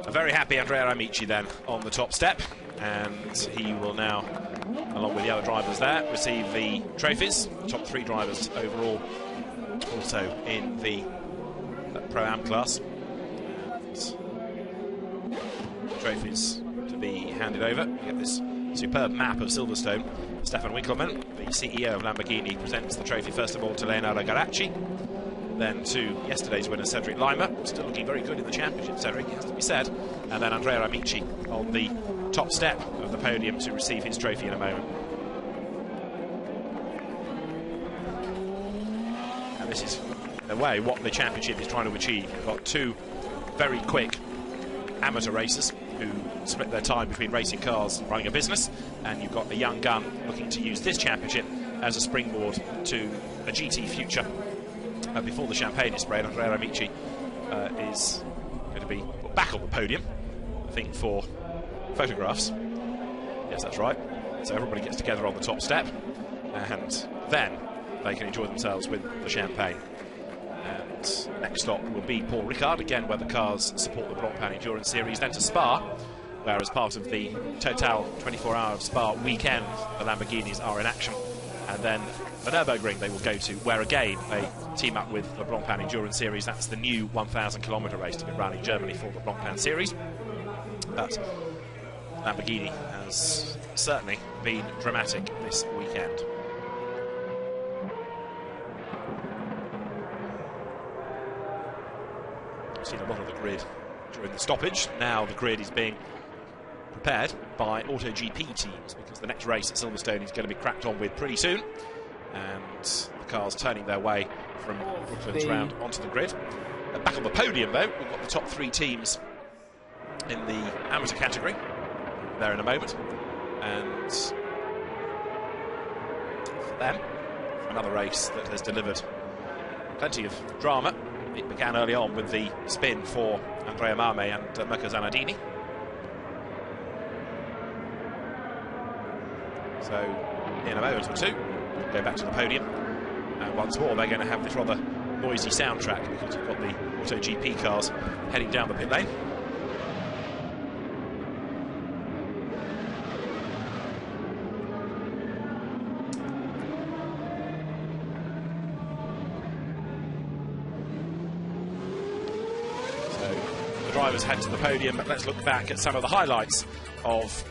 A very happy Andrea Amici then on the top step, and he will now, along with the other drivers there, receive the trophies. Top 3 drivers overall, also in the Pro-Am class. Trophies to be handed over. You get this superb map of Silverstone. Stefan Winkelmann, the CEO of Lamborghini, presents the trophy first of all to Leonardo Garacci, then to yesterday's winner Cedric Lima, still looking very good in the championship, Cedric, it has to be said, and then Andrea Amici on the top step of the podium to receive his trophy in a moment. And this is, in a way, what the championship is trying to achieve. You've got 2 very quick amateur racers who split their time between racing cars and running a business, and you've got a young gun looking to use this championship as a springboard to a GT future. Before the champagne is sprayed, Andrea Amici is going to be back on the podium, I think, for photographs. Yes, that's right. So everybody gets together on the top step, and then they can enjoy themselves with the champagne. And next stop will be Paul Ricard, again where the cars support the Blancpain Endurance Series, then to Spa, where as part of the Total 24-hour of Spa weekend, the Lamborghinis are in action. And then the Nürburgring they will go to, where again they team up with the Blancpain Endurance Series. That's the new 1,000-kilometre race to be run in Germany for the Blancpain Series. But Lamborghini has certainly been dramatic this weekend. We've seen a lot of the grid during the stoppage. Now the grid is being prepared by MotoGP teams, because the next race at Silverstone is going to be cracked on with pretty soon, and the cars turning their way from Brooklands round onto the grid. Back on the podium though, we've got the top 3 teams in the amateur category there in a moment, and for them, another race that has delivered plenty of drama. It began early on with the spin for Andrea Mame and Mirko Zanardini. So, in a moment or 2, we'll go back to the podium, and once more they're going to have this rather noisy soundtrack, because you've got the MotoGP cars heading down the pit lane. So, the drivers head to the podium, but let's look back at some of the highlights of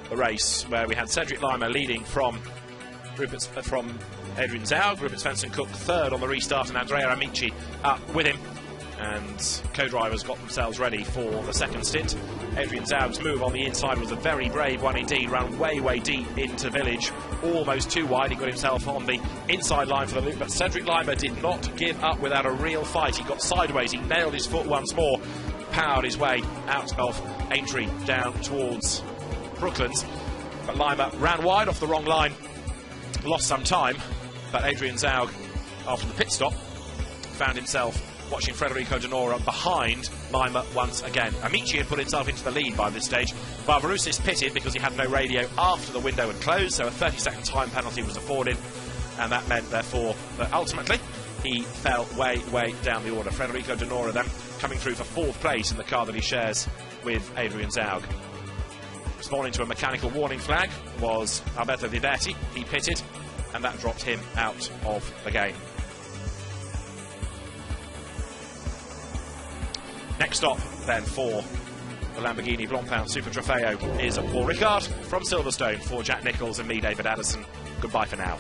the race, where we had Cedric Lima leading from Adrian Zaug, Rupert Svensson-Cook third on the restart, and Andrea Amici up with him, and co-drivers got themselves ready for the second stint. Adrian Zaug's move on the inside was a very brave one indeed, ran way deep into Village, almost too wide. He got himself on the inside line for the loop, but Cedric Lima did not give up without a real fight. He got sideways, he nailed his foot once more, powered his way out of Aintree down towards Brooklands, but Lima ran wide off the wrong line, lost some time, but Adrian Zaug, after the pit stop, found himself watching Federico Donora behind Lima once again. Amici had put himself into the lead by this stage. Barbarousis pitted because he had no radio after the window had closed, so a 30-second time penalty was afforded, and that meant, therefore, that ultimately he fell way down the order. Federico Donora then coming through for 4th place in the car that he shares with Adrian Zaug. Responding to a mechanical warning flag was Alberto Viverti. He pitted and that dropped him out of the game. Next stop then for the Lamborghini Blancpain Super Trofeo is Paul Ricard from Silverstone. For Jack Nicholls and me, David Addison, goodbye for now.